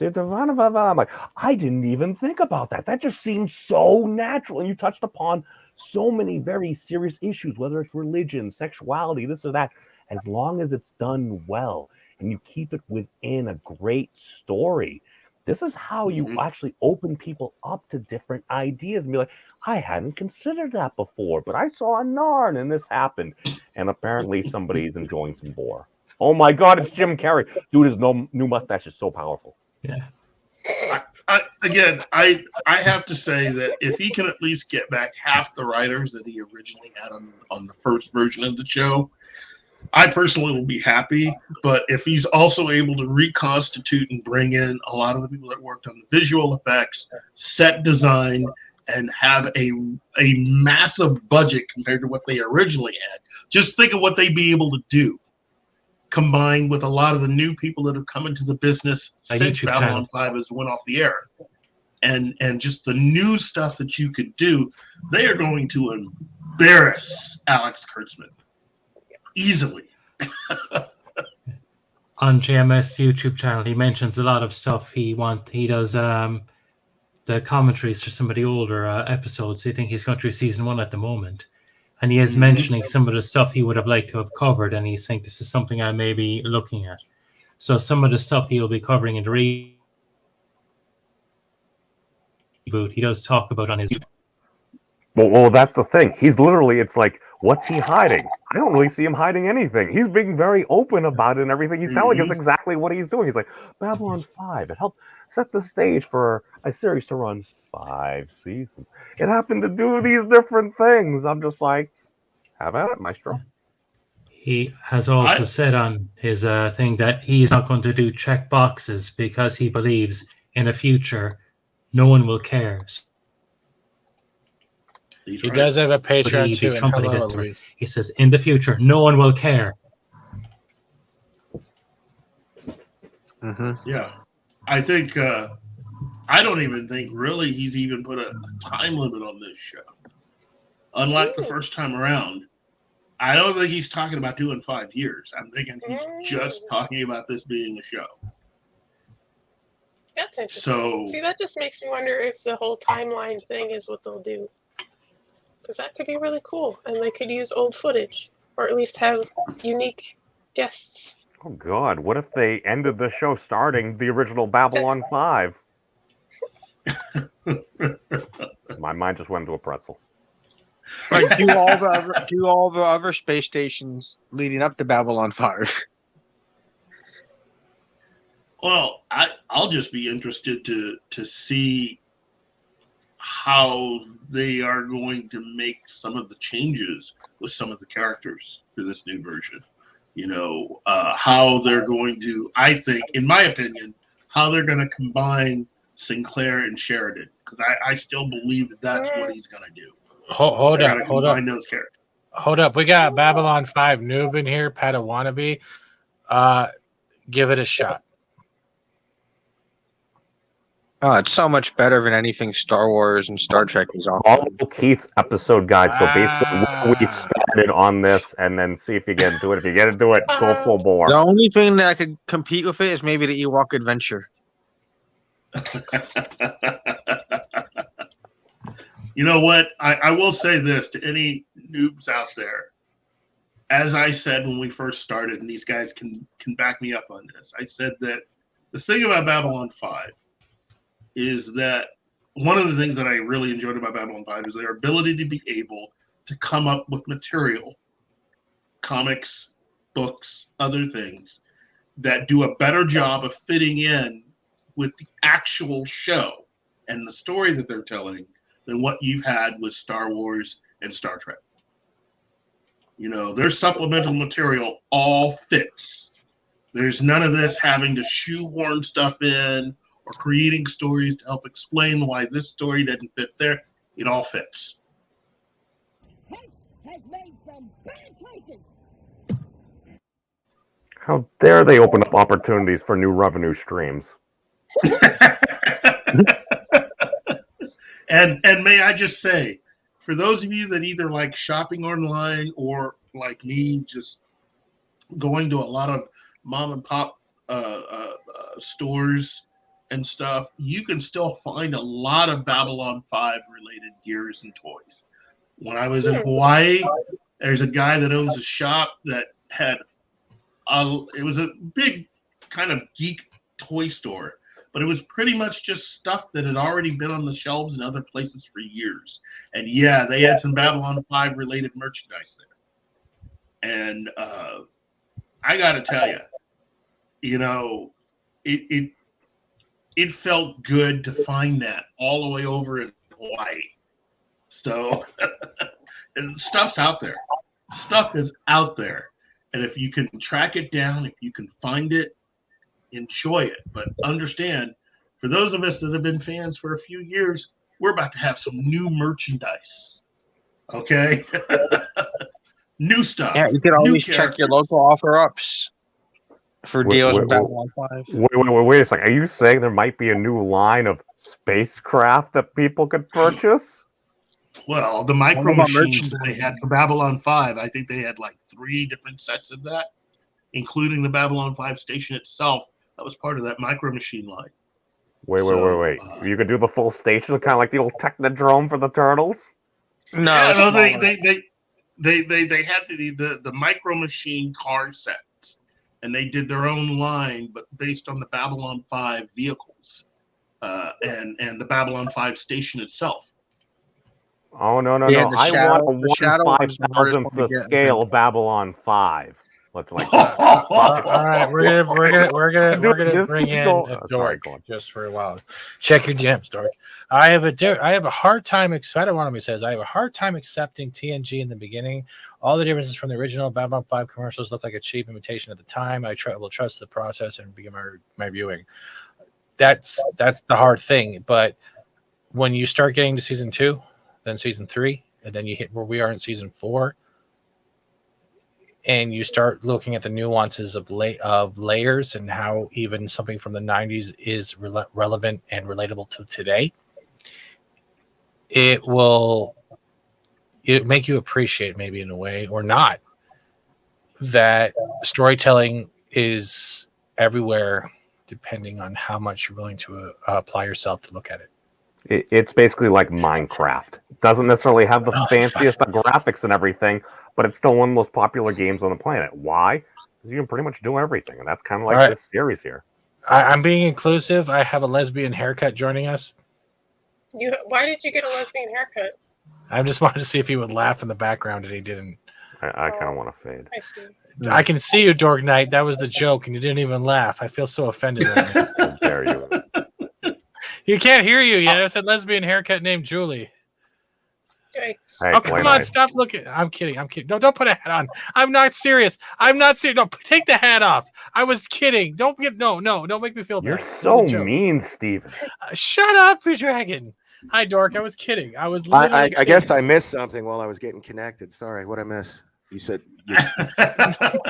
I'm like, I didn't even think about that. That just seems so natural. And you touched upon so many very serious issues, whether it's religion, sexuality, this or that. As long as it's done well and you keep it within a great story, this is how you actually open people up to different ideas and be like, I hadn't considered that before, but I saw a Narn and this happened. And apparently somebody's enjoying some gore. Oh my God, it's Jim Carrey. Dude, his new mustache is so powerful. Yeah. I have to say that if he can at least get back half the writers that he originally had on the first version of the show, I personally will be happy. But if he's also able to reconstitute and bring in a lot of the people that worked on the visual effects, set design, and have a massive budget compared to what they originally had, just think of what they'd be able to do, combined with a lot of the new people that have come into the business since Babylon 5 has went off the air, and just the new stuff that you could do. They are going to embarrass Alex Kurtzman easily. On JMS YouTube channel, he mentions a lot of stuff. He does the commentaries for some of the older episodes. I think he's going through season 1 at the moment, And he is mentioning some of the stuff he would have liked to have covered, and he's saying this is something I may be looking at. So some of the stuff he'll be covering in the reboot, he does talk about on his. Well, that's the thing. He's literally, it's like, what's he hiding? I don't really see him hiding anything. He's being very open about it and everything. He's telling us exactly what he's doing. He's like, Babylon 5, it helped set the stage for a series to run 5 seasons. It happened to do these different things. I'm just like, have at it, Maestro. He has also said on his thing that he is not going to do check boxes because he believes in the future no one will care. He does have a Patreon too. And hello, Louise. He says, in the future, no one will care. Yeah. I think, I don't even think really he's even put a time limit on this show. Unlike the first time around, I don't think he's talking about doing 5 years. I'm thinking he's just talking about this being a show. That's interesting. So, see, that just makes me wonder if the whole timeline thing is what they'll do. Because that could be really cool, and they could use old footage, or at least have unique guests. Oh, God. What if they ended the show starting the original Babylon 5? My mind just went into a pretzel. Like do all the other space stations leading up to Babylon 5. Well, I'll just be interested to see how they are going to make some of the changes with some of the characters for this new version. You know, how they're going to, I think, in my opinion, how they're going to combine Sinclair and Sheridan. Because I still believe that that's what he's going to do. Hold up. Those characters. Hold up. We got Babylon 5 noob in here, Padawannabe. Give it a shot. Oh, it's so much better than anything Star Wars and Star Trek was on. Follow Keith's episode guide. So basically, we started on this, and then see if you get into it. If you get into it, go full bore. The only thing that could compete with it is maybe the Ewok Adventure. You know what? I will say this to any noobs out there. As I said when we first started, and these guys can back me up on this, I said that the thing about Babylon 5 is that one of the things that I really enjoyed about Babylon 5 is their ability to be able to come up with material, comics, books, other things, that do a better job of fitting in with the actual show and the story that they're telling than what you've had with Star Wars and Star Trek. You know, their supplemental material all fits. There's none of this having to shoehorn stuff in or creating stories to help explain why this story doesn't fit there. It all fits. Has made some bad choices. How dare they open up opportunities for new revenue streams? And may I just say, for those of you that either like shopping online or like me, just going to a lot of mom and pop stores and stuff, you can still find a lot of Babylon 5 related gears and toys. When I was in Hawaii, there's a guy that owns a shop that had it was a big kind of geek toy store, but it was pretty much just stuff that had already been on the shelves in other places for years. And yeah, they had some Babylon 5 related merchandise there. And I got to tell you, you know, it felt good to find that all the way over in Hawaii. So and stuff's out there. Stuff is out there. And if you can track it down, if you can find it, enjoy it. But understand, for those of us that have been fans for a few years, we're about to have some new merchandise. Okay? New stuff. Yeah, you can always check your local offer-ups for deals with Babylon 5. Wait a second. Are you saying there might be a new line of spacecraft that people could purchase? Well, the micro machines that they had for Babylon 5, I think they had like 3 different sets of that, including the Babylon 5 station itself. That was part of that micro machine line. Wait. You could do the full station, kind of like the old Technodrome for the Turtles? No, yeah, no, they had the Micro Machine car sets, and they did their own line, but based on the Babylon 5 vehicles, and the Babylon 5 station itself. Oh no! Yeah, I the want shadow- a the shadow one's the hardest 1/5000th one to the get, I scale think. Babylon 5. Let's like. All right, we're gonna bring in a Sorry, dork go on. just for a while. Check your gems, dork. I have a hard time. One of me says I have a hard time accepting TNG in the beginning. All the differences from the original Babylon 5 commercials look like a cheap imitation at the time. I will trust the process and begin my viewing. That's the hard thing. But when you start getting to season 2, then season 3, and then you hit where we are in season 4. And you start looking at the nuances of layers and how even something from the 90s is relevant and relatable to today, it make you appreciate, maybe in a way or not, that storytelling is everywhere depending on how much you're willing to apply yourself to look at it. It's basically like Minecraft. It doesn't necessarily have the fanciest of graphics and everything, but it's still one of the most popular games on the planet. Why? Because you can pretty much do everything, and that's kind of like All right. this series here. I'm being inclusive. I have a lesbian haircut joining us. Why did you get a lesbian haircut? I just wanted to see if he would laugh in the background, and he didn't. I kind of want to fade. I see. I can see you, Dork Knight. That was the joke, and you didn't even laugh. I feel so offended right now. How dare you? You can't hear you yet. I said lesbian haircut named Julie. Hey, Oh, come on. Stop looking. I'm kidding. No, don't put a hat on. I'm not serious. No, take the hat off. I was kidding. Don't make me feel bad. You're so mean, Steven. Shut up, Dragon. Hi, Dork. I was kidding. I was literally I kidding. guess I missed something while I was getting connected. Sorry, what'd I miss? You said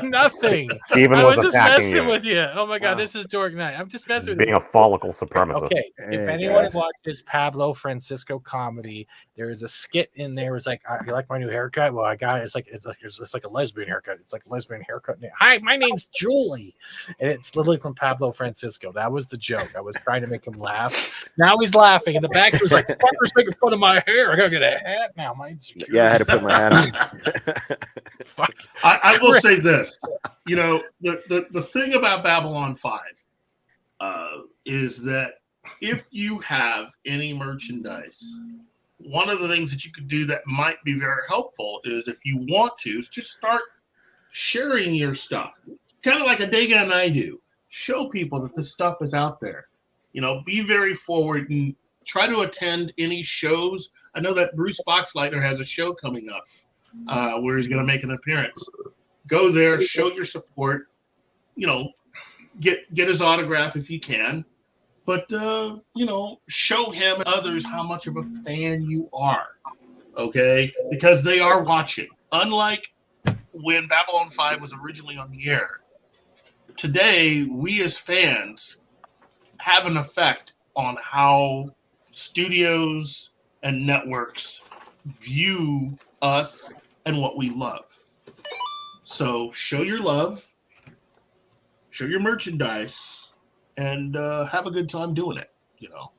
nothing. Steven I was was just attacking messing you. with you. Oh my god, this is Dork Knight. I'm just messing with Being you. a follicle supremacist. Okay, Hey, if anyone guys. watches Pablo Francisco comedy, there is a skit in there. It's like, you like my new haircut? Well, I got it. It's like a lesbian haircut. It's like a lesbian haircut. Hi, my name's Julie, and it's literally from Pablo Francisco. That was the joke. I was trying to make him laugh. Now he's laughing, and the back was like, "Fuckers making fun of my hair. I gotta get a hat now." Yeah, I had to put my hat on. Fuck. I will say this. You know, the thing about Babylon 5 is that if you have any merchandise, one of the things that you could do that might be very helpful is, if you want to, is just start sharing your stuff. Kind of like a Dega and I do. Show people that this stuff is out there. You know, be very forward and try to attend any shows. I know that Bruce Boxleitner has a show coming up where he's going to make an appearance. Go there, show your support. You know, get his autograph if you can. But, you know, show him and others how much of a fan you are, okay? Because they are watching. Unlike when Babylon 5 was originally on the air, today we as fans have an effect on how studios and networks view us and what we love. So show your love, show your merchandise, and have a good time doing it, you know.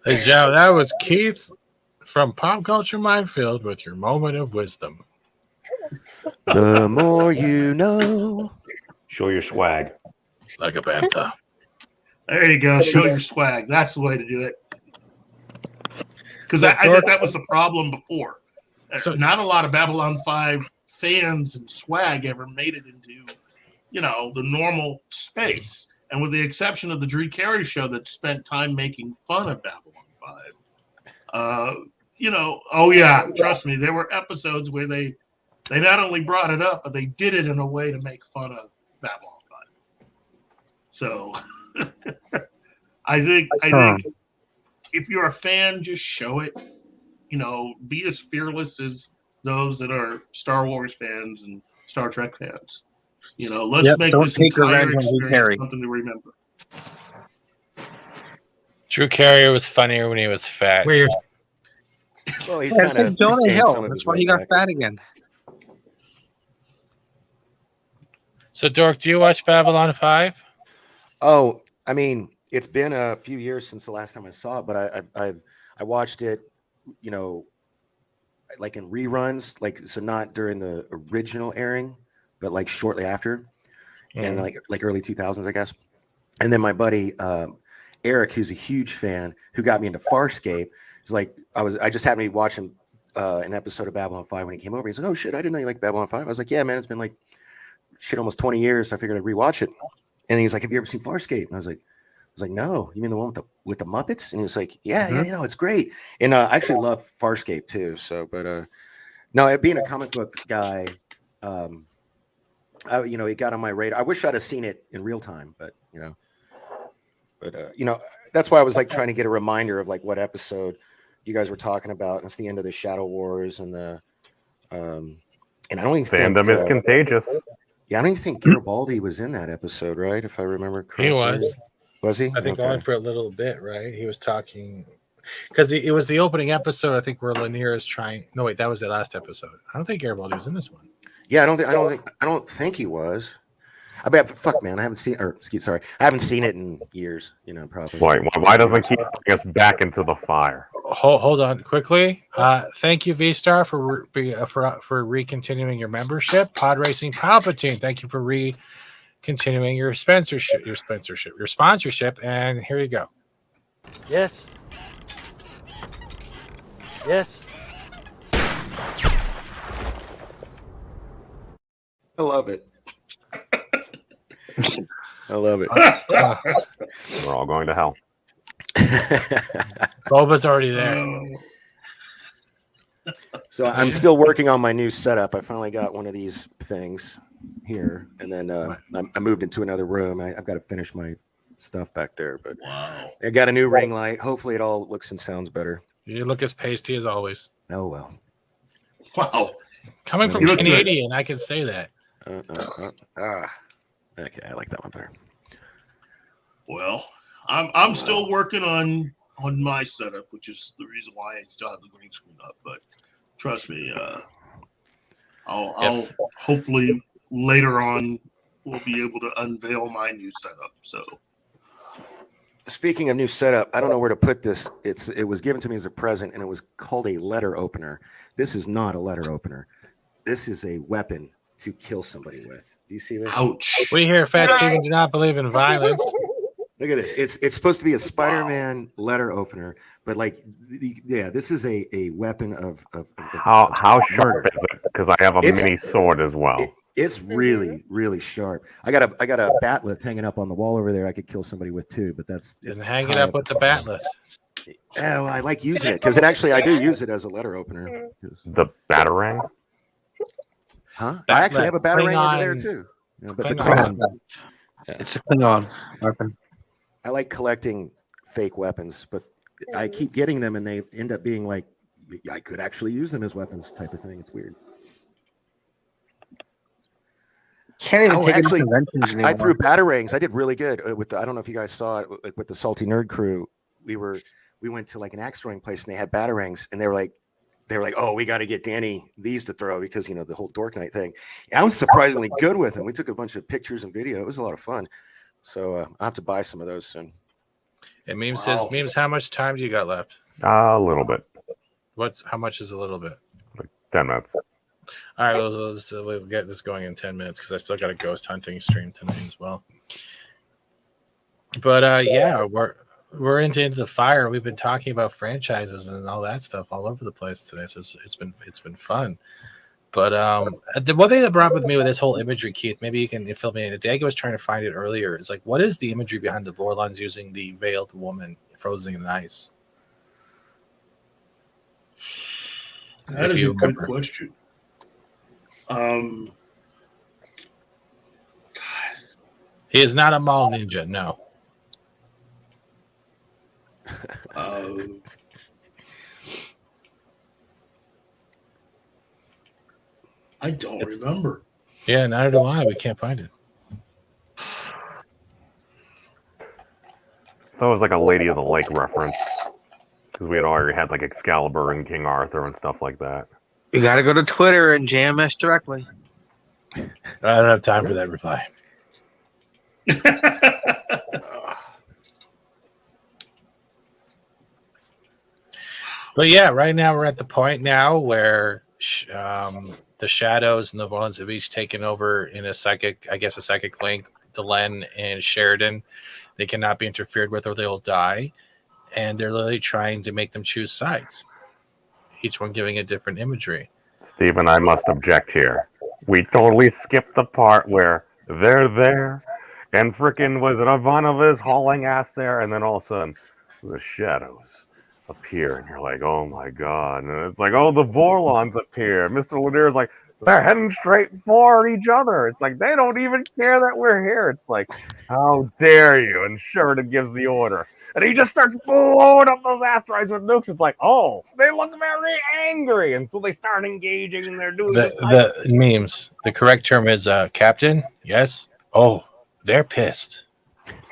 Hey, Joe, that was Keith from Pop Culture Minefield with your moment of wisdom. The more you know. Show your swag. Like a bantha. There you go. Show your swag. That's the way to do it. Because I think that was the problem before. So not a lot of Babylon 5 fans and swag ever made it into, you know, the normal space. And with the exception of the Drew Carey show that spent time making fun of Babylon 5, you know, oh yeah, trust me, there were episodes where they not only brought it up, but they did it in a way to make fun of Babylon 5. So I think if you're a fan, just show it. You know, be as fearless as those that are Star Wars fans and Star Trek fans. You know, let's make this entire experience something to remember. Drew Carey was funnier when he was fat. Well, he's It's kind like Jonah of Hill. That's why he got fat again. So, Dork, do you watch Babylon 5? Oh, I mean, it's been a few years since the last time I saw it, but I watched it, you know, like in reruns, like so not during the original airing, but like shortly after, and like early 2000s, I guess. And then my buddy Eric, who's a huge fan, who got me into Farscape, is like I just happened to be watching an episode of Babylon 5 when he came over. He's like, "Oh shit, I didn't know you like Babylon 5." I was like, "Yeah, man, it's been like shit almost 20 years. So I figured I'd rewatch it." And he's like, "Have you ever seen Farscape?" And I was like, "No, you mean the one with the Muppets?" And he's like, "Yeah, you know, it's great." And I actually love Farscape too. So, but no, being a comic book guy, it got on my radar. I wish I'd have seen it in real time, but that's why I was like trying to get a reminder of like what episode you guys were talking about. And it's the end of the Shadow Wars and the and I don't even fandom think is contagious. Yeah, I don't even think Garibaldi was in that episode, right? If I remember correctly. He was. Was he? I think on for a little bit, right? He was talking because it was the opening episode. I think where Lennier is trying. No, wait, that was the last episode. I don't think Garibaldi was in this one. Yeah, I don't think he was. I bet. Fuck, man, I haven't seen. I haven't seen it in years. Probably. Why doesn't keep putting us back into the fire? Hold on, quickly. Thank you, V-Star, for recontinuing your membership. Pod Racing Palpatine, thank you for continuing your sponsorship. And here you go. Yes. Yes. I love it. I love it. We're all going to hell. Boba's already there. So I'm still working on my new setup. I finally got one of these things here, and then I moved into another room. I've got to finish my stuff back there, but I got a new ring light. Hopefully it all looks and sounds better. You look as pasty as always. Oh, well. Wow. Coming from Canadian, I can say that. Okay, I like that one better. Well, I'm still working on my setup, which is the reason why I still have the green screen up. But trust me, I'll hopefully later on we'll be able to unveil my new setup. So, speaking of new setup, I don't know where to put this. It was given to me as a present, and it was called a letter opener. This is not a letter opener. This is a weapon to kill somebody with. Do you see this? Ouch! We here, Fat Steven, do not believe in violence. Look at this. It's supposed to be a Spider-Man letter opener, but this is a weapon of how sharp is it? Because I have a mini sword as well. It's really, really sharp. I got a batleth hanging up on the wall over there. I could kill somebody with too, but then hang it up with the batleth. Yeah, well, I like using it because I do use it as a letter opener. The batarang? Huh? I actually have a batarang over there too. But the Klingon. It's a Klingon weapon. I like collecting fake weapons, but I keep getting them, and they end up being like I could actually use them as weapons, type of thing. It's weird. Can't even take actually, conventions anymore. I threw batarangs. I did really good with. I don't know if you guys saw it with the Salty Nerd crew. We went to like an axe throwing place, and they had batarangs, and they were like, "Oh, we got to get Danny these to throw because the whole Dork Night thing." I was surprisingly good with them. We took a bunch of pictures and video. It was a lot of fun. So I'll have to buy some of those soon. And Meme says, "Memes, how much time do you got left?" A little bit. How much is a little bit? Like 10 minutes. All right, we'll get this going in 10 minutes because I still got a ghost hunting stream tonight as well. But we're into the fire. We've been talking about franchises and all that stuff all over the place today. So it's been fun. But the one thing that brought up with me with this whole imagery, Keith, maybe you can fill me in. Diego was trying to find it earlier. It's like, what is the imagery behind the Vorlons using the veiled woman frozen in ice? That is a good question. God. He is not a mall ninja, no. I don't remember. Yeah, neither do I. We can't find it. That was like a Lady of the Lake reference. Because we had already had like Excalibur and King Arthur and stuff like that. You got to go to Twitter and jam us directly. I don't have time for that reply. But yeah, right now we're at the point now where the Shadows and the Vorlons have each taken over in a psychic link. Delenn and Sheridan, they cannot be interfered with or they'll die. And they're literally trying to make them choose sides. Each one giving a different imagery. Stephen, I must object here. We totally skipped the part where they're there and frickin' was it Ivanova is hauling ass there, and then all of a sudden the Shadows appear, and you're like, oh my god. And it's like, oh, the Vorlons appear. Mr. Lennier's like, they're heading straight for each other. It's like, they don't even care that we're here. It's like, how dare you? And Sheridan gives the order. And he just starts blowing up those asteroids with nukes. It's like, oh, they look very angry. And so they start engaging, and they're doing the memes. The correct term is Captain. Yes. Oh, they're pissed.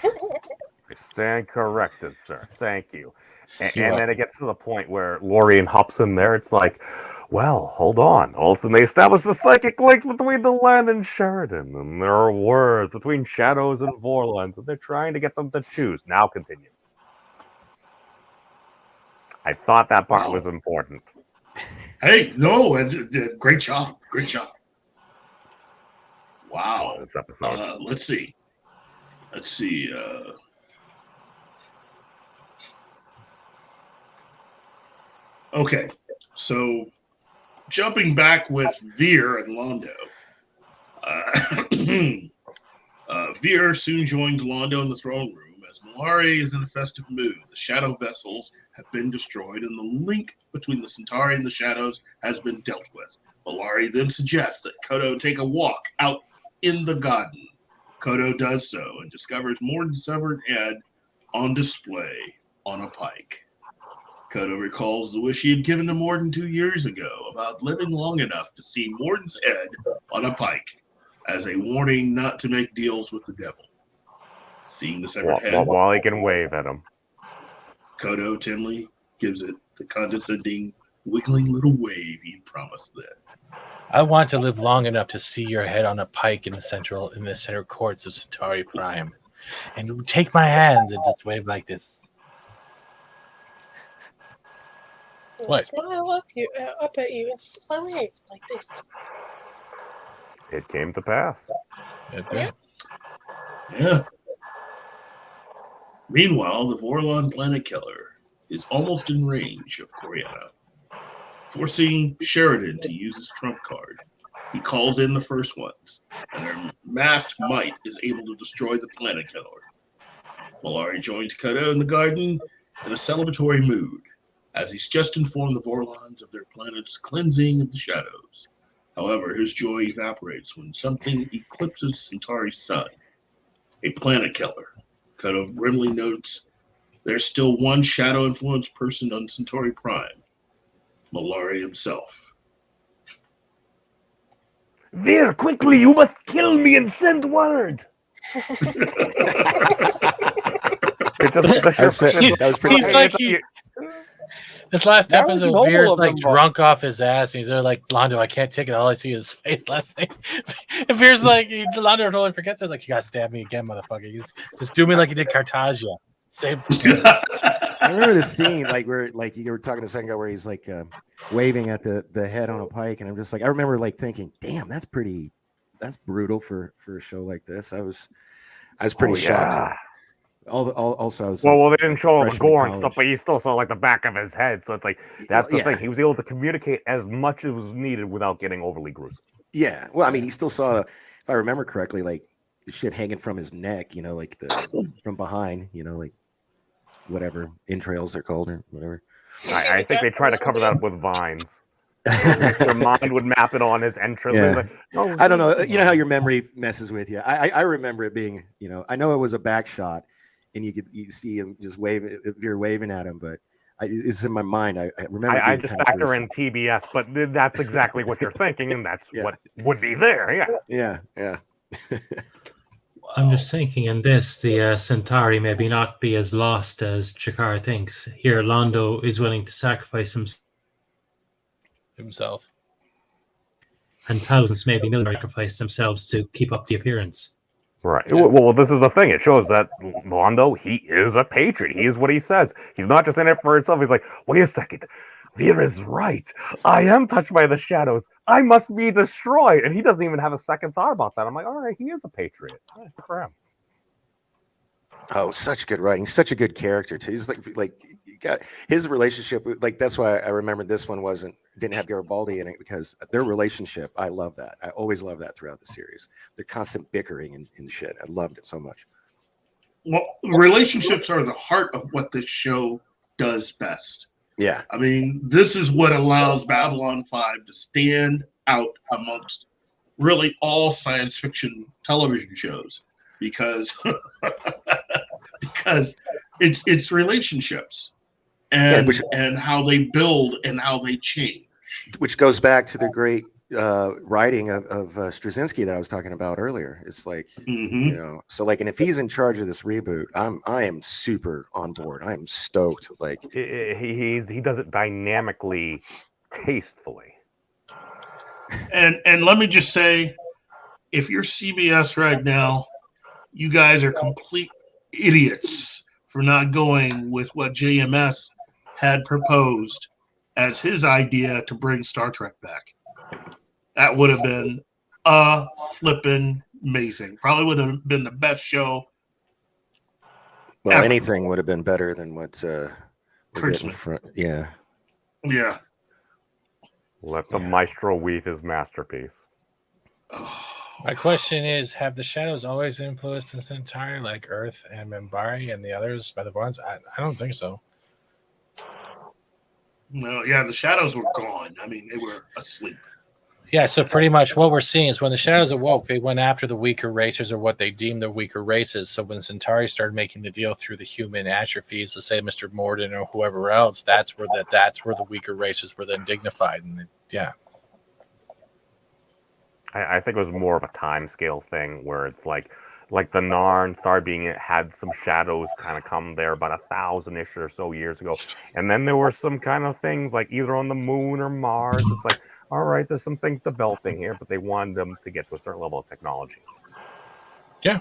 I stand corrected, sir. Thank you. And then it gets to the point where Lorien hops in there. It's like, well, hold on. All of a sudden, they establish the psychic links between Delenn and Sheridan. And there are words between Shadows and Vorlons. And they're trying to get them to choose. Now continue. I thought that part was important. Hey, no, great job. Great job. Wow. This episode. Let's see. Okay, so jumping back with Vir and Londo. Vir soon joins Londo in the throne room as Mollari is in a festive mood. The shadow vessels have been destroyed and the link between the Centauri and the Shadows has been dealt with. Mollari then suggests that Cotto take a walk out in the garden. Cotto does so and discovers Morden's severed head on display on a pike. Cotto recalls the wish he had given to Morden 2 years ago about living long enough to see Morden's head on a pike as a warning not to make deals with the devil. Seeing the severed head, while he can wave at him, Cotto Tinley gives it the condescending, wiggling little wave he promised then. I want to live long enough to see your head on a pike in the center courts of Centauri Prime, and take my hand and just wave like this. What? Smile up at you and smile like this. it came to pass. Yeah. Meanwhile, the Vorlon planet killer is almost in range of Coriana. Forcing Sheridan to use his trump card, he calls in the first ones, and their massed might is able to destroy the planet killer. Mollari joins Cotto in the garden in a celebratory mood, as he's just informed the Vorlons of their planet's cleansing of the Shadows. However, his joy evaporates when something eclipses Centauri's sun, a planet killer. Cotto grimly notes there's still one shadow-influenced person on Centauri Prime, Mollari himself. Vir, quickly, you must kill me and send word. This last episode, Vir's like drunk off his ass, and he's there like, Londo, I can't take it. All I see is his face last night. And Vir's like, Londo totally forgets. It's like, you gotta stab me again, motherfucker. Just do me like you did Cartagia. Same. I remember the scene where you were talking a second ago where he's like waving at the head on a pike, and I'm just like, I remember thinking, damn, that's brutal for a show like this. I was pretty shocked. Also, I was well, they didn't show all the gore and stuff, but you still saw the back of his head. So it's like that's the thing. He was able to communicate as much as was needed without getting overly gruesome. Yeah, well, I mean, he still saw, if I remember correctly, the shit hanging from his neck. From behind. Whatever entrails they're called or whatever. I think they tried to cover that up with vines. Their mind would map it on his entrance. Yeah. I don't know. You know how your memory messes with you. I remember it being, I know it was a back shot. And you see him just waving at him, but it's in my mind. I remember. I just factor in TBS, but that's exactly what you're thinking, and that's what would be there. Yeah. I'm just thinking in this, the Centauri maybe not be as lost as Chikara thinks. Here, Londo is willing to sacrifice himself, and thousands, maybe millions, sacrifice themselves to keep up the appearance. Right. Yeah. Well, this is the thing. It shows that Londo, he is a patriot. He is what he says. He's not just in it for himself. He's like, wait a second. Vir is right. I am touched by the shadows. I must be destroyed. And he doesn't even have a second thought about that. I'm like, all right, he is a patriot. Good for him. Oh, such good writing. Such a good character too. He's like you got his relationship. Like that's why I remember this one didn't have Garibaldi in it, because their relationship. I love that. I always love that throughout the series. The constant bickering and shit. I loved it so much. Well, relationships are the heart of what this show does best. Yeah. I mean, this is what allows Babylon 5 to stand out amongst really all science fiction television shows, because because it's relationships and how they build and how they change. Which goes back to the great writing of Straczynski that I was talking about earlier. It's like, you know, so like, and if he's in charge of this reboot, I am super on board. I am stoked. Like he does it dynamically, tastefully. And let me just say, if you're CBS right now, you guys are complete idiots for not going with what JMS had proposed as his idea to bring Star Trek back. That would have been flippin' amazing. Probably would have been the best show. Well, ever. anything would have been better than what we're getting Yeah. Yeah. Let the maestro weave his masterpiece. My question is, have the shadows always influenced this entire, like Earth and Minbari and the others by the Vorlons? I don't think so. No, yeah, the shadows were gone. I mean, they were asleep. Yeah, so pretty much what we're seeing is when the shadows awoke, they went after the weaker races, or what they deemed the weaker races. So when Centauri started making the deal through the human atrophies, let's say Mr. Morden or whoever else, that's where the weaker races were then dignified. And yeah. I think it was more of a time scale thing where it's like the Narn started had some shadows kind of come there about 1,000-ish or so years ago. And then there were some kind of things like either on the moon or Mars. It's like, all right, there's some things developing here, but they wanted them to get to a certain level of technology. Yeah.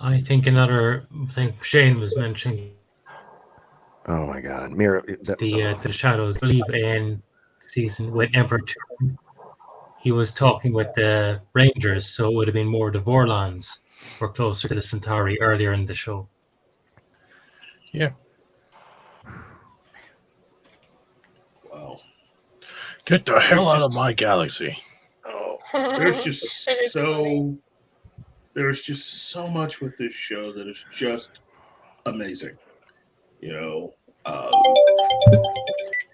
I think another thing Shane was mentioning. Oh my God, Mirror. The shadows. I believe in season with Emperor 2, he was talking with the Rangers, so it would have been more the Vorlons were closer to the Centauri earlier in the show. Yeah. Wow. Get the hell out of my galaxy. Oh, there's just so much with this show that is just amazing. You know,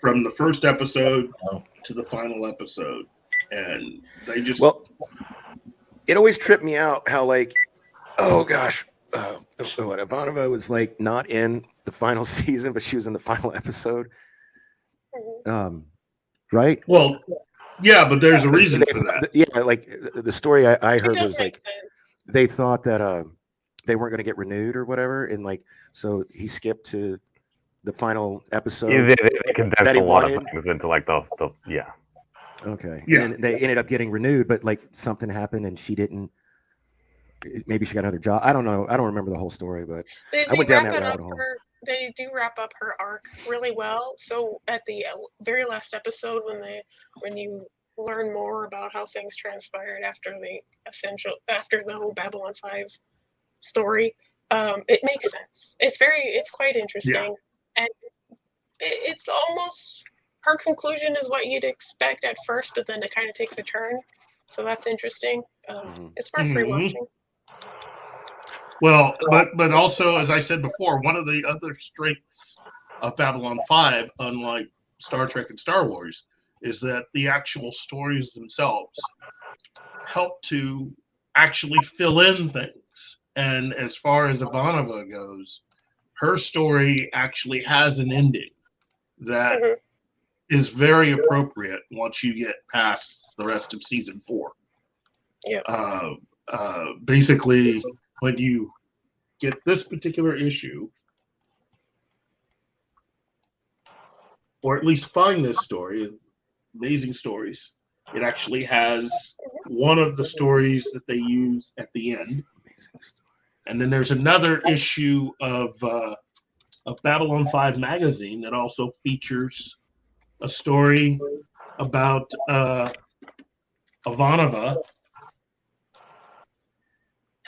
from the first episode to the final episode, and they just it always tripped me out how like, oh gosh, what Ivanova was like not in the final season, but she was in the final episode. Right? Well, yeah, but there's a reason for that. Yeah, like the story I heard was like they thought that they weren't going to get renewed or whatever, and like so he skipped to the final episode. Yeah, they condensed a lot of things into like the yeah. Okay. Yeah. And they ended up getting renewed, but like something happened and she didn't. Maybe she got another job. I don't know. I don't remember the whole story, but I went down that rabbit hole. They do wrap up her arc really well. So at the very last episode, when you learn more about how things transpired after the whole Babylon 5 story, it makes sense. It's quite interesting, and it's almost her conclusion is what you'd expect at first, but then it kind of takes a turn. So that's interesting. It's worth rewatching. Well, but also, as I said before, one of the other strengths of Babylon 5, unlike Star Trek and Star Wars, is that the actual stories themselves help to actually fill in things. And as far as Ivanova goes, her story actually has an ending that is very appropriate once you get past the rest of season 4. Yeah. Basically, when you get this particular issue, or at least find this story, amazing stories, it actually has one of the stories that they use at the end. And then there's another issue of Babylon 5 magazine that also features a story about Ivanova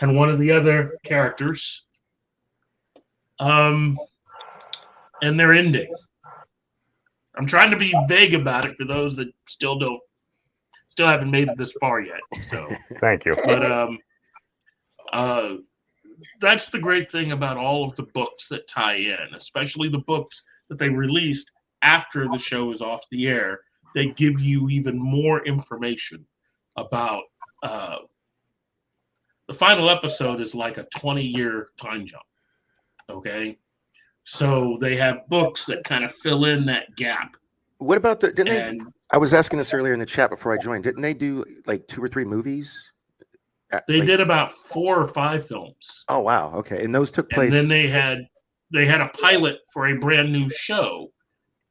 and one of the other characters, and their ending. I'm trying to be vague about it for those that still haven't made it this far yet. So thank you. But that's the great thing about all of the books that tie in, especially the books that they released after the show is off the air. They give you even more information about the final episode is like a 20-year time jump. Okay. So they have books that kind of fill in that gap. What about I was asking this earlier in the chat before I joined. Didn't they do like 2 or 3 movies? They did about 4 or 5 films. Oh wow, okay. And those took place. And then they had a pilot for a brand new show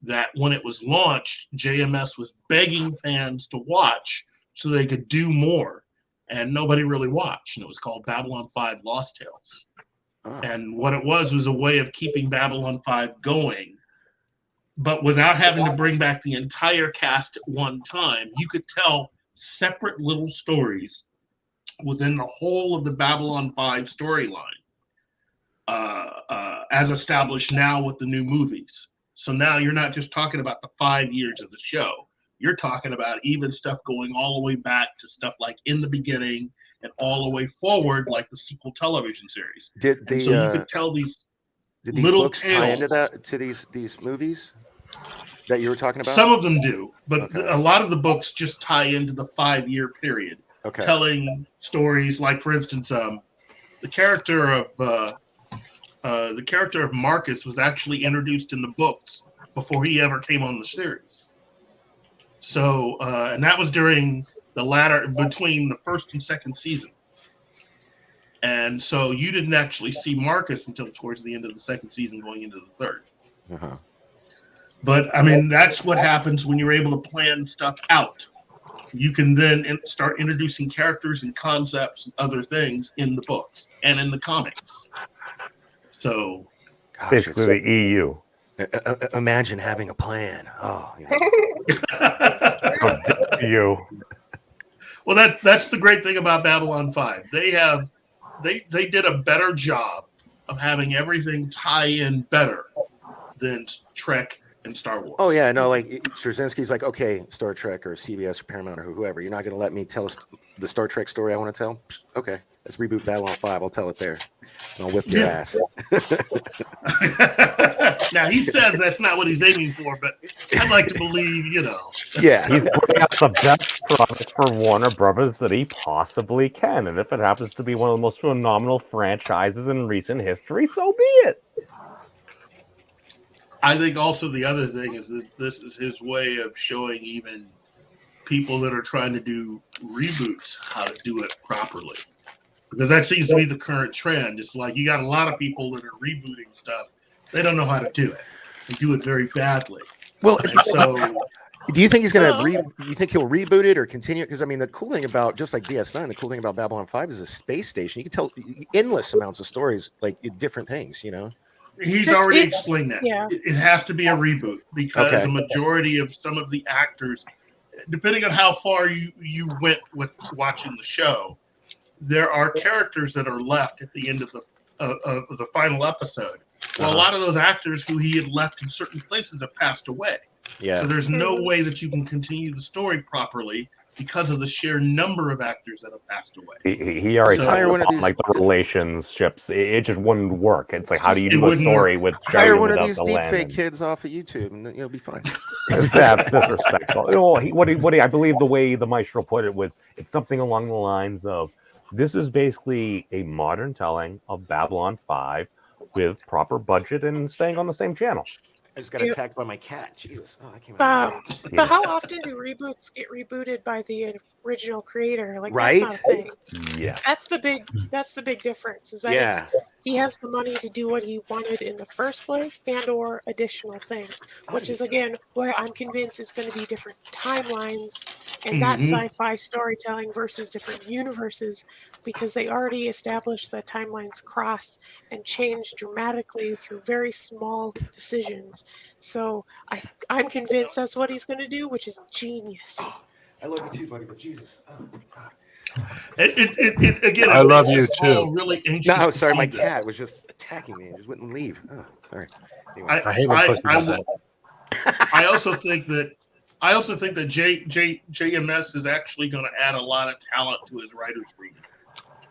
that when it was launched, JMS was begging fans to watch so they could do more. And nobody really watched. And it was called Babylon 5 Lost Tales. Oh. And what it was a way of keeping Babylon 5 going. But without having to bring back the entire cast at one time, you could tell separate little stories within the whole of the Babylon 5 storyline, as established now with the new movies. So now you're not just talking about the 5 years of the show. You're talking about even stuff going all the way back to stuff like In the Beginning and all the way forward, like the sequel television series. So you could tell these little books tales. tie into that, to these movies that you were talking about? Some of them do, but a lot of the books just tie into the 5-year period, telling stories. Like, for instance, the character of Marcus was actually introduced in the books before he ever came on the series. So, and that was during between the first and second season. And so you didn't actually see Marcus until towards the end of the second season, going into the third. Uh-huh. But I mean, that's what happens when you're able to plan stuff out. You can then start introducing characters and concepts and other things in the books and in the comics. So, basically, the EU. Imagine having a plan. Oh, you. Well, that's the great thing about Babylon 5. They did a better job of having everything tie in better than Trek and Star Wars. Oh yeah, no, like Straczynski's like, okay, Star Trek or CBS or Paramount or whoever, you're not going to let me tell the Star Trek story I want to tell? Okay, let's reboot Babylon 5. I'll tell it there. And I'll whip your ass. Now he says that's not what he's aiming for, but I'd like to believe, Yeah, he's putting out the best product for Warner Brothers that he possibly can, and if it happens to be one of the most phenomenal franchises in recent history, so be it. I think also the other thing is that this is his way of showing even people that are trying to do reboots how to do it properly. Because that seems to be the current trend. It's like you got a lot of people that are rebooting stuff. They don't know how to do it. They do it very badly. Well, so do you think he's going to you think he'll reboot it or continue it? Because I mean, the cool thing about, just like DS9, the cool thing about Babylon 5 is a space station. You can tell endless amounts of stories, like different things, He's already explained that. Yeah. It has to be a reboot because the majority of some of the actors, depending on how far you went with watching the show, there are characters that are left at the end of the final episode. Well, a lot of those actors who he had left in certain places have passed away. Yeah. So there's no way that you can continue the story properly because of the sheer number of actors that have passed away. He already talked about like the relationships. It just wouldn't work. It's like, how do you do a story with hire Sheridan one of without these the deepfake kids off of YouTube, and you'll be fine. That's disrespectful. I believe the way the maestro put it was, it's something along the lines of, this is basically a modern telling of Babylon 5 with proper budget and staying on the same channel. I just got attacked by my cat. Jesus. Oh, I came out. But how often do reboots get rebooted by the original creator? Like, right? That's not a thing. Yeah. That's the big difference. Is that he has the money to do what he wanted in the first place and/or additional things, which is again where I'm convinced it's going to be different timelines and that sci-fi storytelling versus different universes, because they already established that timelines cross and change dramatically through very small decisions. So I'm convinced that's what he's going to do, which is genius. I love you too, buddy, but Jesus. Oh, God. Again, I love you all too. really anxious. No, to sorry, see my this. cat was just attacking me and just wouldn't leave. Oh, sorry. Anyway. I hate when pussy does that. I also think that JMS is actually going to add a lot of talent to his writers' room,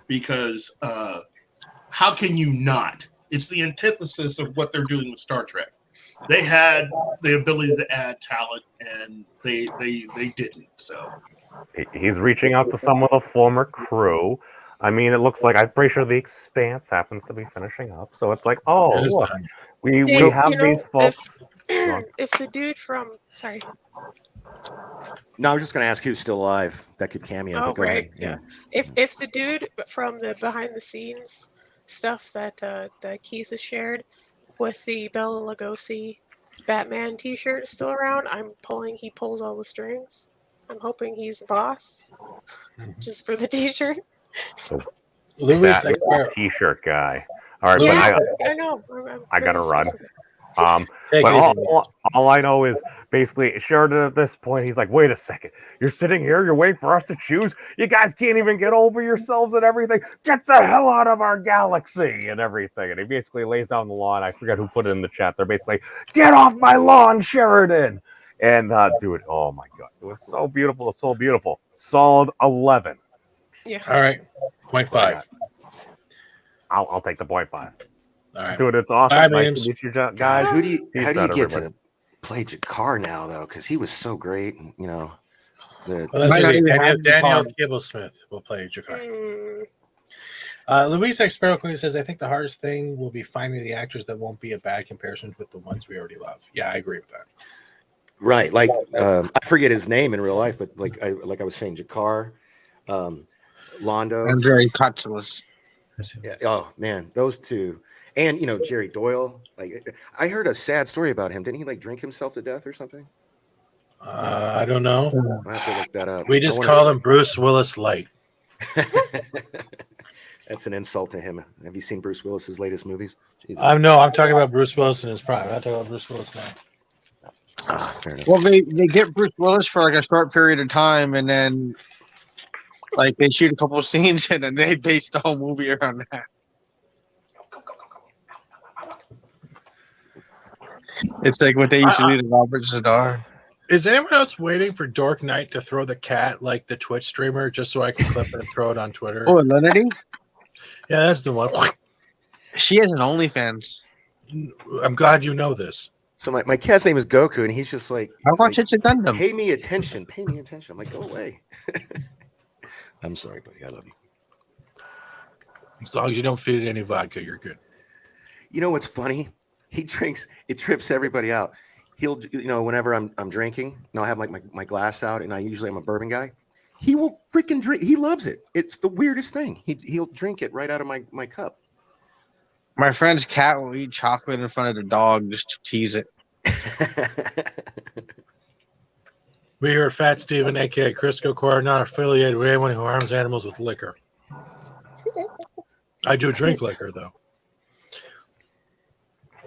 because how can you not? It's the antithesis of what they're doing with Star Trek. They had the ability to add talent, and they didn't. So He's reaching out to some of the former crew. I mean, it looks like I'm pretty sure The Expanse happens to be finishing up. So it's like, oh, look, we have these folks. If the dude from No, I was just going to ask who's still alive that could cameo. Oh, but go right. ahead. Yeah. If the dude from the behind the scenes stuff that Keith has shared with the Bela Lugosi Batman T-shirt is still around, he pulls all the strings. I'm hoping he's the boss, just for the T-shirt. That T-shirt guy. All right, Yeah, but I know. I gotta run. Take But it easy, all I know is basically Sheridan at this point, he's like, wait a second, you're sitting here, you're waiting for us to choose? You guys can't even get over yourselves and everything? Get the hell out of our galaxy and everything. And he basically lays down the law, and I forget who put it in the chat. They're basically, get off my lawn, Sheridan! And dude, oh my God, it was so beautiful, so beautiful. Solid 11. Yeah. All right, 0.5. I'll take the 0.5. All right. Dude, it's awesome. Bye, Nice James. to meet you, guys. How do you Peace get out, to everybody. play Jakar now, though? Because he was so great. You know, Daniel Kibblesmith will play Jakar. Louise X. Sparrow quickly says, I think the hardest thing will be finding the actors that won't be a bad comparison with the ones we already love. Yeah, I agree with that. Right, like I forget his name in real life, but like I was saying, Jakar, Londo, Andre Kotzelis. Yeah, oh man, those two, and Jerry Doyle. Like I heard a sad story about him. Didn't he like drink himself to death or something? I don't know. I have to look that up. We just call him Bruce Willis Light. That's an insult to him. Have you seen Bruce Willis's latest movies? Jesus. I'm talking about Bruce Willis in his prime. I'm not talking about Bruce Willis now. Fair enough. Well, they get Bruce Willis for like a short period of time, and then like they shoot a couple of scenes, and then they base the whole movie around that. It's like what they used to do to Robert Zadar. Is anyone else waiting for Dork Knight to throw the cat like the Twitch streamer just so I can clip it and throw it on Twitter? Oh, Lennier? Yeah, that's the one. She has an OnlyFans. I'm glad you know this. So my cat's name is Goku, and he's just like, I watch It's a Gundam. Pay me attention. Pay me attention. I'm like, go away. I'm sorry, buddy. I love you. As long as you don't feed it any vodka, you're good. You know what's funny? He drinks. It trips everybody out. He'll, whenever I'm drinking, I'll have like my glass out, and I usually am a bourbon guy. He will freaking drink. He loves it. It's the weirdest thing. He'll drink it right out of my cup. My friend's cat will eat chocolate in front of the dog just to tease it. We here at Fat Steven, a.k.a. Crisco Core, not affiliated with anyone who harms animals with liquor. I do drink liquor, though.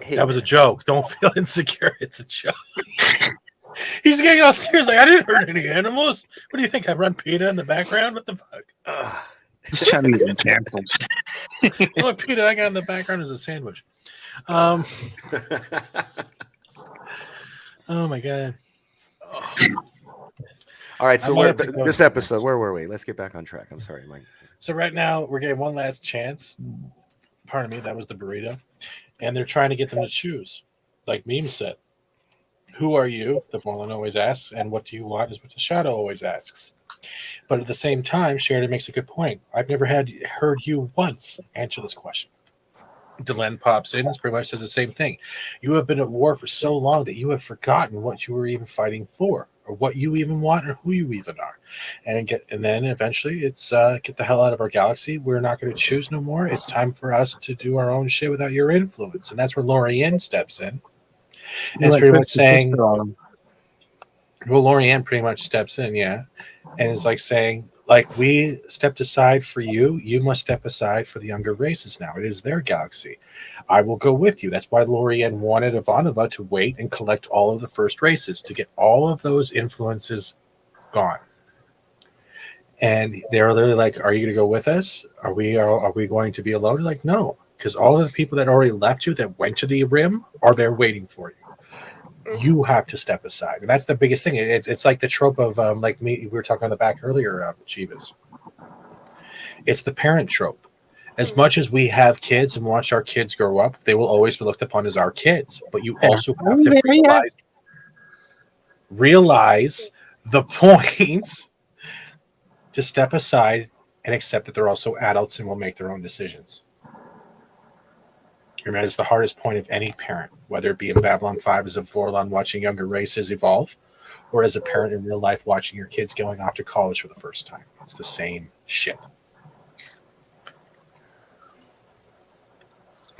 Hey, that was a joke. Don't feel insecure. It's a joke. He's getting all serious. Like, I didn't hurt any animals. What do you think? I run PETA in the background? What the fuck? He's trying to get canceled. Look, PETA, I got in the background as a sandwich. Oh, my God. All right, so this episode, where were we? Let's get back on track. I'm sorry, Mike. So right now, we're getting one last chance. Pardon me, that was the burrito. And they're trying to get them to choose. Like Meme said, who are you? The Vorlon always asks. And what do you want is what the Shadow always asks. But at the same time, Sheridan makes a good point. I've never heard you once answer this question. Delenn pops in and pretty much says the same thing. You have been at war for so long that you have forgotten what you were even fighting for, or what you even want, or who you even are. And then eventually it's get the hell out of our galaxy. We're not going to choose no more. It's time for us to do our own shit without your influence. And that's where Lorianne steps in. And it's pretty much saying, well, Lorianne pretty much steps in, yeah. And it's like saying, like, we stepped aside for you, you must step aside for the younger races now. It is their galaxy. I will go with you. That's why Lorien wanted Ivanova to wait and collect all of the first races to get all of those influences gone. And they're literally like, are you going to go with us? Are we going to be alone? Like, no, because all of the people that already left you that went to the rim are there waiting for you. You have to step aside, and that's the biggest thing. It's like the trope of like we were talking on the back earlier, Chivas. It's the parent trope. As much as we have kids and watch our kids grow up, they will always be looked upon as our kids. But you also have to realize the points to step aside and accept that they're also adults and will make their own decisions. And that is the hardest point of any parent, whether it be in Babylon 5 as a Vorlon watching younger races evolve, or as a parent in real life watching your kids going off to college for the first time. It's the same shit.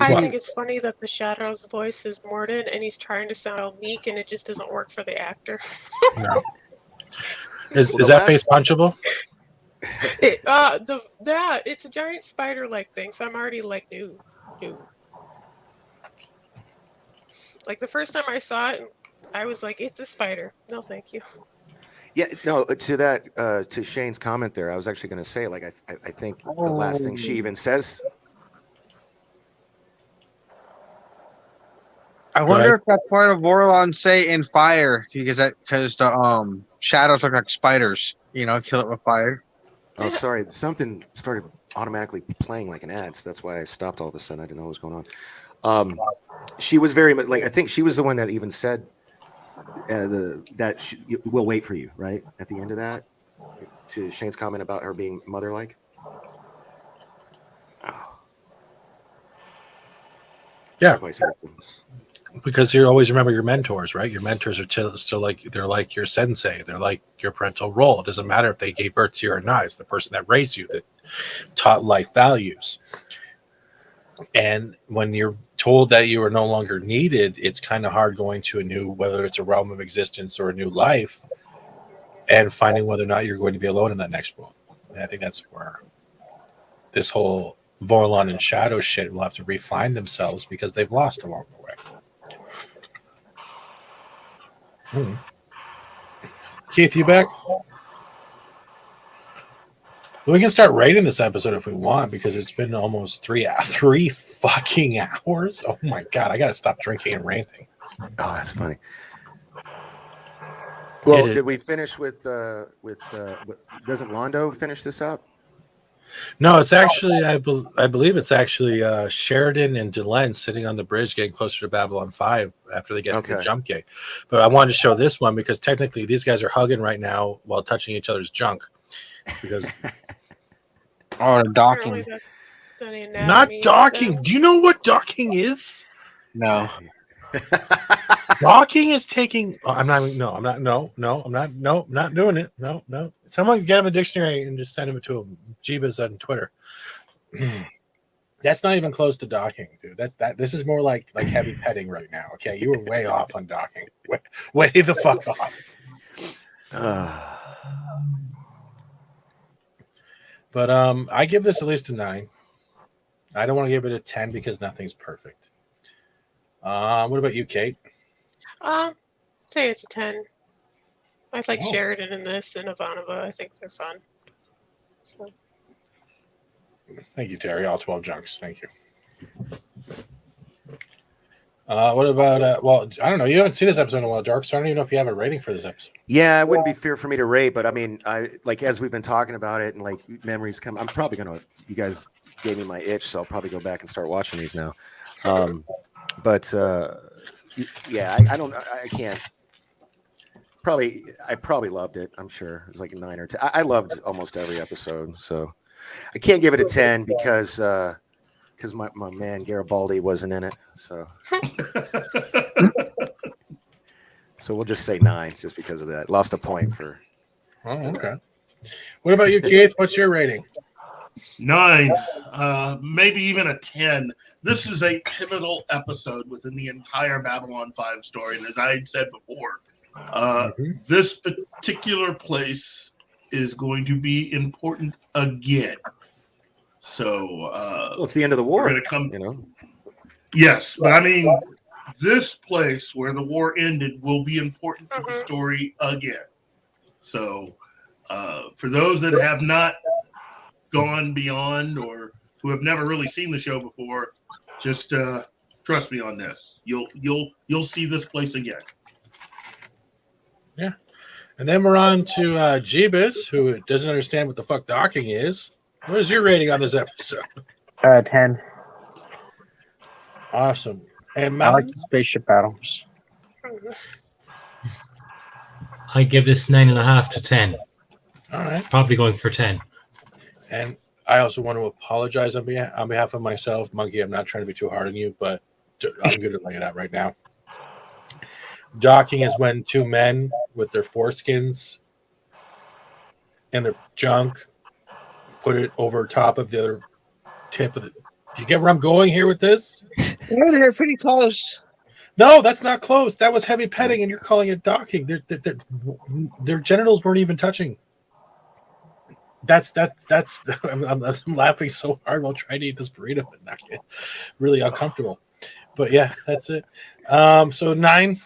I think it's funny that the Shadow's voice is Morden, and he's trying to sound all meek, and it just doesn't work for the actor. No. Is that face punchable? It's a giant spider-like thing, so I'm already like, no. Like the first time I saw it, I was like, it's a spider. No, thank you. Yeah, no, to that, to Shane's comment there, I was actually going to say, like, I think the last thing she even says. I wonder if that's part of Vorlon say in fire, because the shadows look like spiders, kill it with fire. Oh, sorry. Something started automatically playing like an ad, so that's why I stopped all of a sudden. I didn't know what was going on. She was very much like, I think she was the one that even said we'll wait for you, right? At the end of that, to Shane's comment about her being mother-like. Oh. Yeah. Because you always remember your mentors, right? Your mentors are still like, they're like your sensei. They're like your parental role. It doesn't matter if they gave birth to you or not. It's the person that raised you, that taught life values. And when you're told that you are no longer needed, it's kind of hard going to a new, whether it's a realm of existence or a new life, and finding whether or not you're going to be alone in that next world. And I think that's where this whole Vorlon and Shadows shit will have to refine themselves, because they've lost along the way. Keith, you back? We can start rating this episode if we want, because it's been almost 3 fucking hours. Oh my god, I gotta stop drinking and ranting. Oh, that's funny. Well, did we finish with doesn't Londo finish this up? No, it's actually I believe it's actually Sheridan and Delenn sitting on the bridge getting closer to Babylon 5 after they get to the jump gate. But I wanted to show this one because technically these guys are hugging right now while touching each other's junk. Because docking. Not docking. Do you know what docking is? No. Docking is taking. I'm not doing it. No. Someone get him a dictionary and just send him to him. Jeebus on Twitter. That's not even close to docking, dude. This is more like heavy petting right now. Okay, you were way off on docking. Way the fuck off. But I give this at least a 9. I don't want to give it a 10 because nothing's perfect. What about you, Kate? Say it's a 10. I like Sheridan in this and Ivanova. I think they're fun. So. Thank you, Terry. All 12 junks. Thank you. What about, well, I don't know. You haven't seen this episode in a while, Dark, so I don't even know if you have a rating for this episode. Yeah, it wouldn't be fair for me to rate, but I mean, as we've been talking about it and like memories come, I'm probably going to, you guys gave me my itch, so I'll probably go back and start watching these now. But yeah, I can't. I probably loved it. I'm sure it was like a 9 or 10. I loved almost every episode, so I can't give it a 10 because my man Garibaldi wasn't in it. So so we'll just say 9 just because of that. Lost a point for. Oh, okay. What about you, Keith? What's your rating? 9, maybe even a 10. This is a pivotal episode within the entire Babylon 5 story, and as I had said before, this particular place is going to be important again. So well, it's the end of the war. We're going to come, you know. Yes, but I mean, this place where the war ended will be important to the story again. So, for those that have not gone beyond or who have never really seen the show before, just trust me on this. You'll see this place again. Yeah. And then we're on to Jeebus, who doesn't understand what the fuck docking is. What is your rating on this episode? 10. Awesome. And I like the spaceship battles. I give this 9.5 to 10. All right. Probably going for 10. And I also want to apologize on behalf of myself. Monkey, I'm not trying to be too hard on you, but I'm going to lay it out right now. Docking is when two men with their foreskins and their junk put it over top of the other tip of the... Do you get where I'm going here with this? Yeah, they're pretty close. No, that's not close. That was heavy petting, and you're calling it docking. Their genitals weren't even touching. That's. I'm laughing so hard while trying to eat this burrito and not get really uncomfortable. But yeah, that's it. So 9.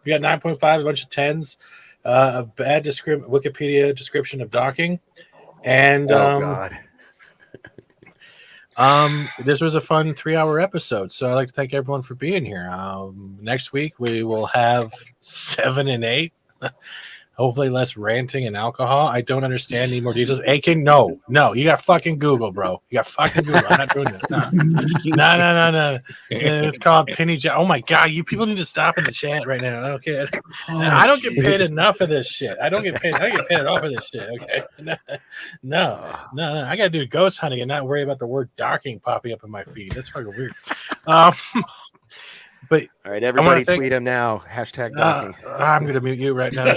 We got 9.5, a bunch of 10s. A bad Wikipedia description of docking, and God. This was a fun 3-hour episode, so I'd like to thank everyone for being here. Next week we will have 7 and 8. Hopefully less ranting and alcohol. I don't understand any more details. Aiken, no. You got fucking Google, bro. You got fucking Google. I'm not doing this. No. It's called Penny Jack. Oh my God, you people need to stop in the chat right now. Okay. I don't get paid enough for this shit. I don't get paid at all for this shit. Okay. No. I gotta do ghost hunting and not worry about the word docking popping up in my feed. That's fucking weird. But all right, everybody tweet him now. #docking. I'm going to mute you right now.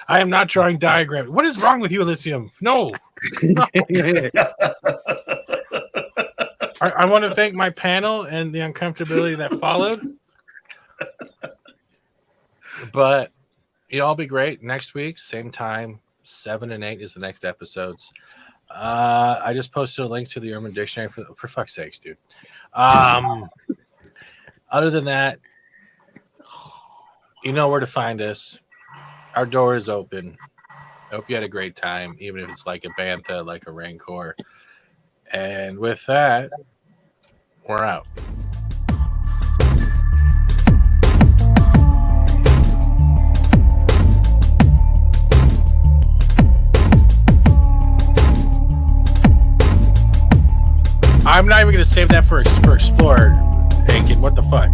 I am not drawing diagrams. What is wrong with you, Elysium? No. I want to thank my panel and the uncomfortability that followed. But you all be great. Next week, same time, 7 and 8 is the next episodes. I just posted a link to the Urban Dictionary for fuck's sakes, dude. Other than that, you know where to find us. Our door is open. I hope you had a great time, even if it's like a Bantha, like a Rancor. And with that, we're out. I'm not even going to save that for Explorer. Aiken, what the fuck?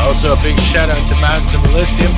Also, a big shout out to Mountains of Elysium.